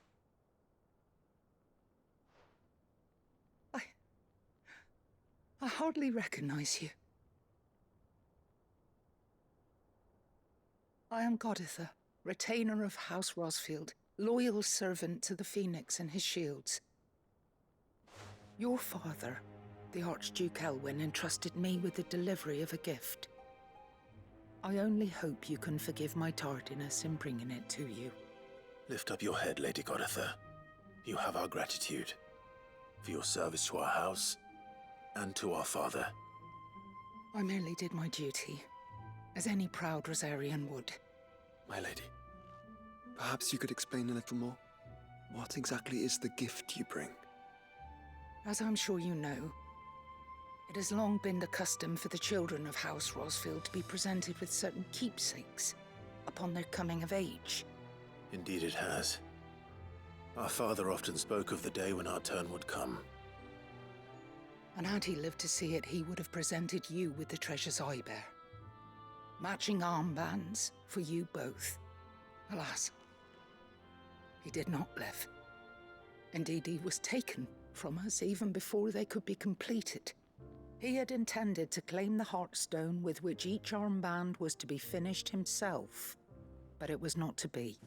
I hardly recognize you. I am Goditha, retainer of House Rosfield, loyal servant to the Phoenix and his shields. Your father, the Archduke Elwyn, entrusted me with the delivery of a gift. I only hope you can forgive my tardiness in bringing it to you. Lift up your head, Lady Goditha. You have our gratitude for your service to our house and to our father. I merely did my duty, as any proud Rosarian would. My lady, perhaps you could explain a little more? What exactly is the gift you bring? As I'm sure you know, it has long been the custom for the children of House Rosfield to be presented with certain keepsakes upon their coming of age. Indeed it has. Our father often spoke of the day when our turn would come. And had he lived to see it, he would have presented you with the treasures I bear. Matching armbands for you both. Alas, he did not live. Indeed, he was taken from us even before they could be completed. He had intended to claim the Heartstone with which each armband was to be finished himself, but it was not to be.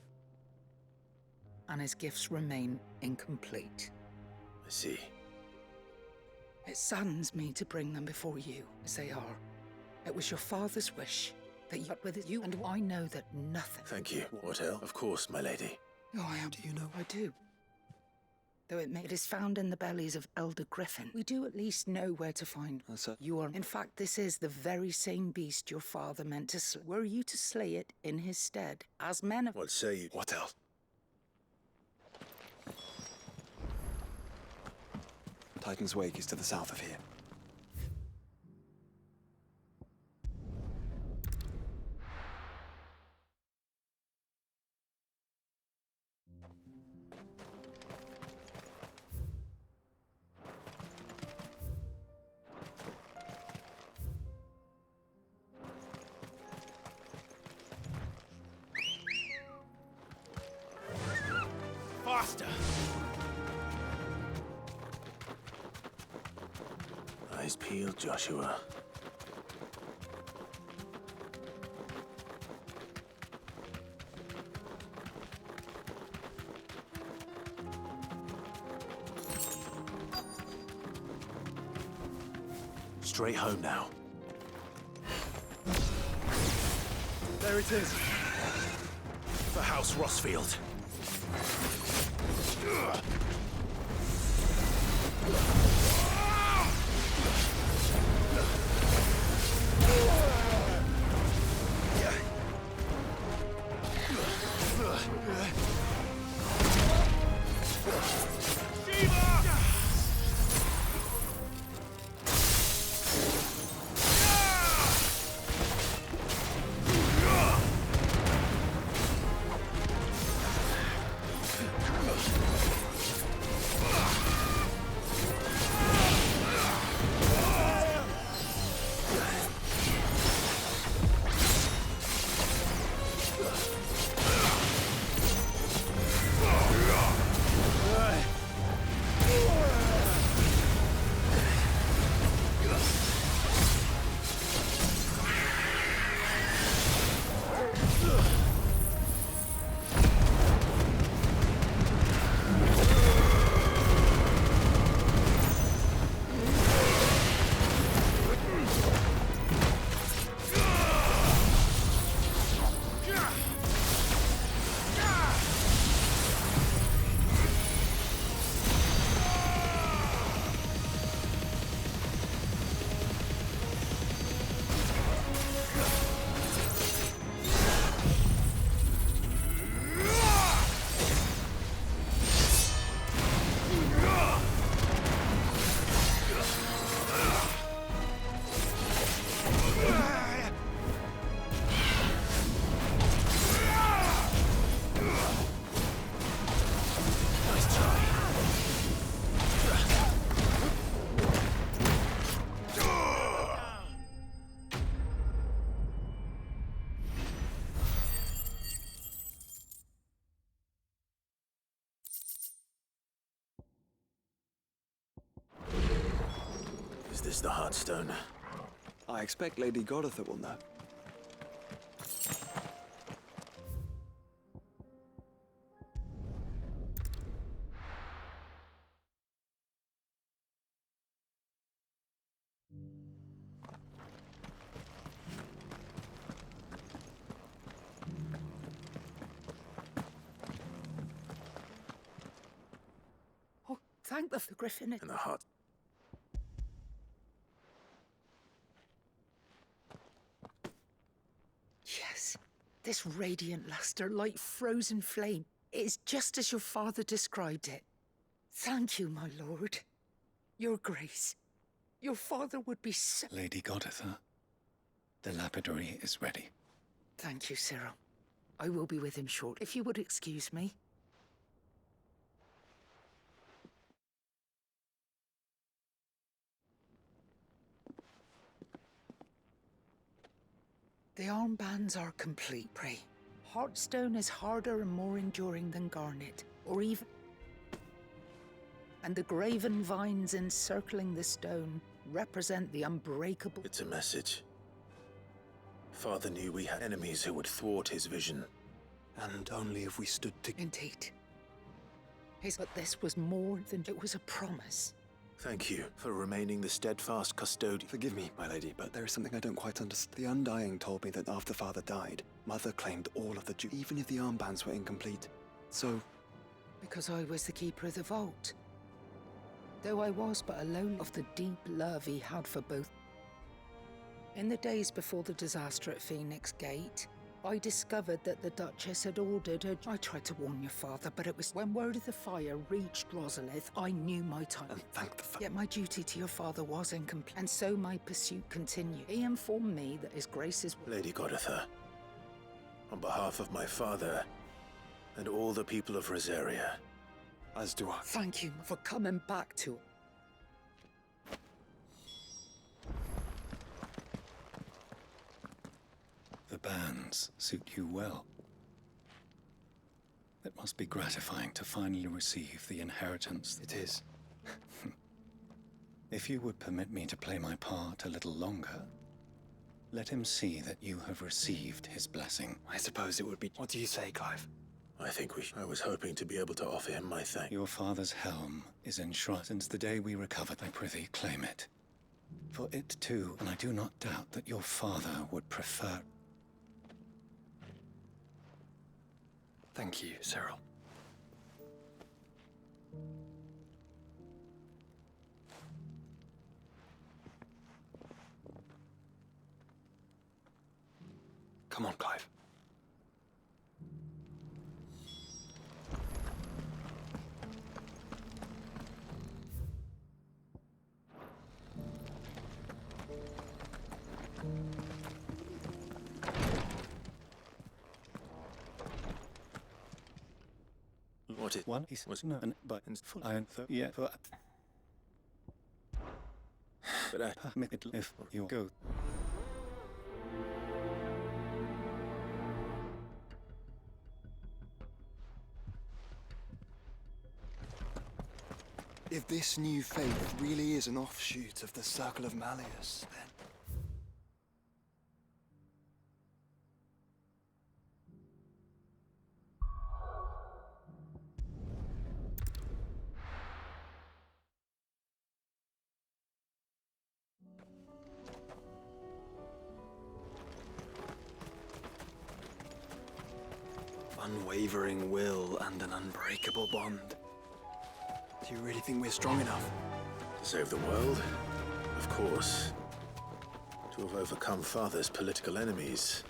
And his gifts remain incomplete. I see. It saddens me to bring them before you, as they are. It was your father's wish that you with you, and I know that nothing... Thank you. What else? Of course, my lady. Oh, I am... Do you know? I do. Though it is found in the bellies of Elder Griffin, we do at least know where to find you are. In fact, this is the very same beast your father meant to slay. Were you to slay it in his stead, as men of... What say you? What else? Titan's Wake is to the south of here. Faster! Eyes peeled, Joshua. Straight home now. There it is. For House Rossfield. Is this the Heartstone? I expect Lady Goditha will know. Oh, thank the Griffin. And the heart. Yes, this radiant luster like frozen flame. It is just as your father described it. Thank you, my lord. Your grace. Your father would be so... Lady Goditha, the lapidary is ready. Thank you, Cyril. I will be with him shortly. If you would excuse me. The armbands are complete, pray. Heartstone is harder and more enduring than garnet, or even... And the graven vines encircling the stone represent the unbreakable... It's a message. Father knew we had enemies who would thwart his vision. And only if we stood together. Indeed. But this was more than... It was a promise. Thank you for remaining the steadfast custodian. Forgive me, my lady, but there is something I don't quite understand. The Undying told me that after Father died, Mother claimed all of the even if the armbands were incomplete. So... Because I was the keeper of the vault. Though I was but alone of the deep love he had for both. In the days before the disaster at Phoenix Gate, I discovered that the Duchess had ordered her... I tried to warn your father, but it was... When word of the fire reached Rosalith, I knew my time. And thank the Yet my duty to your father was incomplete, and so my pursuit continued. He informed me that his grace's... Lady Goditha, on behalf of my father and all the people of Rosaria, as do I. Thank you for coming back to... The bands suit you well. It must be gratifying to finally receive the inheritance. It is. If you would permit me to play my part a little longer, let him see that you have received his blessing. I suppose it would be... What do you say, Clive? I think I was hoping to be able to offer him my thanks. Your father's helm is enshrined. Since the day we recovered, I prithee claim it. For it too, and I do not doubt that your father would prefer... Thank you, Cyril. Come on, Clive. What it One is was known by full iron yeah for but I permit if you go. If this new faith really is an offshoot of the Circle of Malleus, then... Unwavering will and an unbreakable bond. Do you really think we're strong enough? To save the world? Of course. To have overcome Father's political enemies.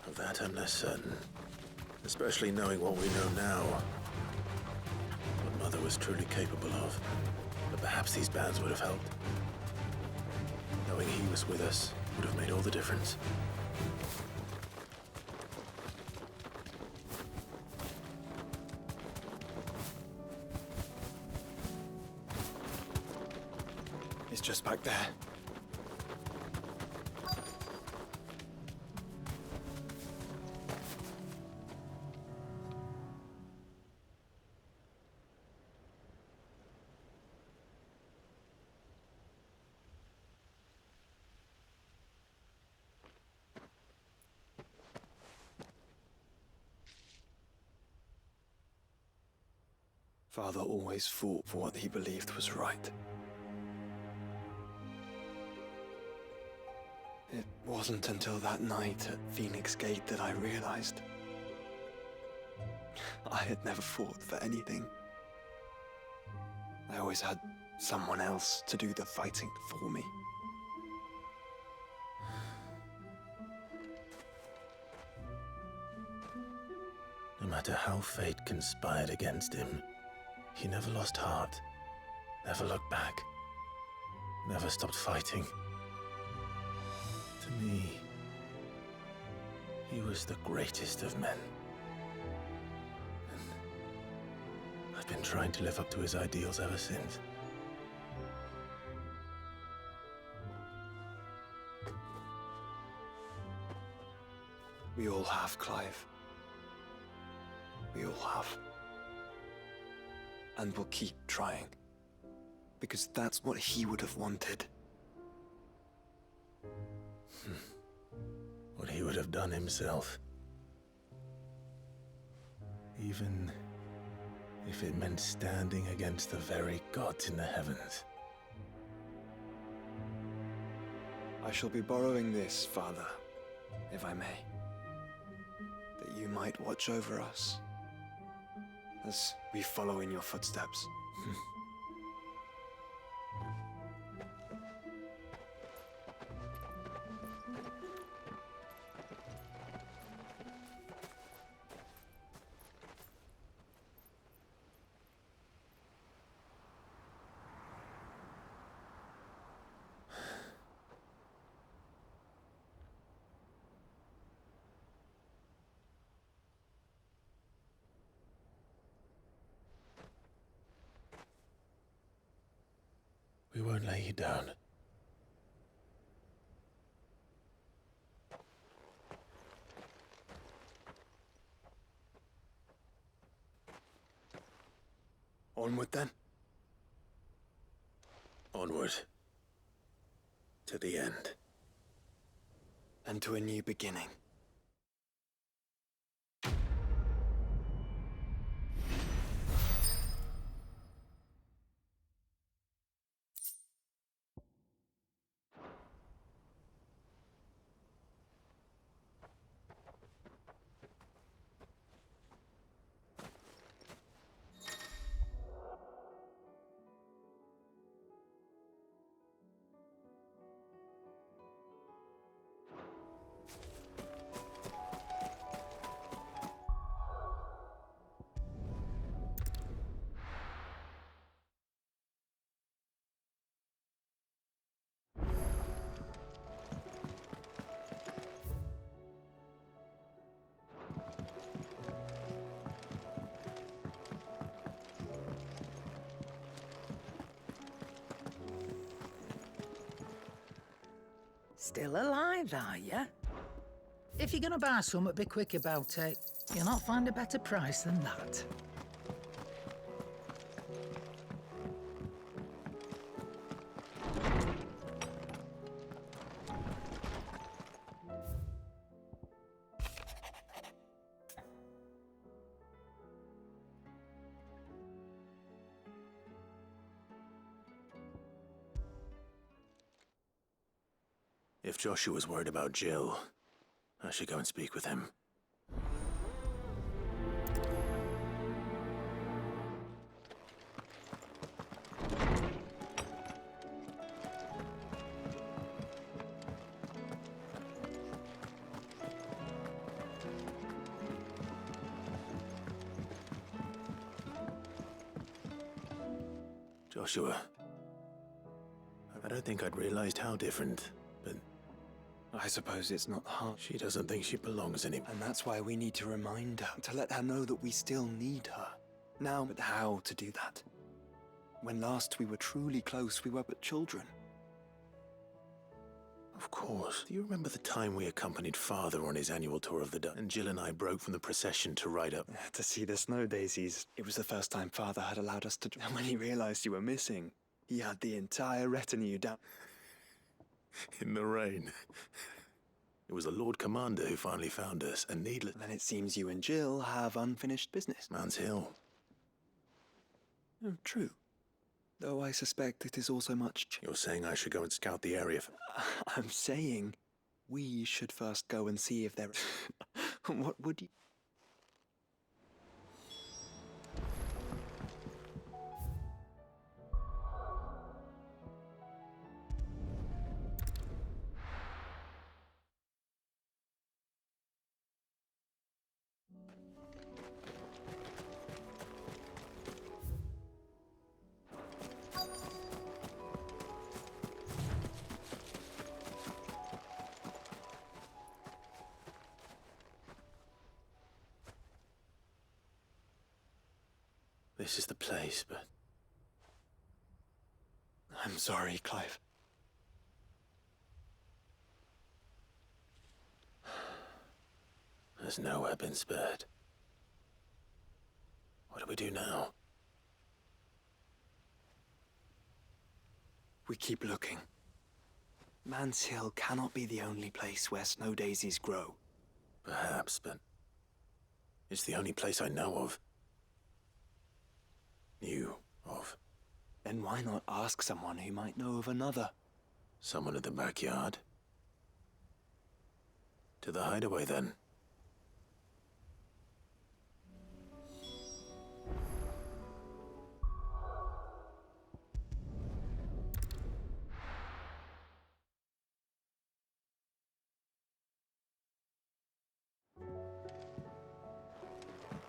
Of that I'm less certain. Especially knowing what we know now. What Mother was truly capable of. But perhaps these bands would have helped. Knowing he was with us would have made all the difference. It's just back there. Father always fought for what he believed was right. It wasn't until that night at Phoenix Gate that I realized I had never fought for anything. I always had someone else to do the fighting for me. No matter how fate conspired against him, he never lost heart, never looked back, never stopped fighting. To me, he was the greatest of men. And I've been trying to live up to his ideals ever since. We all have, Clive. We all have. And we'll keep trying. Because that's what he would have wanted. What he would have done himself. Even if it meant standing against the very gods in the heavens. I shall be borrowing this, Father, if I may. That you might watch over us as we follow in your footsteps. We won't lay you down. Onward then. Onward. To the end. And to a new beginning. Still alive, are ya? If you're gonna buy something, be quick about it. You'll not find a better price than that. If Joshua's worried about Jill, I should go and speak with him. Joshua, I don't think I'd realized how different, but I suppose it's not hard. she doesn't think she belongs anymore. And that's why we need to remind her, to let her know that we still need her. Now, but how to do that? When last we were truly close, we were but children. Of course. Do you remember the time we accompanied Father on his annual tour of the Dun, and Jill and I broke from the procession to ride up? To see the snow daisies. It was the first time Father had allowed us to... And when he realized you were missing, he had the entire retinue down... In the rain. It was the Lord Commander who finally found us, and needless... Then it seems you and Jill have unfinished business. Man's Hill. Oh, true. Though I suspect it is also much... You're saying I should go and scout the area for... I'm saying we should first go and see if there... What would you... This is the place, but... I'm sorry, Clive. Has nowhere been spared. What do we do now? We keep looking. Man's Hill cannot be the only place where snow daisies grow. Perhaps, but... it's the only place I know of. Knew of. Then why not ask someone who might know of another? Someone in the backyard? To the hideaway, then.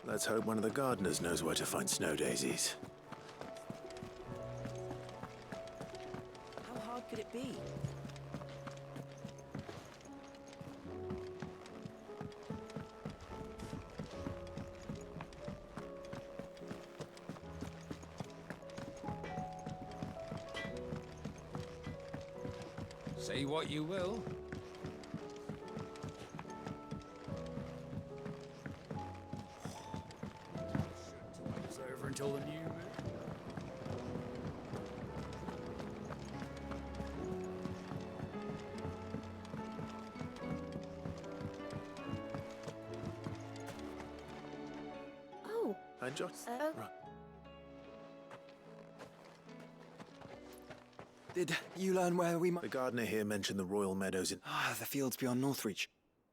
Let's hope one of the gardeners knows where to find snow daisies. How hard could it be? Say what you will. It's over until the new moon. Oh. I just... Right. Did you learn where we might... The gardener here mentioned the Royal Meadows in... Ah, the fields beyond Northreach.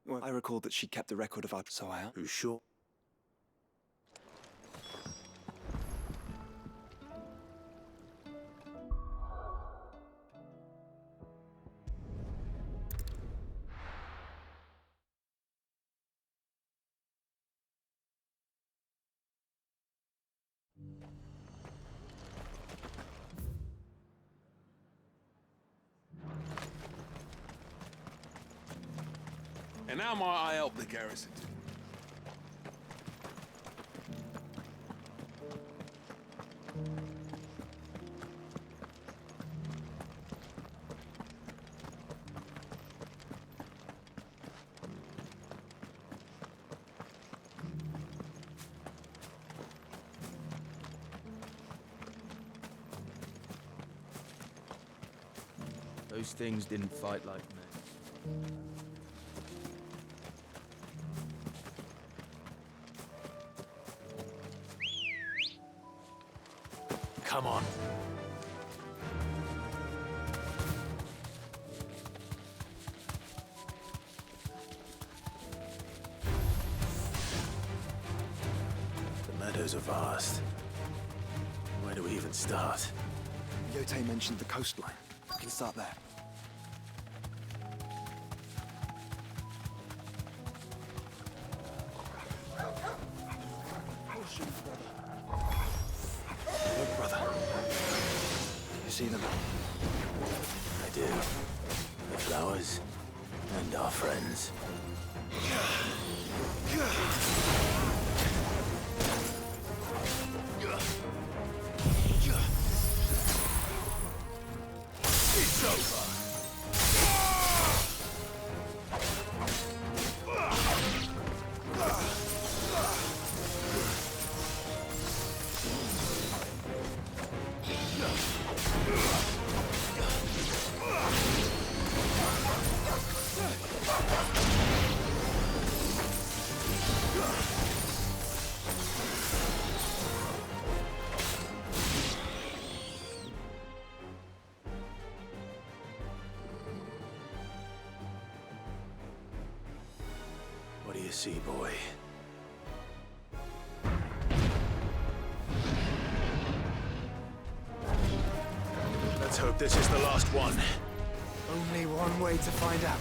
Well, I recalled that she kept a record of our... So I... Who's sure? And how might I help the garrison? Those things didn't fight like men. Come on. The meadows are vast. Where do we even start? Yote mentioned the coastline. We can start there. Look, brother. You see them? I do. The flowers and our friends. It's over. What do you see, boy? Let's hope this is the last one. Only one way to find out.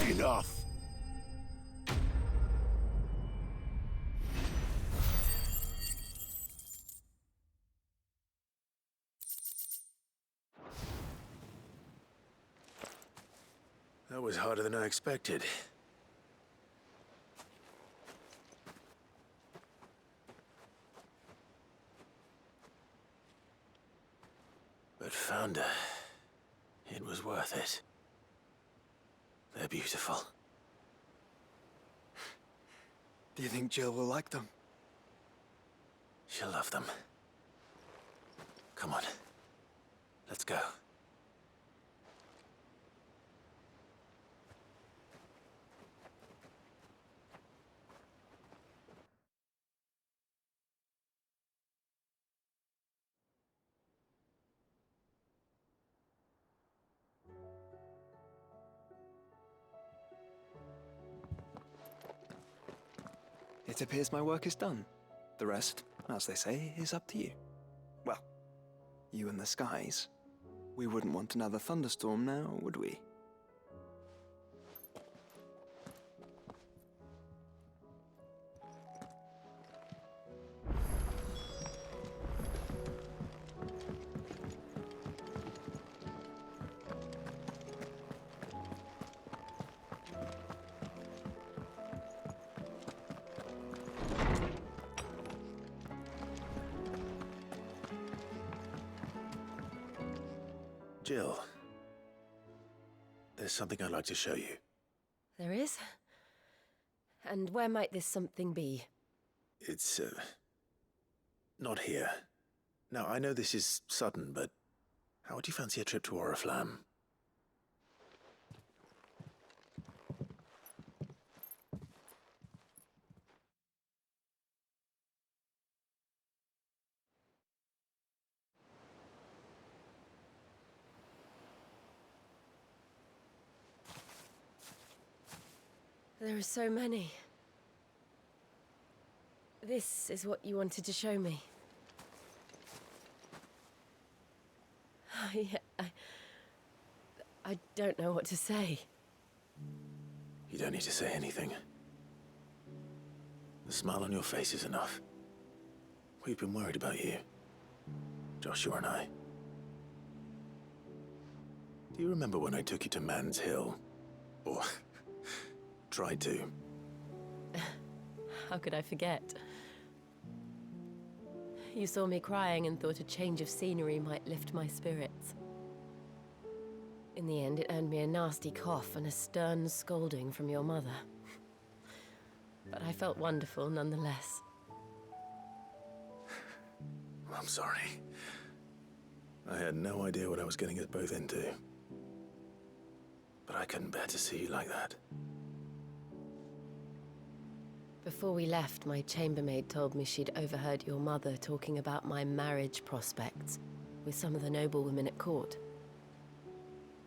Enough. That was harder than I expected. But found her. It was worth it. They're beautiful. Do you think Jill will like them? She'll love them. Come on. Let's go. It appears my work is done. The rest, as they say, is up to you. Well, you and the skies. We wouldn't want another thunderstorm now, would we? Jill, there's something I'd like to show you. There is? And where might this something be? It's, not here. Now, I know this is sudden, but how would you fancy a trip to Oriflamme? There are so many. This is what you wanted to show me. I don't know what to say. You don't need to say anything. The smile on your face is enough. We've been worried about you, Joshua and I. Do you remember when I took you to Man's Hill? Or tried to? How could I forget? You saw me crying and thought a change of scenery might lift my spirits. In the end, it earned me a nasty cough and a stern scolding from your mother. But I felt wonderful nonetheless. I'm sorry. I had no idea what I was getting us both into. But I couldn't bear to see you like that. Before we left, my chambermaid told me she'd overheard your mother talking about my marriage prospects with some of the noblewomen at court.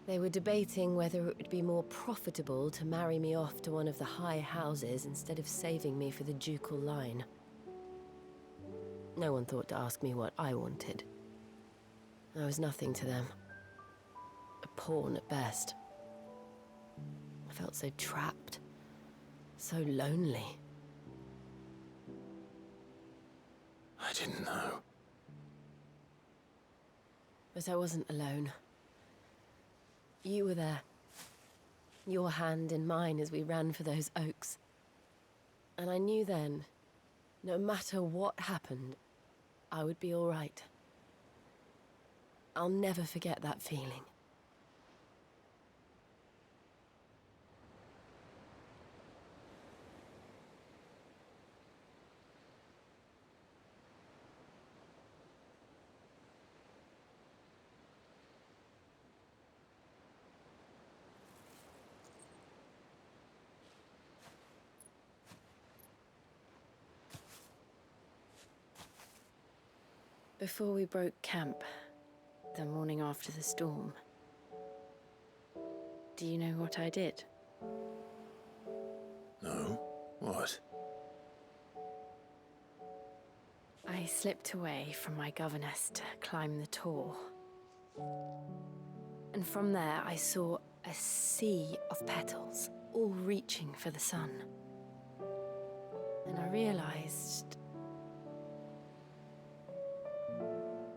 They were debating whether it would be more profitable to marry me off to one of the high houses instead of saving me for the ducal line. No one thought to ask me what I wanted. I was nothing to them. A pawn at best. I felt so trapped, so lonely. I didn't know. But I wasn't alone. You were there. Your hand in mine as we ran for those oaks. And I knew then, no matter what happened, I would be all right. I'll never forget that feeling. Before we broke camp, the morning after the storm, do you know what I did? No? What? I slipped away from my governess to climb the tor. And from there I saw a sea of petals, all reaching for the sun. And I realized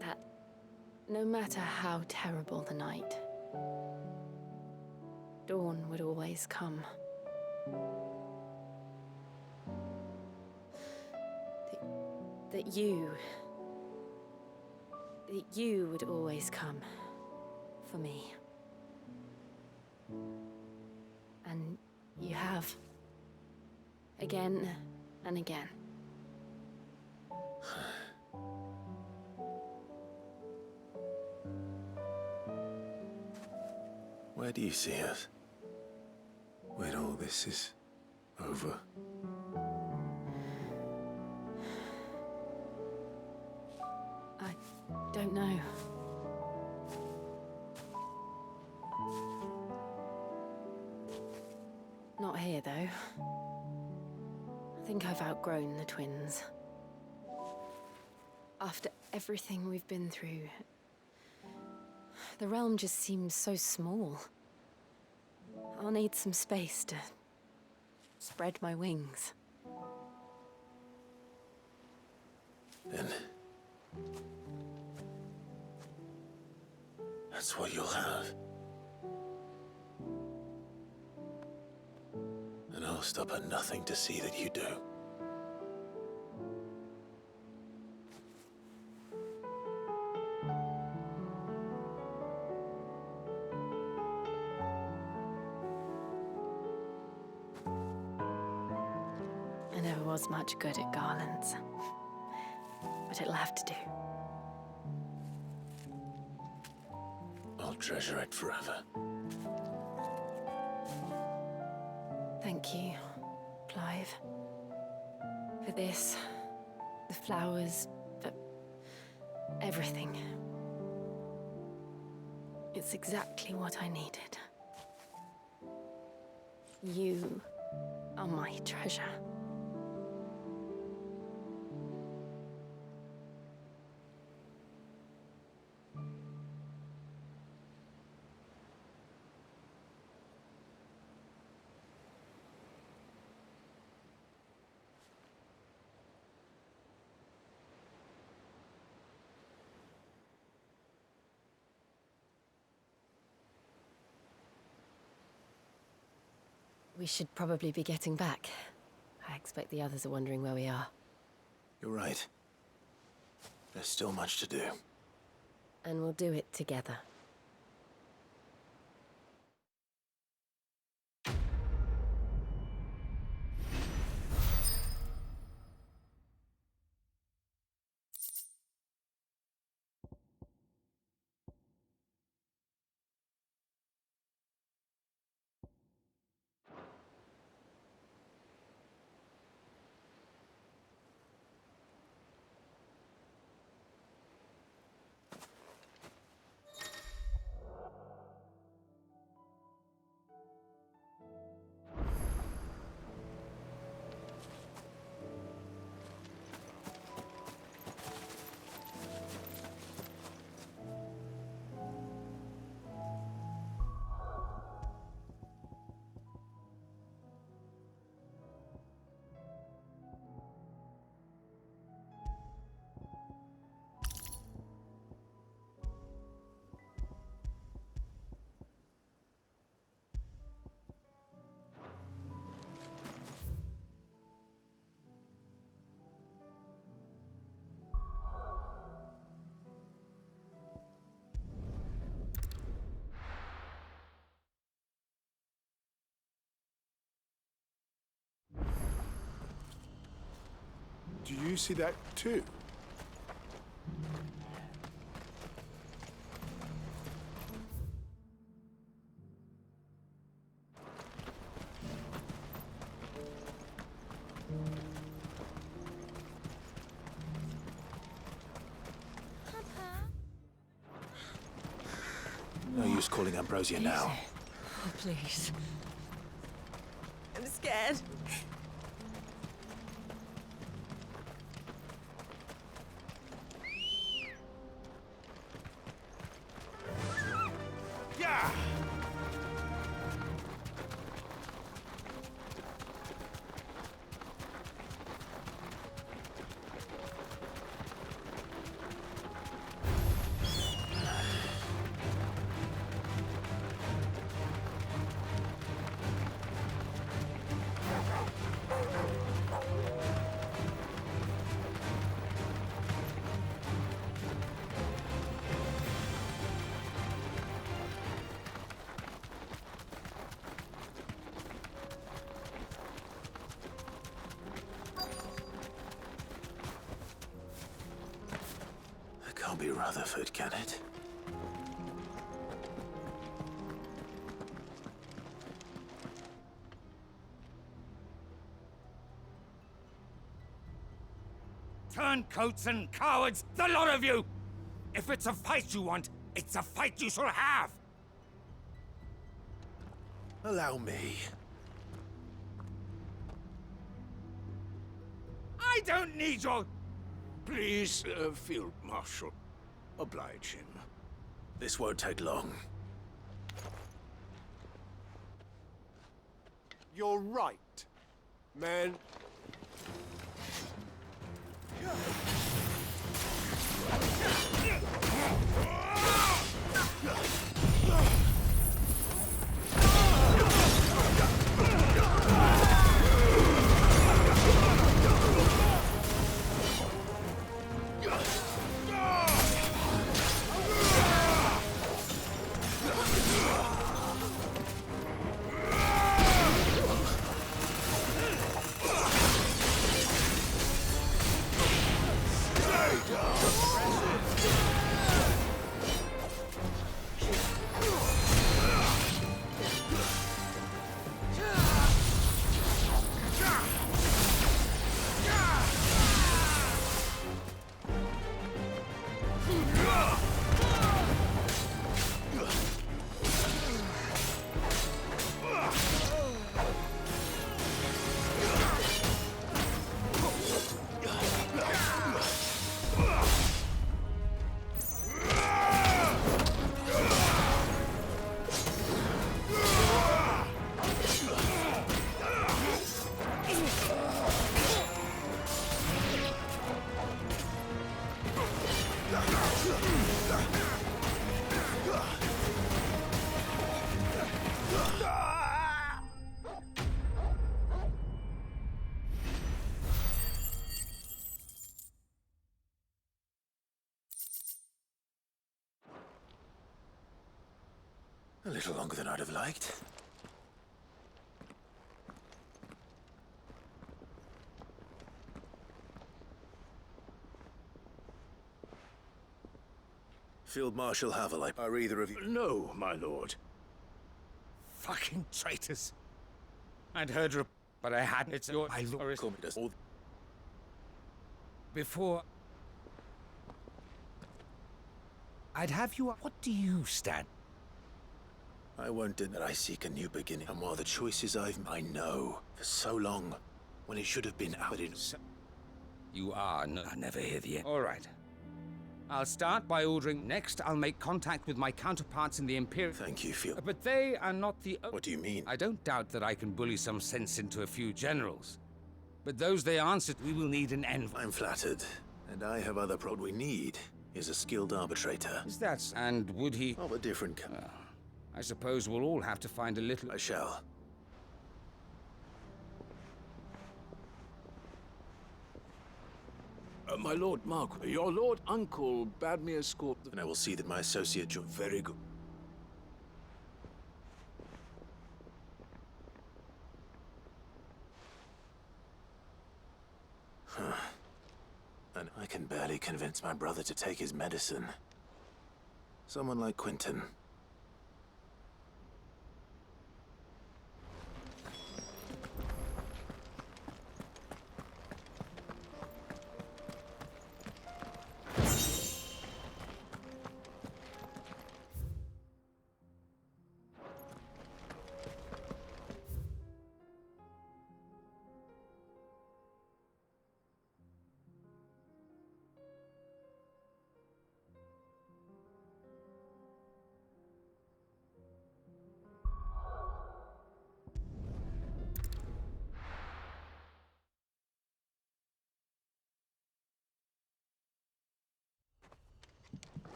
that no matter how terrible the night, dawn would always come. That you would always come for me. And you have. Again and again. Where do you see us? When all this is over? I don't know. Not here, though. I think I've outgrown the twins. After everything we've been through, the realm just seems so small. I'll need some space to spread my wings. Then that's what you'll have. And I'll stop at nothing to see that you do. never was much good at garlands. But it'll have to do. I'll treasure it forever. Thank you, Clive. For this, the flowers, for everything. It's exactly what I needed. You are my treasure. We should probably be getting back. I expect the others are wondering where we are. You're right. There's still much to do. And we'll do it together. Do you see that too? No use calling Ambrosia now. Oh, please. I'm scared. Can't be Rutherford, can it? Turncoats and cowards, the lot of you! If it's a fight you want, it's a fight you shall have! Allow me. I don't need your... Please, Field Marshal. Oblige him. This won't take long. You're right, man. little longer than I'd have liked. Field Marshal Havel, are either of you... No, my lord. Fucking traitors. I'd heard but I hadn't. It's your... My lord. Before... I'd have you... What do you stand? I won't deny that I seek a new beginning. And while the choices I know for so long, when it should have been out in... You are no... I never hear the end. All right. I'll start by ordering. Next, I'll make contact with my counterparts in the Imperial... Thank you, Field. But they are not the... What do you mean? I don't doubt that I can bully some sense into a few generals. But those they answered, we will need an envoy. I'm flattered. And I have other What we need is a skilled arbitrator. Is that... And would he... Of a different kind. I suppose we'll all have to find a little... I shall. My lord Mark, your lord uncle bade me escort the... And I will see that my associate John... Very good. And I can barely convince my brother to take his medicine. Someone like Quentin.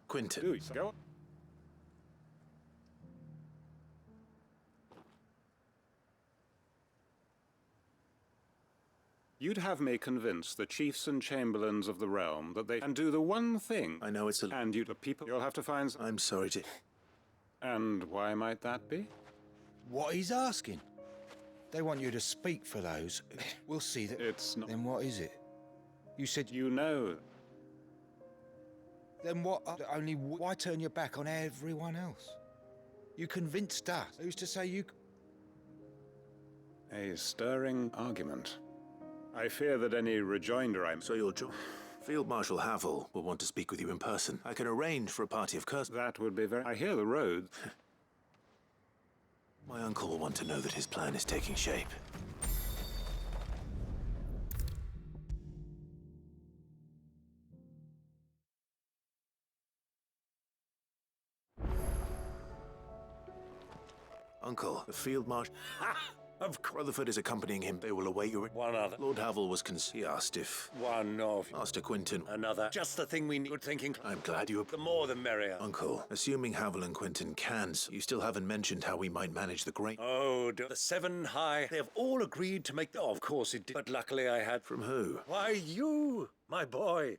Quentin. Go. You'd have me convince the chiefs and chamberlains of the realm that they can do the one thing. I know it's a... And you, the people, you'll have to find... I'm sorry to... And why might that be? What he's asking. They want you to speak for those. We'll see that... It's not... Then what is it? You said... You know... Then what? Only why turn your back on everyone else? You convinced us. Who's to say you... A stirring argument. I fear that any rejoinder I'm... So you'll join... Field Marshal Havel will want to speak with you in person. I can arrange for a party of curs... That would be very... I hear the road. My uncle will want to know that his plan is taking shape. Uncle, the Field Marshal... Of course. Rutherford is accompanying him. They will await your... One other. Lord Havel was He asked if... One of... Master Quentin... Another. Just the thing we need. Good thinking. I'm glad you... The more the merrier. Uncle, assuming Havel and Quentin can, you still haven't mentioned how we might manage the great... Oh, the Seven High. They have all agreed to make... Oh, of course it did. But luckily I had... From who? Why, you, my boy.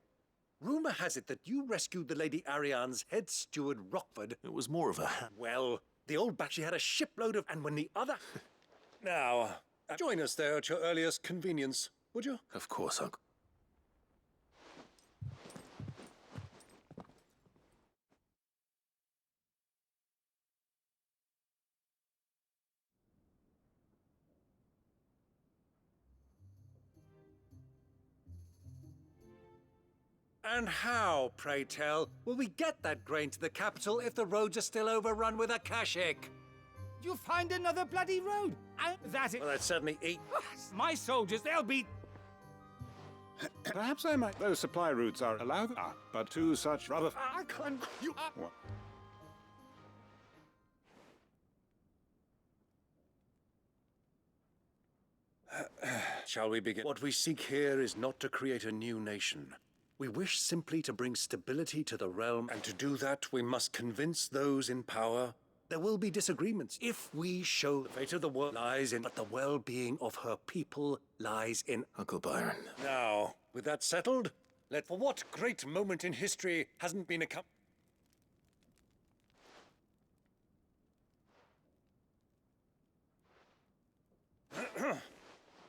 Rumor has it that you rescued the Lady Ariane's head steward, Rockford. It was more of a... Well, the old Bakshi had a shipload of... And when the other... Now... Join us there at your earliest convenience, would you? Of course, Uncle. And how, pray tell, will we get that grain to the capital if the roads are still overrun with akashic? You find another bloody road, and that is... Well, that's certainly My soldiers, they'll be... Perhaps I might... Those supply routes are allowed, but two such rather... I can't... You... What? Shall we begin? What we seek here is not to create a new nation. We wish simply to bring stability to the realm, and to do that, we must convince those in power. There will be disagreements. If we show the fate of the world lies in, but the well-being of her people lies in... Uncle Byron. Now, with that settled, for what great moment in history hasn't been accomplished?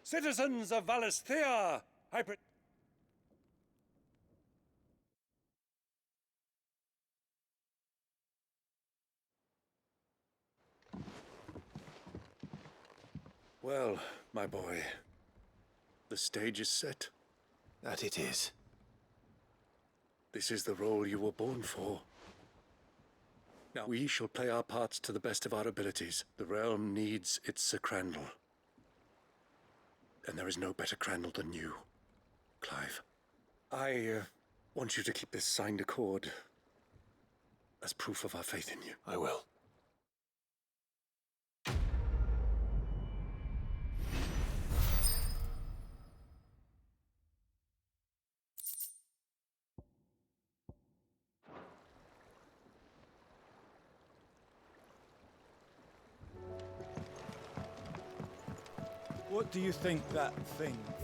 Citizens of Valisthea, Well, my boy, the stage is set. That it is. This is the role you were born for. Now, we shall play our parts to the best of our abilities. The realm needs its Sir Crandall. And there is no better Crandall than you, Clive. I want you to keep this signed accord as proof of our faith in you. I will. What do you think that thing is?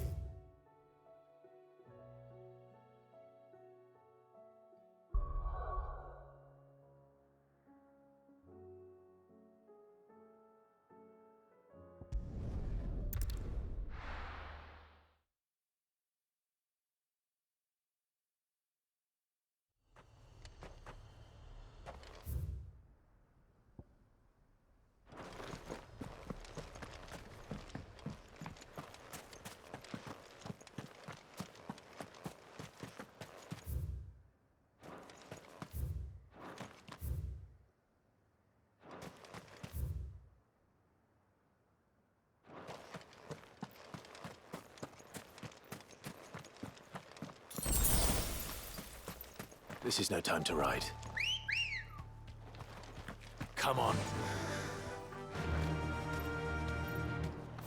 This is no time to ride. Come on.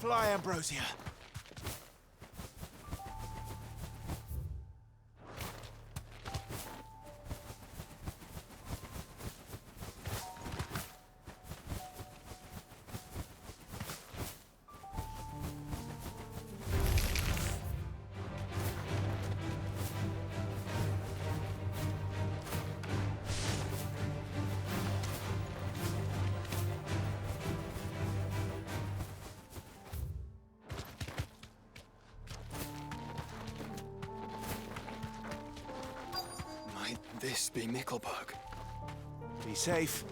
Fly, Ambrosia. This be Nickelbug. Be safe.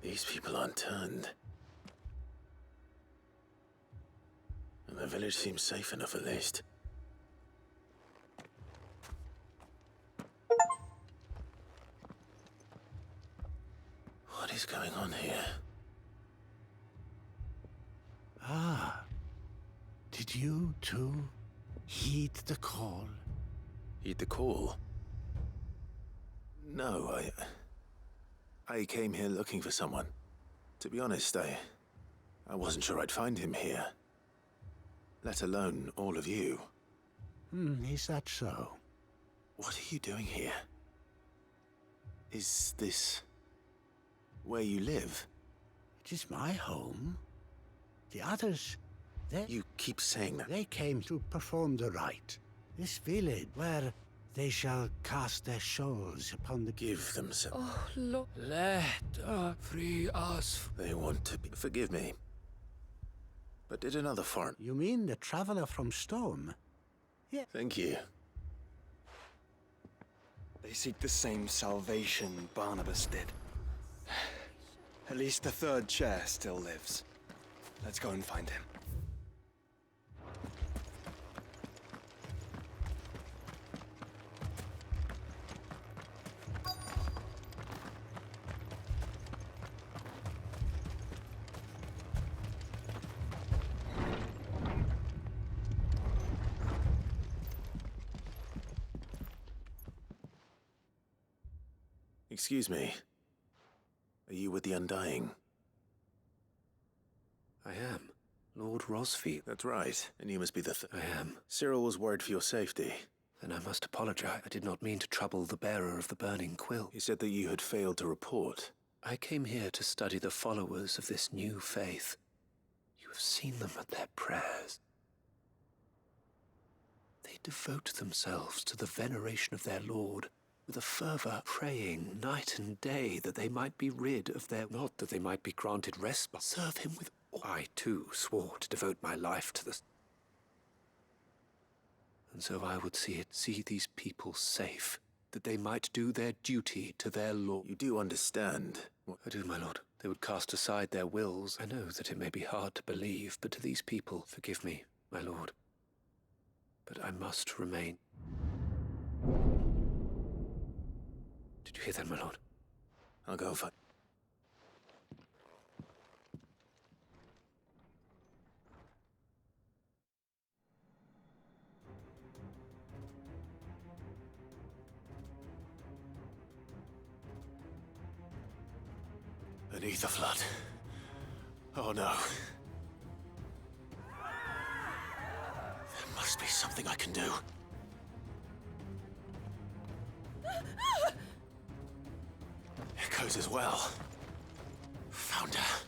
These people aren't turned. And the village seems safe enough at least. What is going on here? Ah. Did you, too, heed the call? Heed the call? No, I came here looking for someone. To be honest, I wasn't sure I'd find him here. Let alone all of you. Is that so? What are you doing here? Is this where you live? It is my home. The others, they... You keep saying that. They came to perform the rite. This village, where they shall cast their souls upon the... Give themselves. Oh, Lord. Let free us. They want to be... Forgive me. But did another foreign... You mean the traveler from Storm? Yeah. Thank you. They seek the same salvation Barnabas did. At least the third chair still lives. Let's go and find him. Excuse me. Are you with the Undying? I am. Lord Rosfield. That's right, and you must be the I am. Cyril was worried for your safety. Then I must apologize. I did not mean to trouble the bearer of the burning quill. He said that you had failed to report. I came here to study the followers of this new faith. You have seen them at their prayers. They devote themselves to the veneration of their Lord, with a fervor praying night and day that they might be rid of their... Not that they might be granted rest, but serve him with all. I, too, swore to devote my life to the... And so I would see these people safe, that they might do their duty to their Lord. You do understand? I do, my lord. They would cast aside their wills. I know that it may be hard to believe, but to these people, forgive me, my lord. But I must remain. Did you hear that, my lord? I'll go find... Beneath the flood. Oh no. There must be something I can do. Echoes as well. Found her.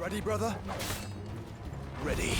Ready, brother? Ready.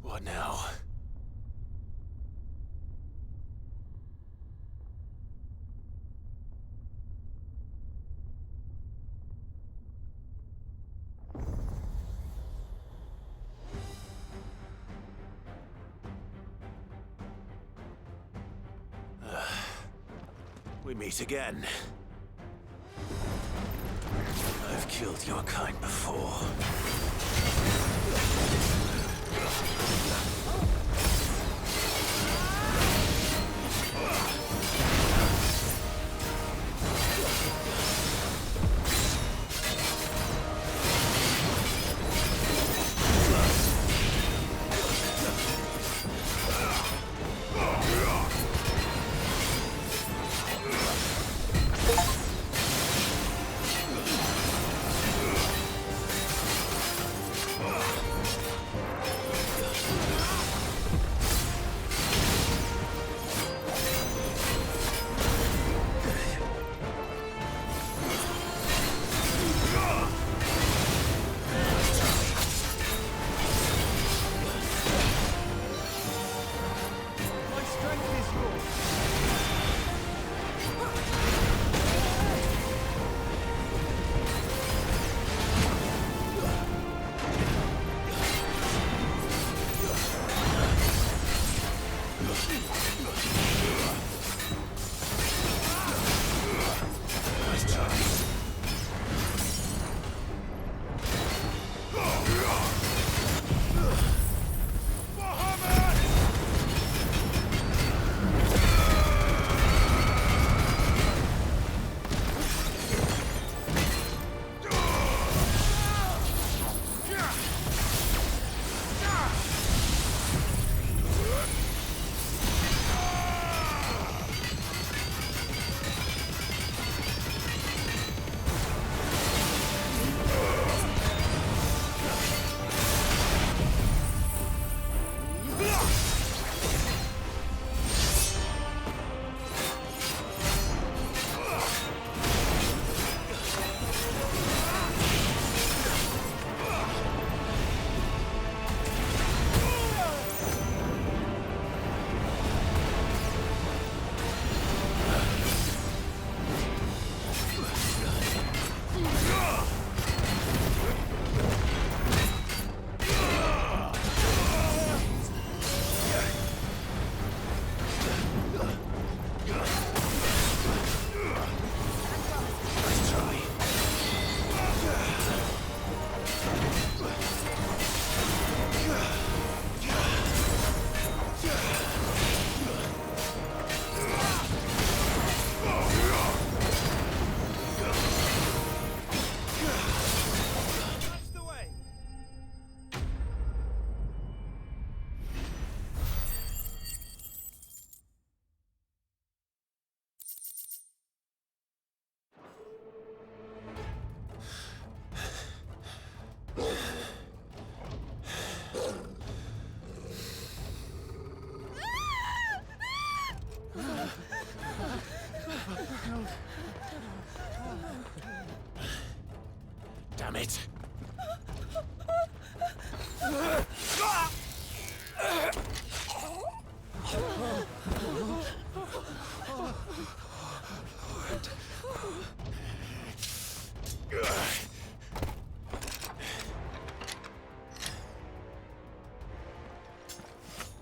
What now? We meet again. I've killed your kind before.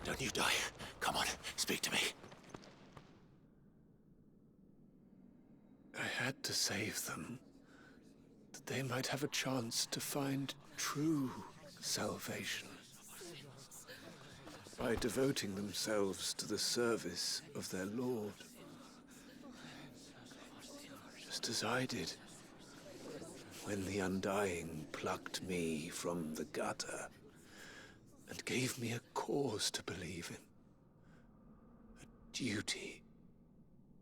Don't you die. Come on, speak to me. I had to save them, that they might have a chance to find true salvation. By devoting themselves to the service of their Lord. Just as I did, when the Undying plucked me from the gutter and gave me a cause to believe in. A duty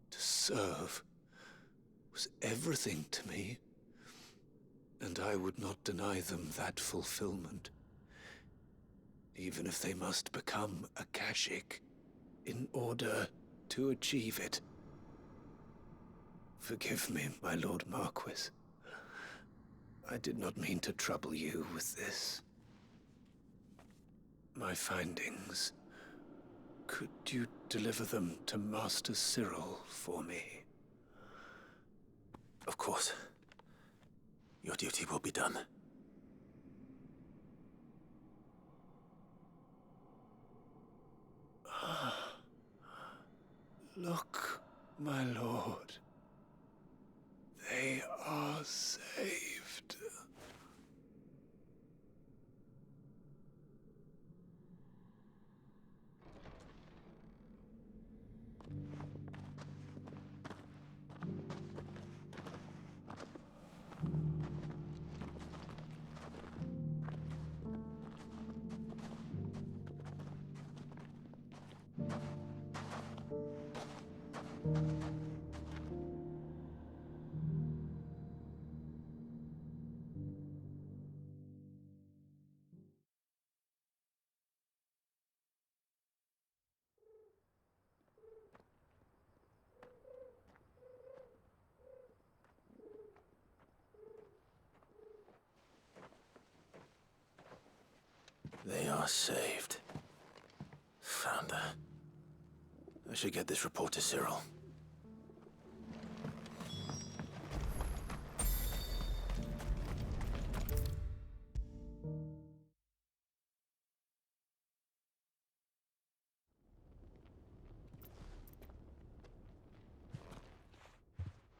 to serve was everything to me, and I would not deny them that fulfillment, even if they must become a Kashik in order to achieve it. Forgive me, my Lord Marquis. I did not mean to trouble you with this. My findings. Could you deliver them to Master Cyril for me? Of course. Your duty will be done. Look, my lord. They are saved. They are saved. Founder. I should get this report to Cyril.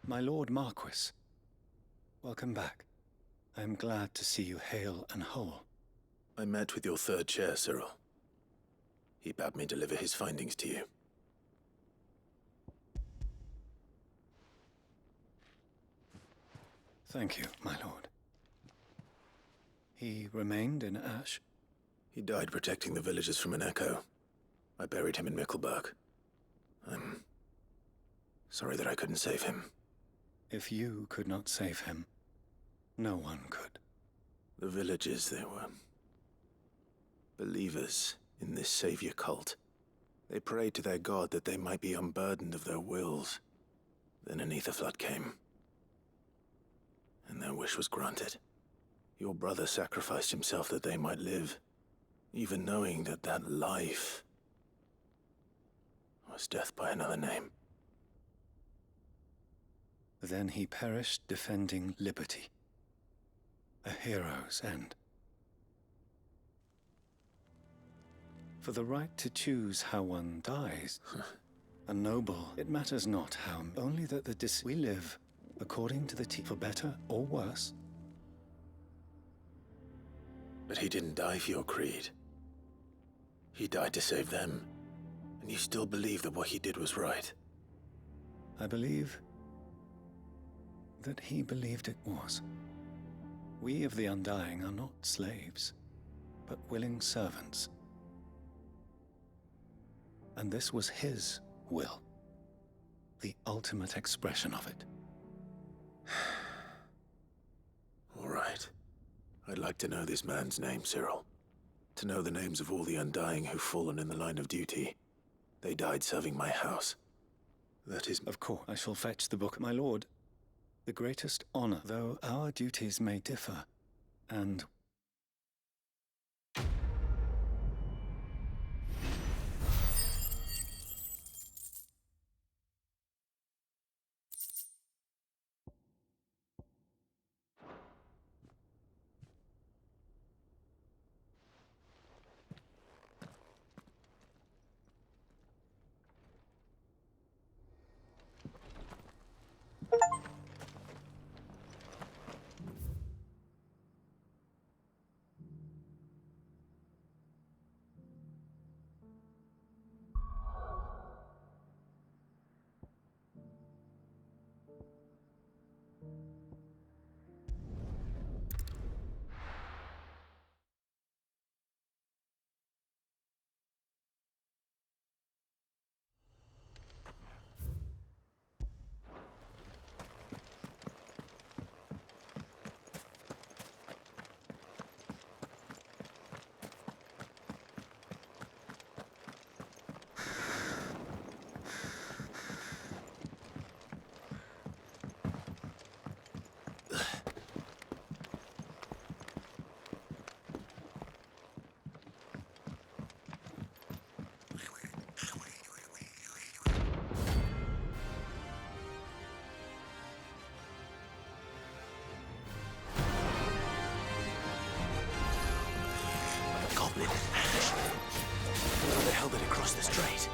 My Lord Marquis, welcome back. I am glad to see you hale and whole. I met with your third chair, Cyril. He bade me deliver his findings to you. Thank you, my lord. He remained in Ash? He died protecting the villagers from an echo. I buried him in Mickelberg. I'm sorry that I couldn't save him. If you could not save him, no one could. The villagers, they were believers in this savior cult. They prayed to their god that they might be unburdened of their wills. Then an ether flood came, and their wish was granted. Your brother sacrificed himself that they might live, even knowing that that life was death by another name. Then he perished defending liberty. A hero's end. For the right to choose how one dies, a noble, it matters not how, only that we live according to the for better or worse. But he didn't die for your creed. He died to save them, and you still believe that what he did was right. I believe that he believed it was. We of the Undying are not slaves, but willing servants. And this was his will, the ultimate expression of it. All right. I'd like to know this man's name, Cyril. To know the names of all the Undying who've fallen in the line of duty. They died serving my house. That is... Of course, I shall fetch the book, my lord. The greatest honor, though our duties may differ, and goblin ash. How the hell did it cross the strait?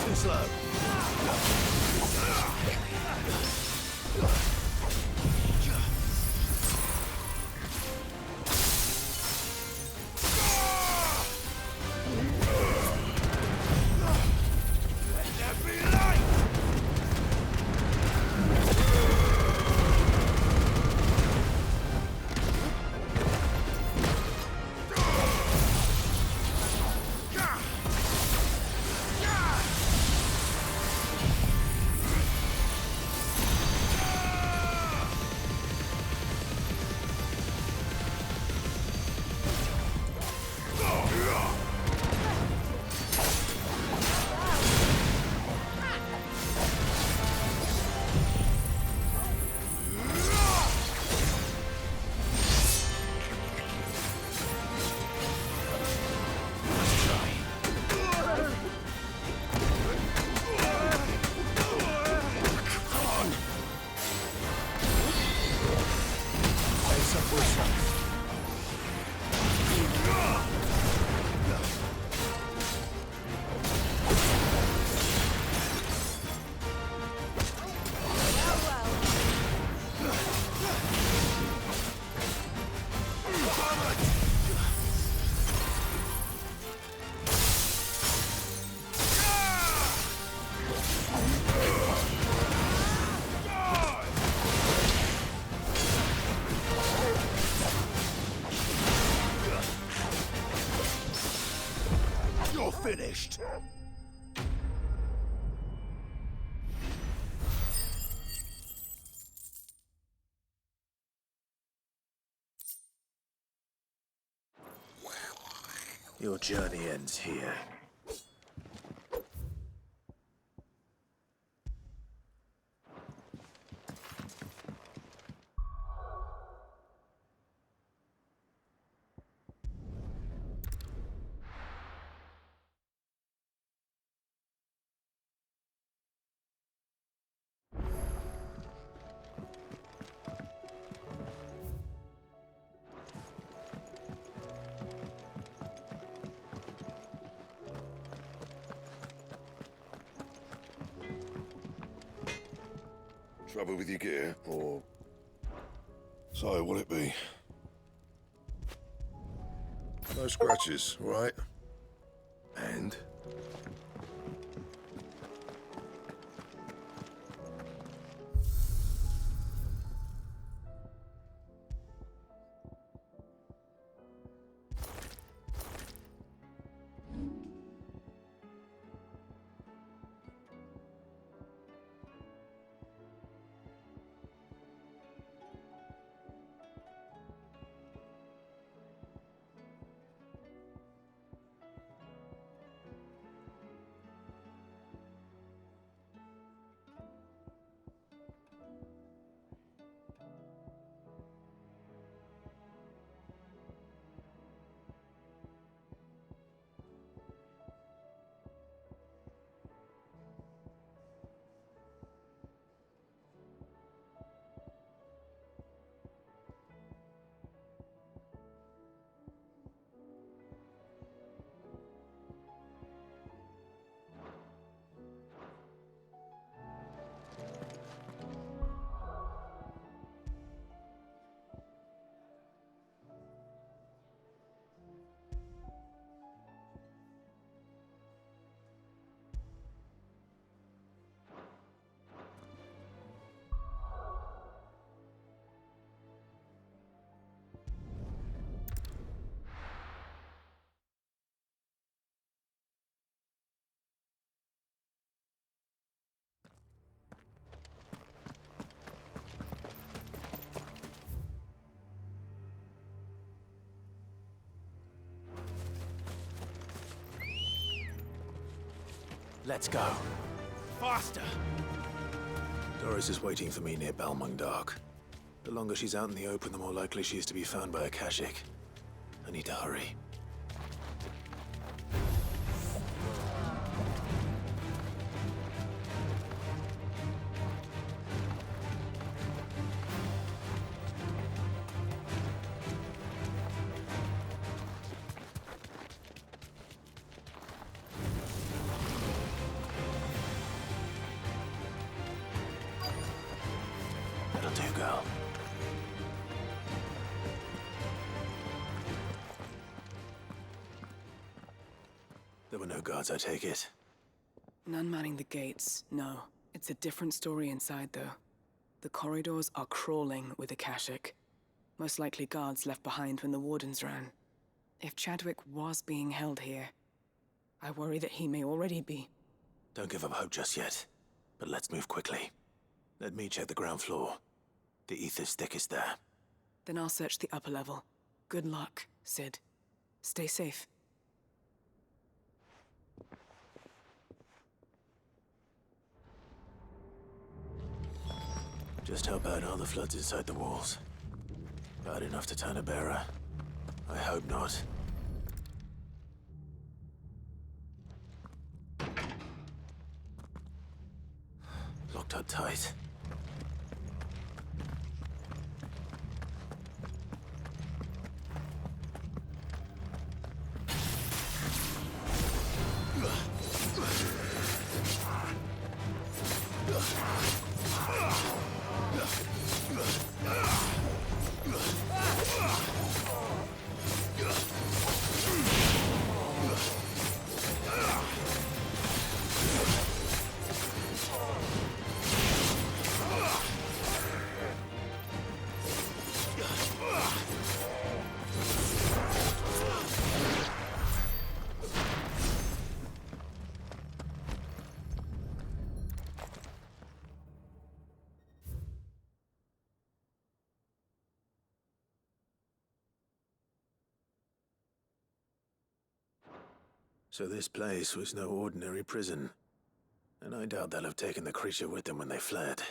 Too slow. Finished. Your journey ends here. Trouble with your gear, or... So, will it be? No scratches, right? And? Let's go. Faster! Doris is waiting for me near Balmung Dark. The longer she's out in the open, the more likely she is to be found by Akashic. I need to hurry. That'll do, girl. There were no guards, I take it. None manning the gates, no. It's a different story inside, though. The corridors are crawling with Akashic. Most likely guards left behind when the Wardens ran. If Chadwick was being held here, I worry that he may already be. Don't give up hope just yet, but let's move quickly. Let me check the ground floor. The ether's thickest there. Then I'll search the upper level. Good luck, Sid. Stay safe. Just how bad are the floods inside the walls? Bad enough to turn a bearer? I hope not. Locked up tight. So this place was no ordinary prison. And I doubt they'll have taken the creature with them when they fled.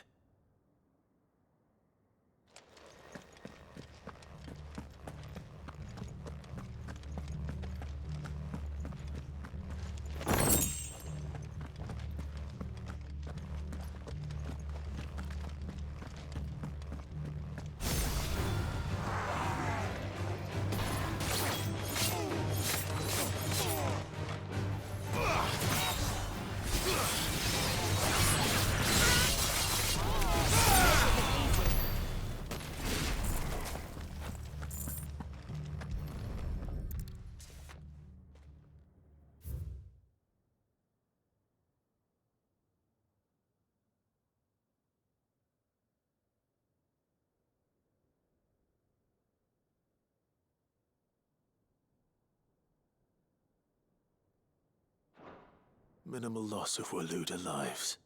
Minimal loss of Waluda lives.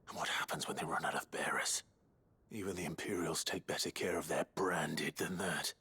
And what happens when they run out of bearers? Even the Imperials take better care of their branded than that.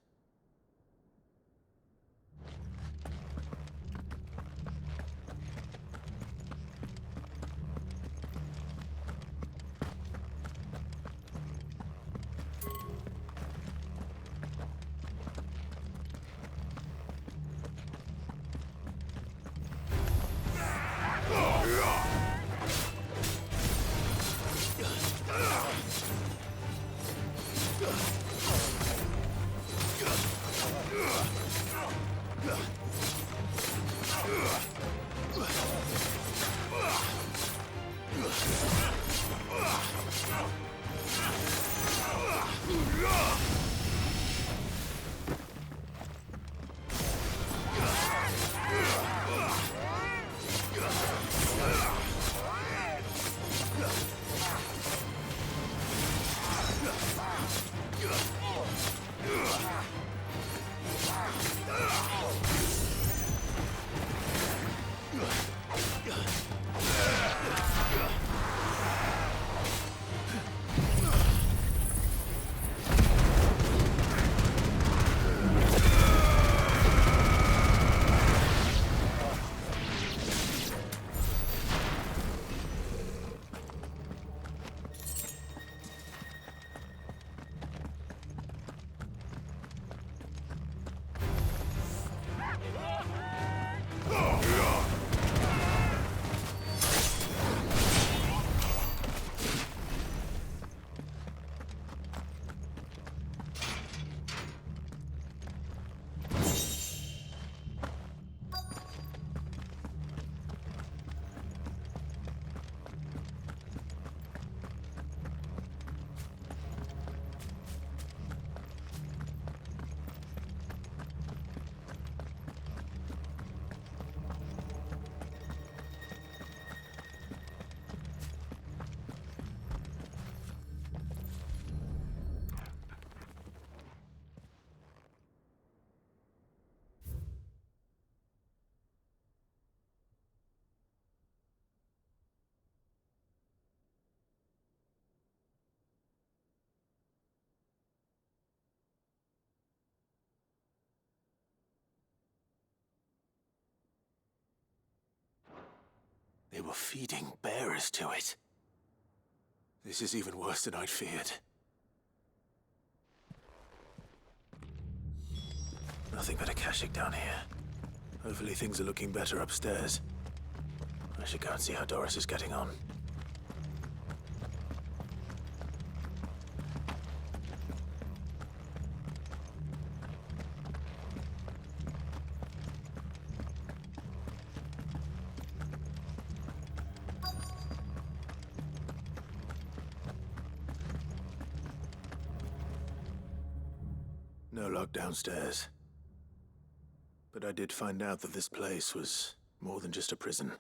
They were feeding bearers to it. This is even worse than I'd feared. Nothing but a Akashic down here. Hopefully things are looking better upstairs. I should go and see how Doris is getting on. No lock downstairs. But I did find out that this place was more than just a prison.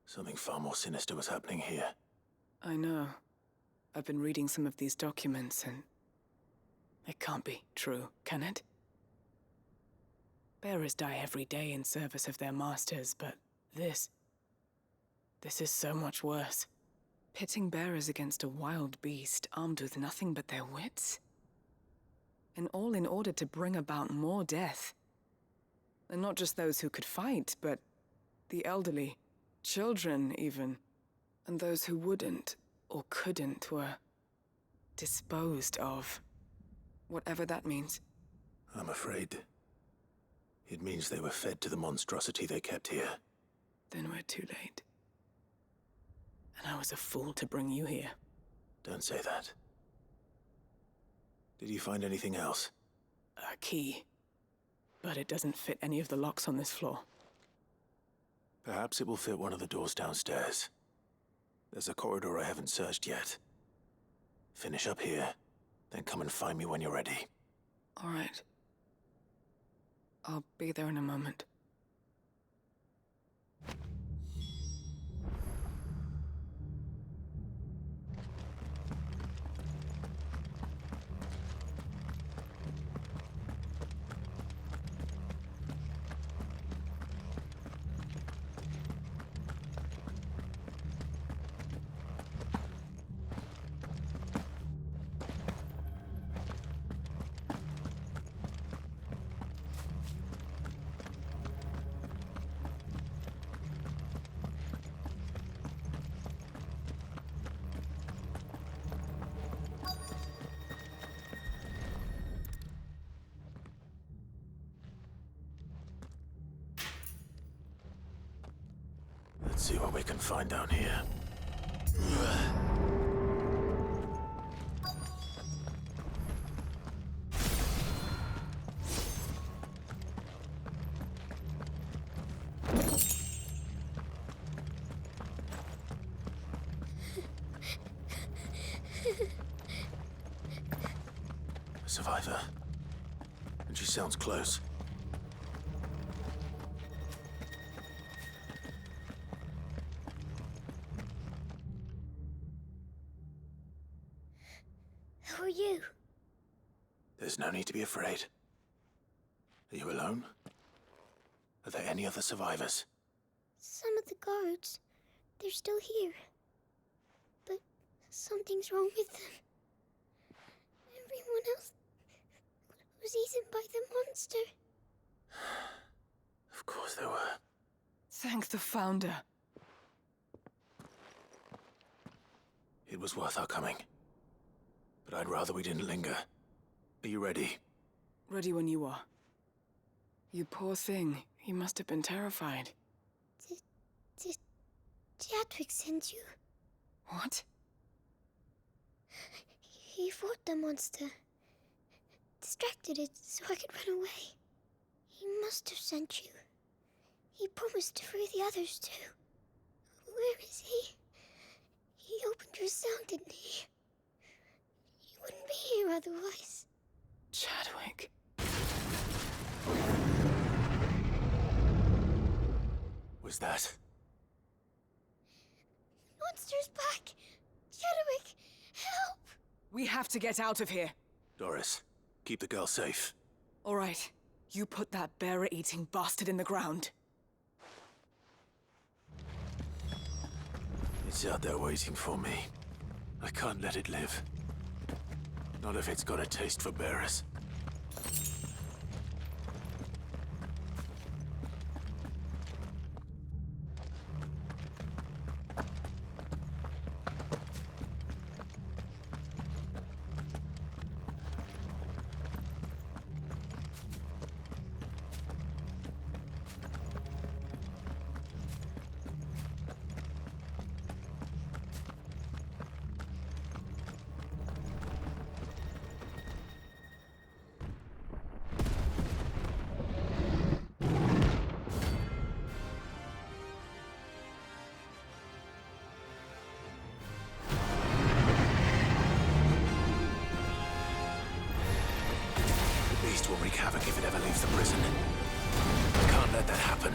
Something far more sinister was happening here. I know. I've been reading some of these documents, and it can't be true, can it? Bearers die every day in service of their masters, but this is so much worse. Pitting bearers against a wild beast armed with nothing but their wits? And all in order to bring about more death. And not just those who could fight, but the elderly, children even. And those who wouldn't or couldn't were disposed of. Whatever that means. I'm afraid it means they were fed to the monstrosity they kept here. Then we're too late. And I was a fool to bring you here. Don't say that. Did you find anything else? A key. But it doesn't fit any of the locks on this floor. Perhaps it will fit one of the doors downstairs. There's a corridor I haven't searched yet. Finish up here, then come and find me when you're ready. All right. I'll be there in a moment. Let's see what we can find down here. A survivor. And she sounds close. Who are you? There's no need to be afraid. Are you alone? Are there any other survivors? Some of the guards. They're still here. But something's wrong with them. Everyone else was eaten by the monster. Of course there were. Thank the Founder. It was worth our coming. But I'd rather we didn't linger. Are you ready? Ready when you are. You poor thing. You must have been terrified. Did Chadwick send you? What? He fought the monster. Distracted it so I could run away. He must have sent you. He promised to free the others too. Where is he? He opened your cell, didn't he? He wouldn't be here otherwise. Chadwick. Was that? Monster's back! Chadwick, help! We have to get out of here. Doris, keep the girl safe. All right. You put that bearer-eating bastard in the ground. It's out there waiting for me. I can't let it live. Not if it's got a taste for bearers. beast will wreak havoc if it ever leaves the prison. I can't let that happen.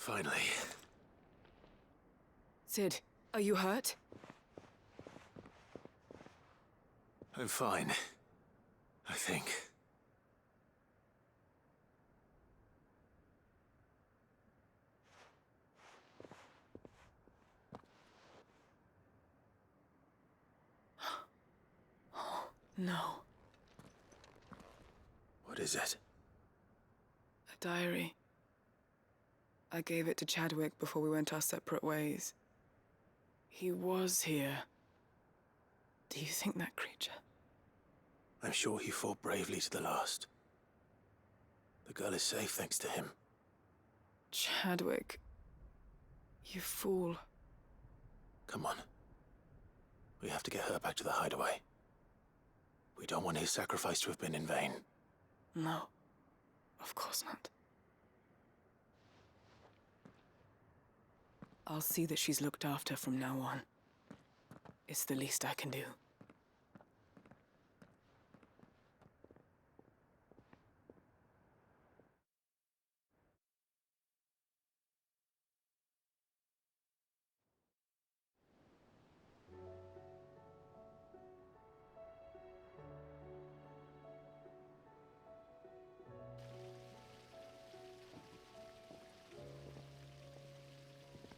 Finally. Sid, are you hurt? I'm fine. I think. No. What is it? A diary. I gave it to Chadwick before we went our separate ways. He was here. Do you think that creature? I'm sure he fought bravely to the last. The girl is safe thanks to him. Chadwick. You fool. Come on. We have to get her back to the hideaway. We don't want his sacrifice to have been in vain. No. Of course not. I'll see that she's looked after from now on. It's the least I can do.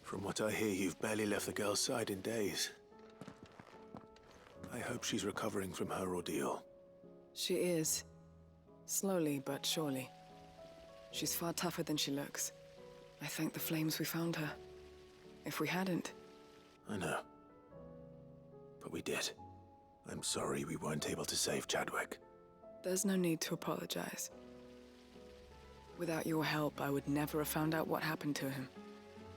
From what I hear, you've barely left the girl's side in days. I hope she's recovering from her ordeal. She is. Slowly but surely. She's far tougher than she looks. I thank the flames we found her. If we hadn't... I know. But we did. I'm sorry we weren't able to save Chadwick. There's no need to apologize. Without your help, I would never have found out what happened to him.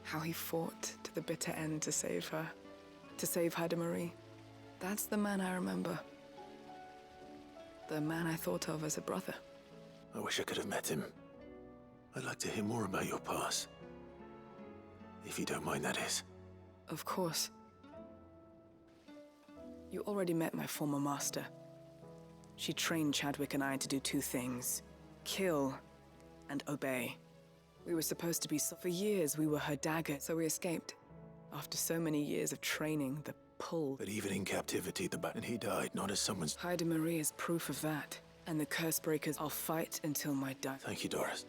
How he fought to the bitter end to save her. To save Haida Marie. That's the man I remember. The man I thought of as a brother. I wish I could have met him. I'd like to hear more about your past. If you don't mind, that is. Of course. You already met my former master. She trained Chadwick and I to do two things. Kill and obey. We were supposed to be for years we were her dagger, so we escaped. After so many years of training, the pull... But even in captivity, and he died, not as someone's... Haida Marie is proof of that. And the curse breakers, I'll fight until my death. Thank you, Doris.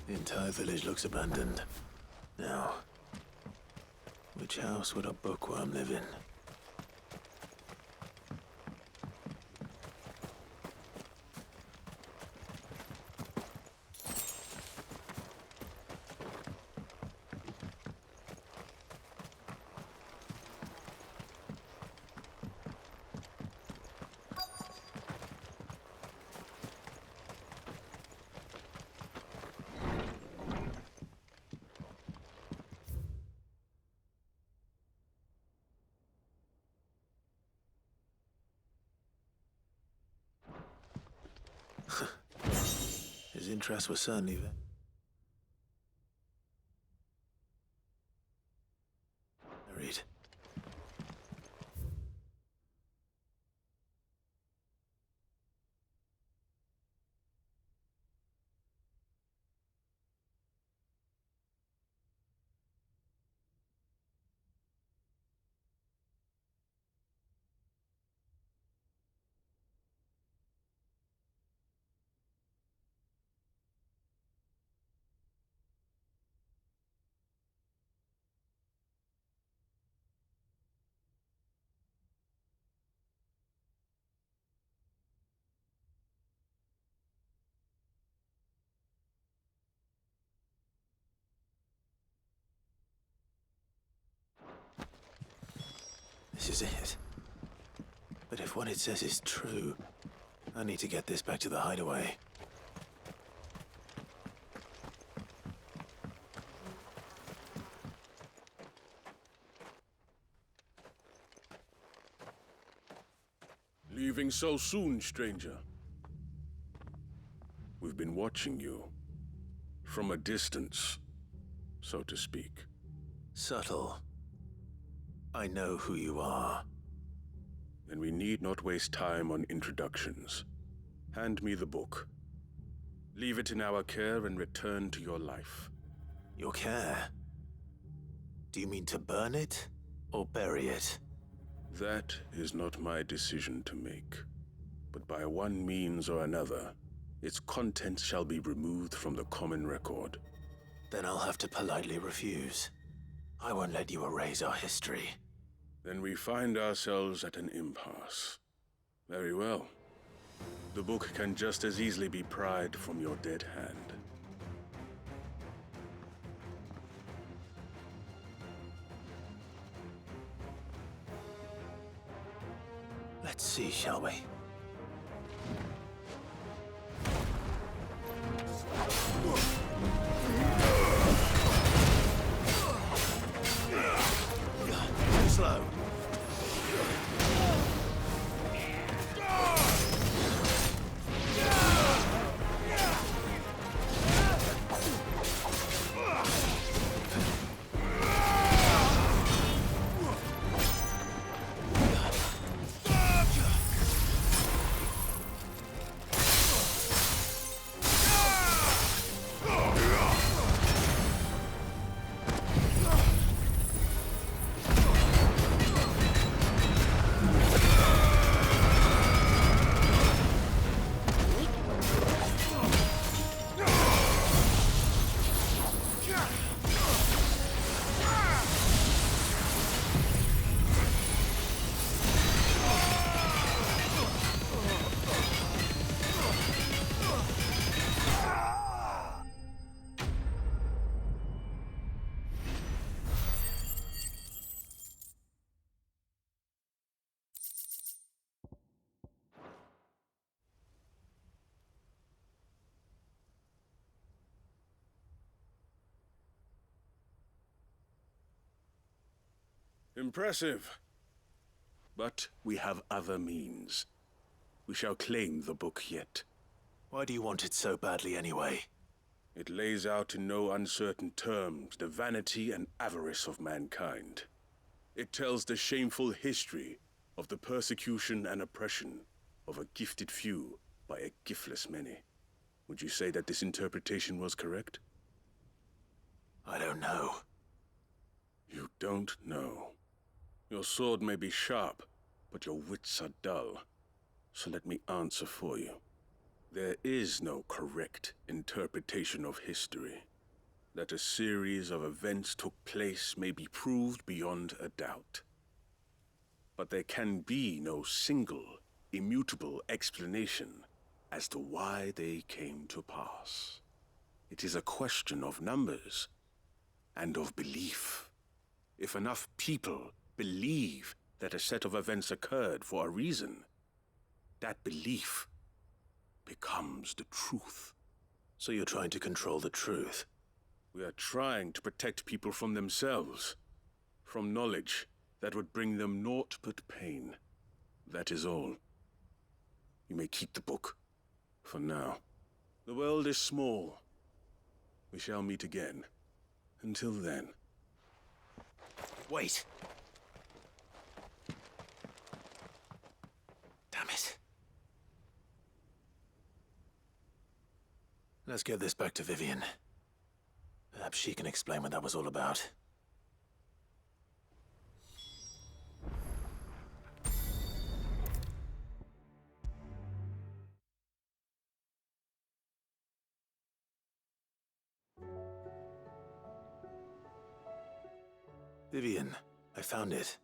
The entire village looks abandoned. Now, which house would a bookworm live in? His interest was certainly there. Read. This is it. But if what it says is true, I need to get this back to the hideaway. Leaving so soon, stranger? We've been watching you. From a distance, so to speak. Subtle. I know who you are. Then we need not waste time on introductions. Hand me the book. Leave it in our care and return to your life. Your care? Do you mean to burn it or bury it? That is not my decision to make. But by one means or another, its contents shall be removed from the common record. Then I'll have to politely refuse. I won't let you erase our history. Then we find ourselves at an impasse. Very well. The book can just as easily be pried from your dead hand. Let's see, shall we? Too slow. Impressive. But we have other means. We shall claim the book yet. Why do you want it so badly anyway? It lays out in no uncertain terms the vanity and avarice of mankind. It tells the shameful history of the persecution and oppression of a gifted few by a giftless many. Would you say that this interpretation was correct? I don't know. You don't know. Your sword may be sharp, but your wits are dull. So let me answer for you. There is no correct interpretation of history. That a series of events took place may be proved beyond a doubt. But there can be no single, immutable explanation as to why they came to pass. It is a question of numbers and of belief. If enough people believe that a set of events occurred for a reason, that belief becomes the truth. So you're trying to control the truth? We are trying to protect people from themselves, from knowledge that would bring them naught but pain. That is all. You may keep the book, for now. The world is small. We shall meet again. Until then. Wait! Damn it. Let's get this back to Vivian. Perhaps she can explain what that was all about. Vivian, I found it.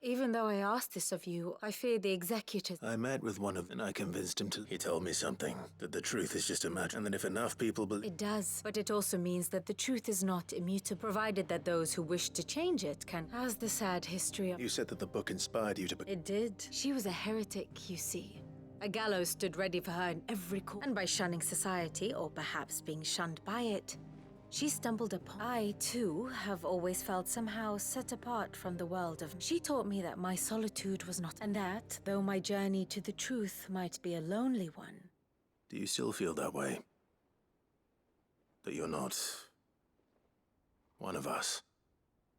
Even though I asked this of you, I fear the executors... I met with one of them and I convinced him to... He told me something, that the truth is just a matter, and that if enough people believe... It does, but it also means that the truth is not immutable, provided that those who wish to change it can... How's the sad history of... You said that the book inspired you to... It did. She was a heretic, you see. A gallows stood ready for her in every court, and by shunning society, or perhaps being shunned by it, she stumbled upon... I, too, have always felt somehow set apart from the world of... She taught me that my solitude was not... And that, though my journey to the truth might be a lonely one... Do you still feel that way? That you're not... one of us?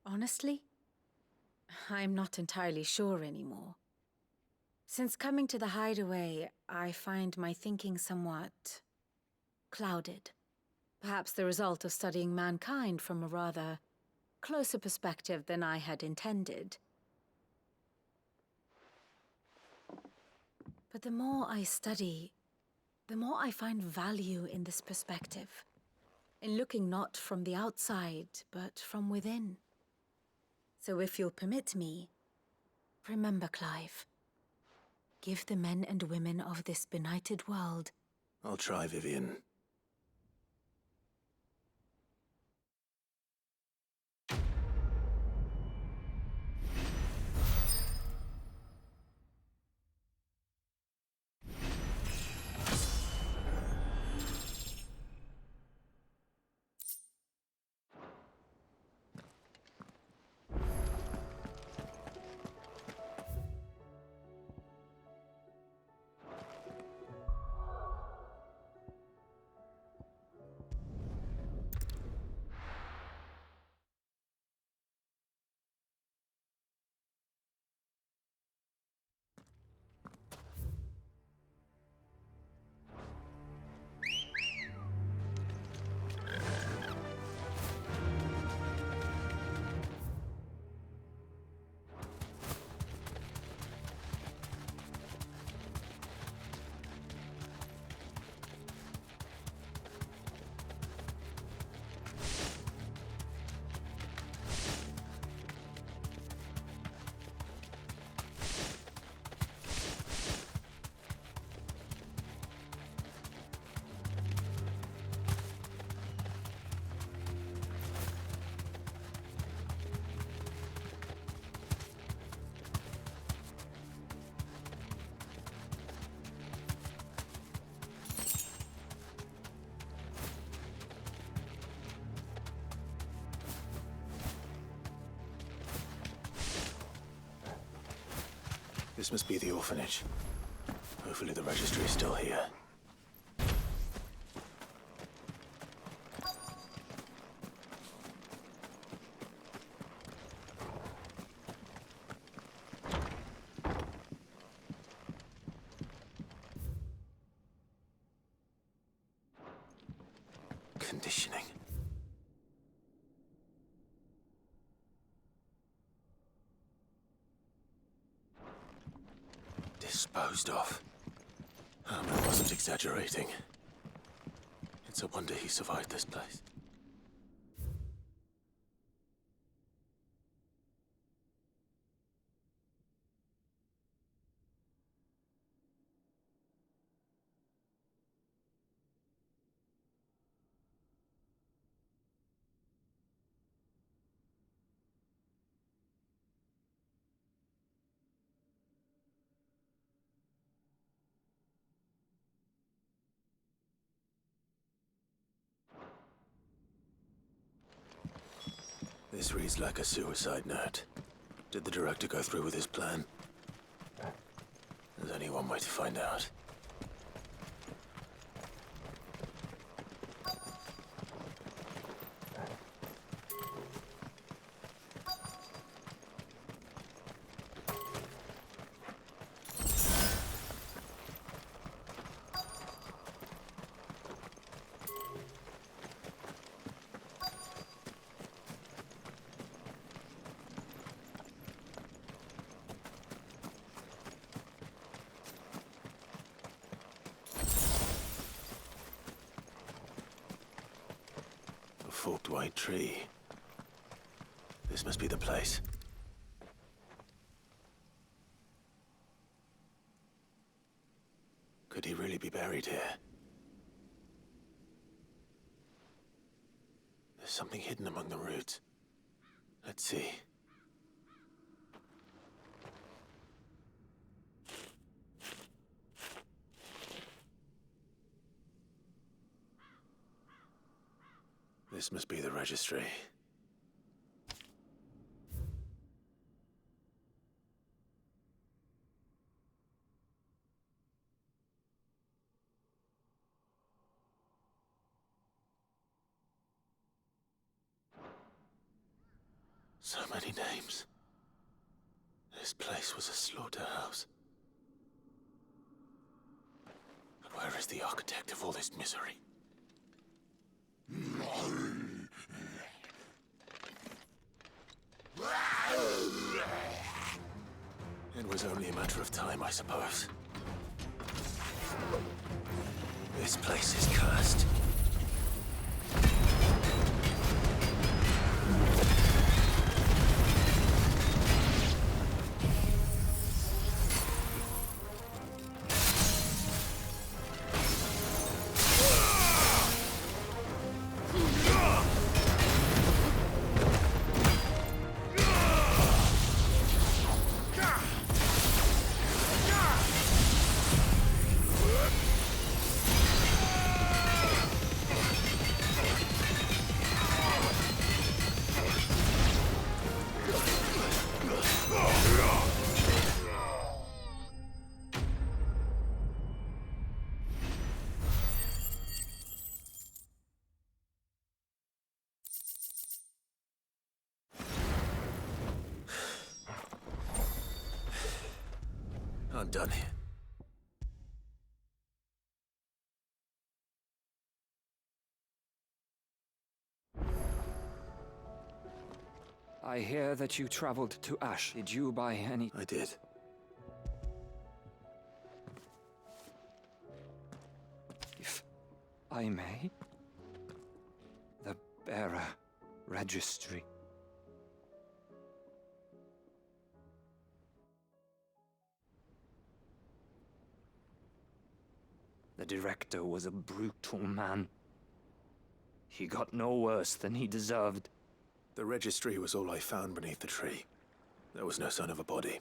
Honestly, I'm not entirely sure anymore. Since coming to the hideaway, I find my thinking somewhat... clouded. Perhaps the result of studying mankind from a rather closer perspective than I had intended. But the more I study, the more I find value in this perspective. In looking not from the outside, but from within. So if you'll permit me, remember, Clive. Give the men and women of this benighted world... I'll try, Vivian. This must be the orphanage. Hopefully the registry is still here. Conditioning. Disposed of. Herman wasn't exaggerating. It's a wonder he survived this place. This reads like a suicide note. Did the director go through with his plan? There's only one way to find out. Forked white tree. This must be the place. Could he really be buried here? There's something hidden among the roots. Let's see. This must be the registry. So many names. This place was a slaughterhouse. But where is the architect of all this misery? It was only a matter of time, I suppose. This place is cursed. I'm done here. I hear that you traveled to Ash. Did you by any... I did. If I may? The bearer registry. The director was a brutal man. He got no worse than he deserved. The registry was all I found beneath the tree. There was no sign of a body.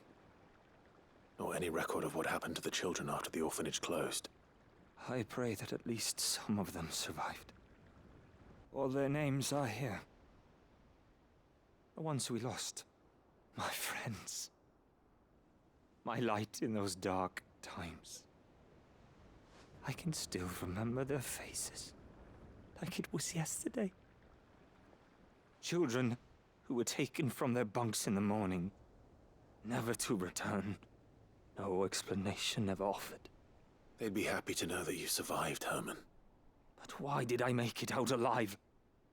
Nor any record of what happened to the children after the orphanage closed. I pray that at least some of them survived. All their names are here. The ones we lost. My friends. My light in those dark times. I can still remember their faces, like it was yesterday. Children who were taken from their bunks in the morning, never to return. No explanation ever offered. They'd be happy to know that you survived, Herman. But why did I make it out alive,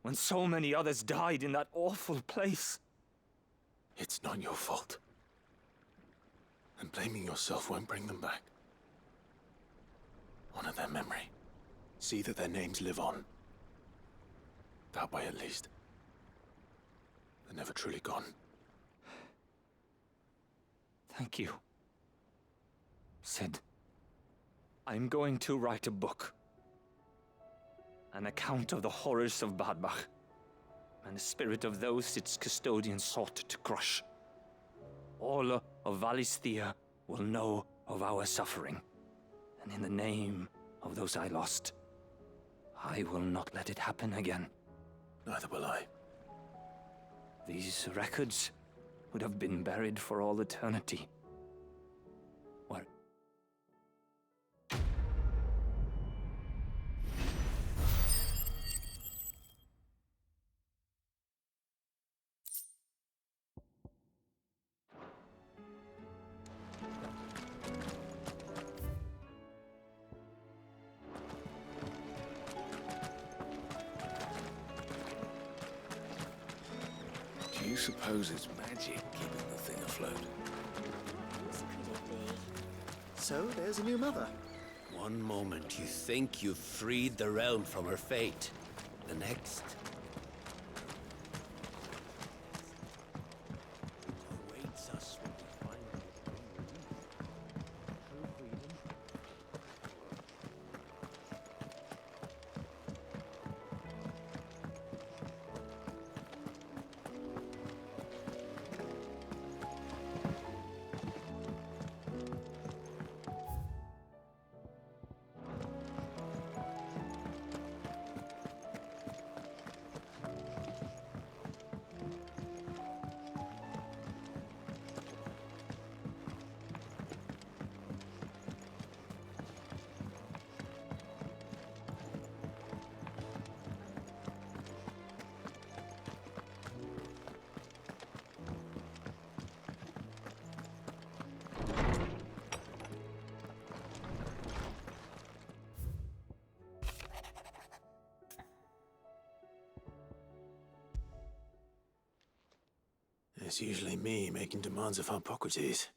when so many others died in that awful place? It's not your fault. And blaming yourself won't bring them back. Honor their memory. See that their names live on. That way, at least. They're never truly gone. Thank you, Sid. I'm going to write a book. An account of the horrors of Badbach, and the spirit of those its custodians sought to crush. All of Valisthea will know of our suffering, and in the name of those I lost, I will not let it happen again. Neither will I. These records would have been buried for all eternity. What? Do you suppose it's magic keeping the thing afloat? So, there's a new mother. One moment you think you've freed the realm from her fate. The next... awaits us when we find It's usually me making demands of Hippocrates.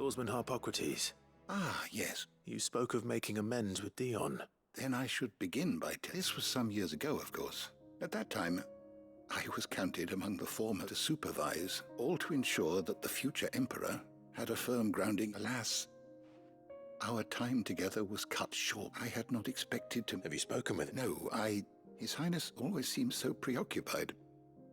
Lawsman Hippocrates. Ah, yes. You spoke of making amends with Dion. Then I should begin by this was some years ago, of course. At that time, I was counted among the former to supervise, all to ensure that the future emperor had a firm grounding. Alas, our time together was cut short. I had not expected to... Have you spoken with him? No, His Highness always seems so preoccupied.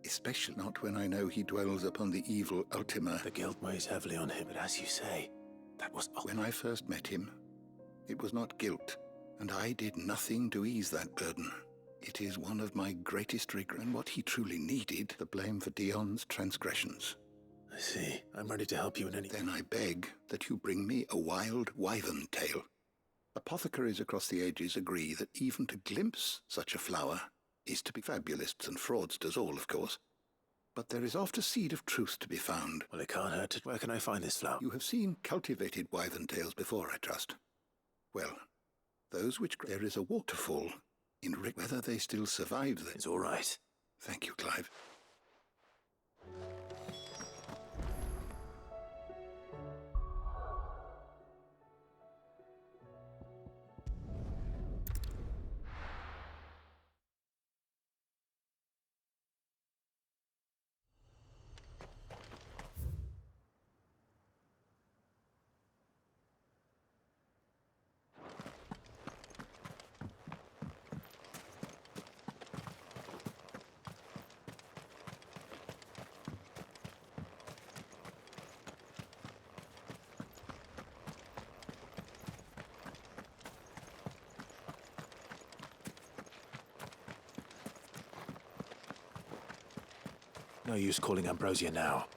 Especially not when I know he dwells upon the evil Ultima. The guilt weighs heavily on him, but as you say, that was... When I first met him, it was not guilt, and I did nothing to ease that burden. It is one of my greatest regrets, and what he truly needed, the blame for Dion's transgressions. I see. I'm ready to help you in any... Then I beg that you bring me a wild wyvern tale. Apothecaries across the ages agree that even to glimpse such a flower is to be fabulists and fraudsters all, of course. But there is oft a seed of truth to be found. Well, it can't hurt to... Where can I find this flower? You have seen cultivated wyvern tales before, I trust. Well, those which... There is a waterfall in Rick. Whether they still survive... It's all right. Thank you, Clive. No use calling Ambrosia now.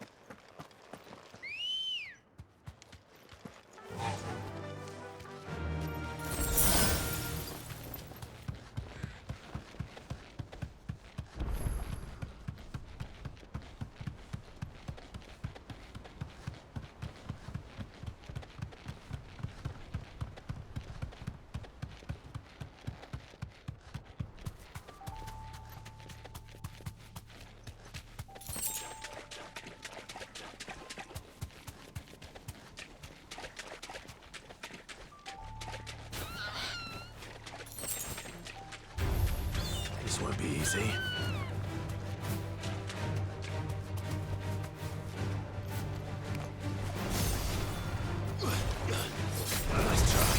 This won't be easy. Nice try.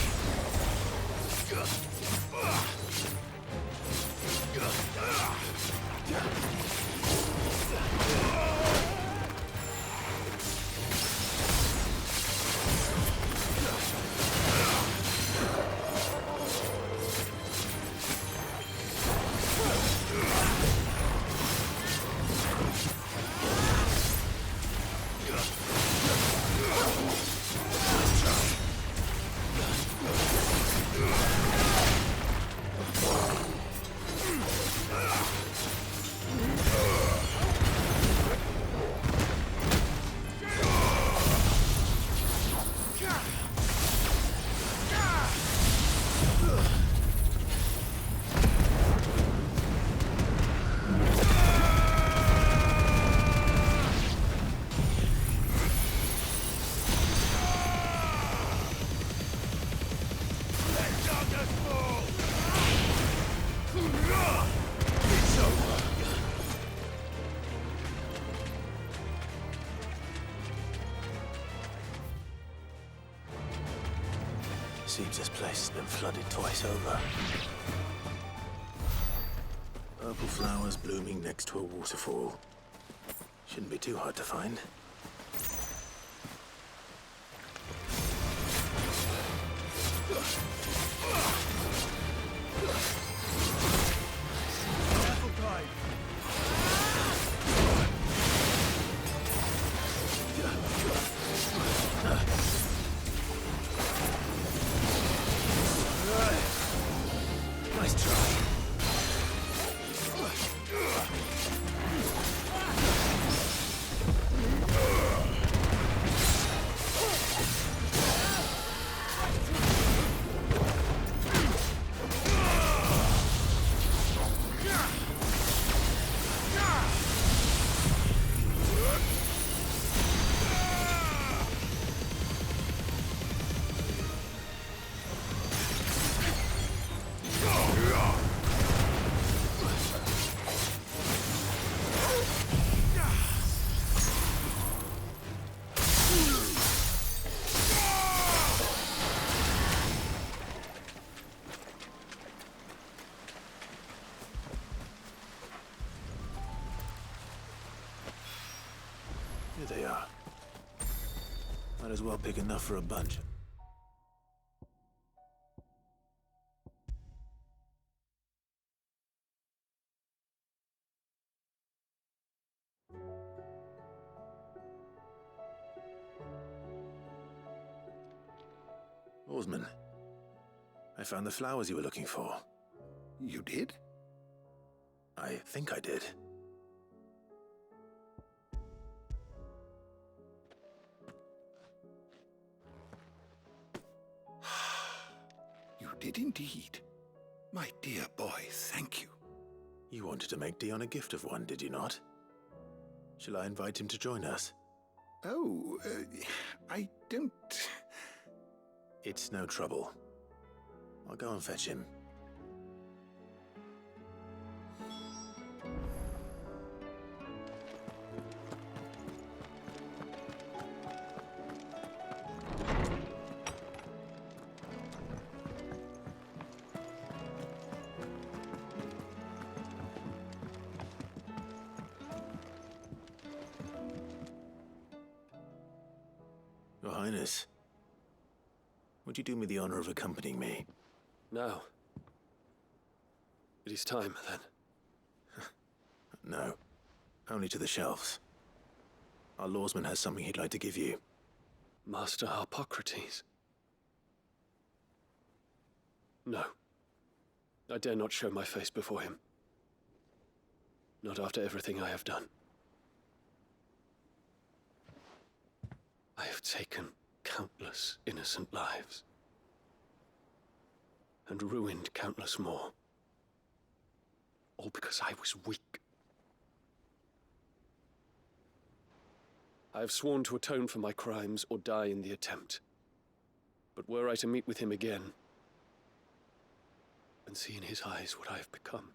Seems this place has been flooded twice over. Purple flowers blooming next to a waterfall. Shouldn't be too hard to find. Nice try. Here they are. Might as well pick enough for a bunch. Oarsman, I found the flowers you were looking for. You did? I think I did. You did indeed. My dear boy, thank you. You wanted to make Dion a gift of one, did you not? Shall I invite him to join us? Oh, I don't... It's no trouble. I'll go and fetch him. Your Highness, would you do me the honor of accompanying me? No. It is time, then. No. Only to the shelves. Our lawsman has something he'd like to give you. Master Harpocrates. No. I dare not show my face before him. Not after everything I have done. I have taken countless innocent lives. And ruined countless more. All because I was weak. I have sworn to atone for my crimes or die in the attempt. But were I to meet with him again, and see in his eyes what I have become,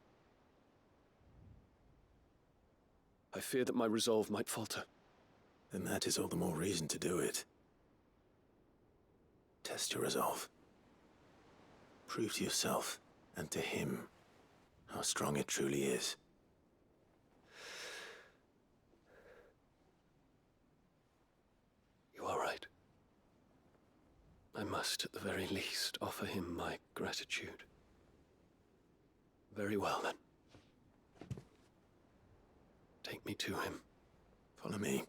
I fear that my resolve might falter. Then that is all the more reason to do it. Test your resolve. Prove to yourself, and to him, how strong it truly is. You are right. I must, at the very least, offer him my gratitude. Very well, then. Take me to him. Follow me.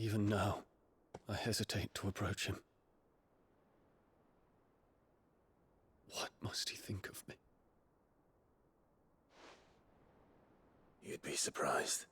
Even now, I hesitate to approach him. What must he think of me? You'd be surprised.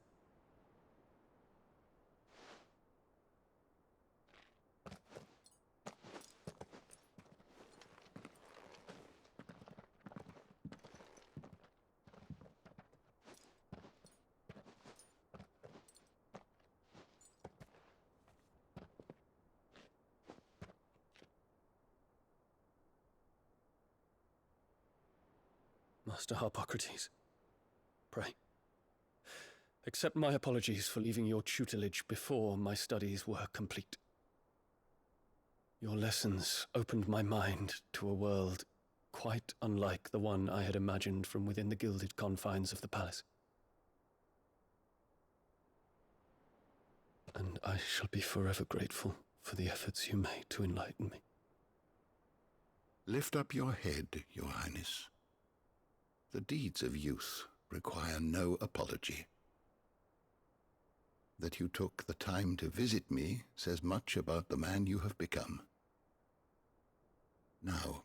Master Harpocrates, pray, accept my apologies for leaving your tutelage before my studies were complete. Your lessons opened my mind to a world quite unlike the one I had imagined from within the gilded confines of the palace. And I shall be forever grateful for the efforts you made to enlighten me. Lift up your head, Your Highness. The deeds of youth require no apology. That you took the time to visit me says much about the man you have become. Now,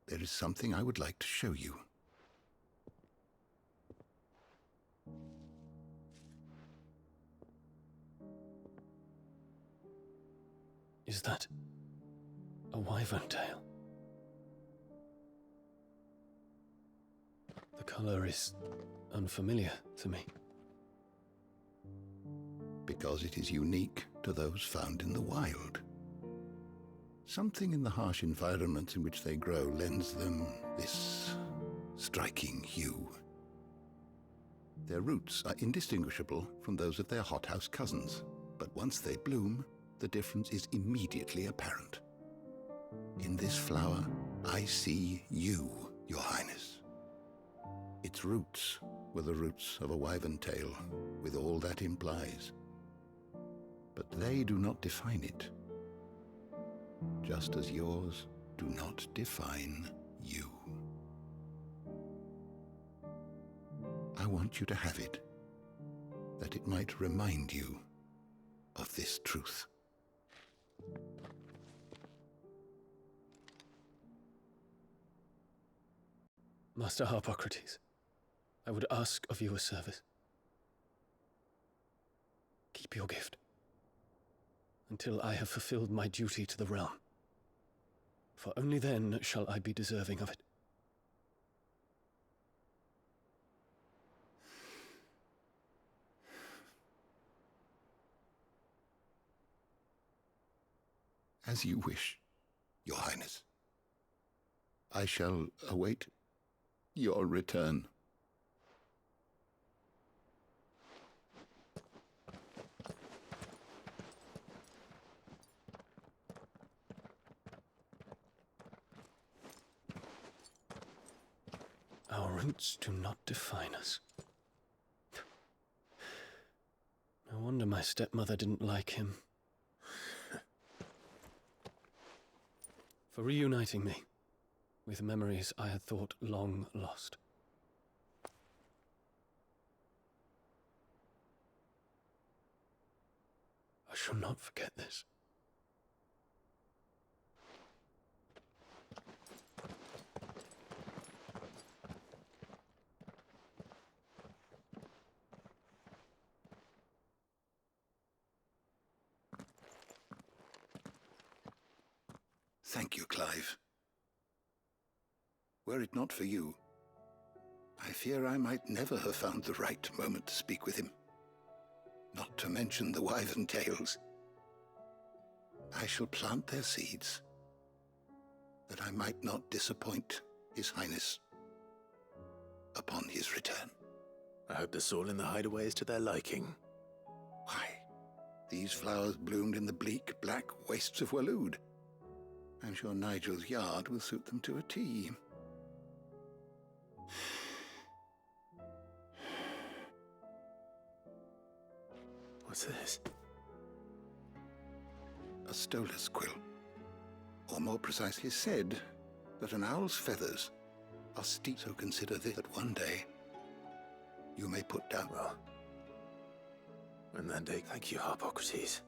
there is something I would like to show you. Is that a wyvern tail? The color is unfamiliar to me. Because it is unique to those found in the wild. Something in the harsh environment in which they grow lends them this striking hue. Their roots are indistinguishable from those of their hothouse cousins, but once they bloom, the difference is immediately apparent. In this flower, I see you, Your Highness. Its roots were the roots of a wyvern tail, with all that implies. But they do not define it, just as yours do not define you. I want you to have it, that it might remind you of this truth. Master Harpocrates, I would ask of you a service. Keep your gift until I have fulfilled my duty to the realm, for only then shall I be deserving of it. As you wish, Your Highness. I shall await your return. roots do not define us. No wonder my stepmother didn't like him. For reuniting me with memories I had thought long lost. I shall not forget this. Thank you, Clive. Were it not for you, I fear I might never have found the right moment to speak with him. Not to mention the wyvern tales. I shall plant their seeds, that I might not disappoint His Highness upon his return. I hope the soil in the hideaway is to their liking. Why, these flowers bloomed in the bleak, black wastes of Waloed. I'm sure Nigel's yard will suit them to a T. What's this? A stolas quill. Or more precisely said, that an owl's feathers are steeped, so consider this, that one day you may put down. Well, when that day, thank you, Harpocrates.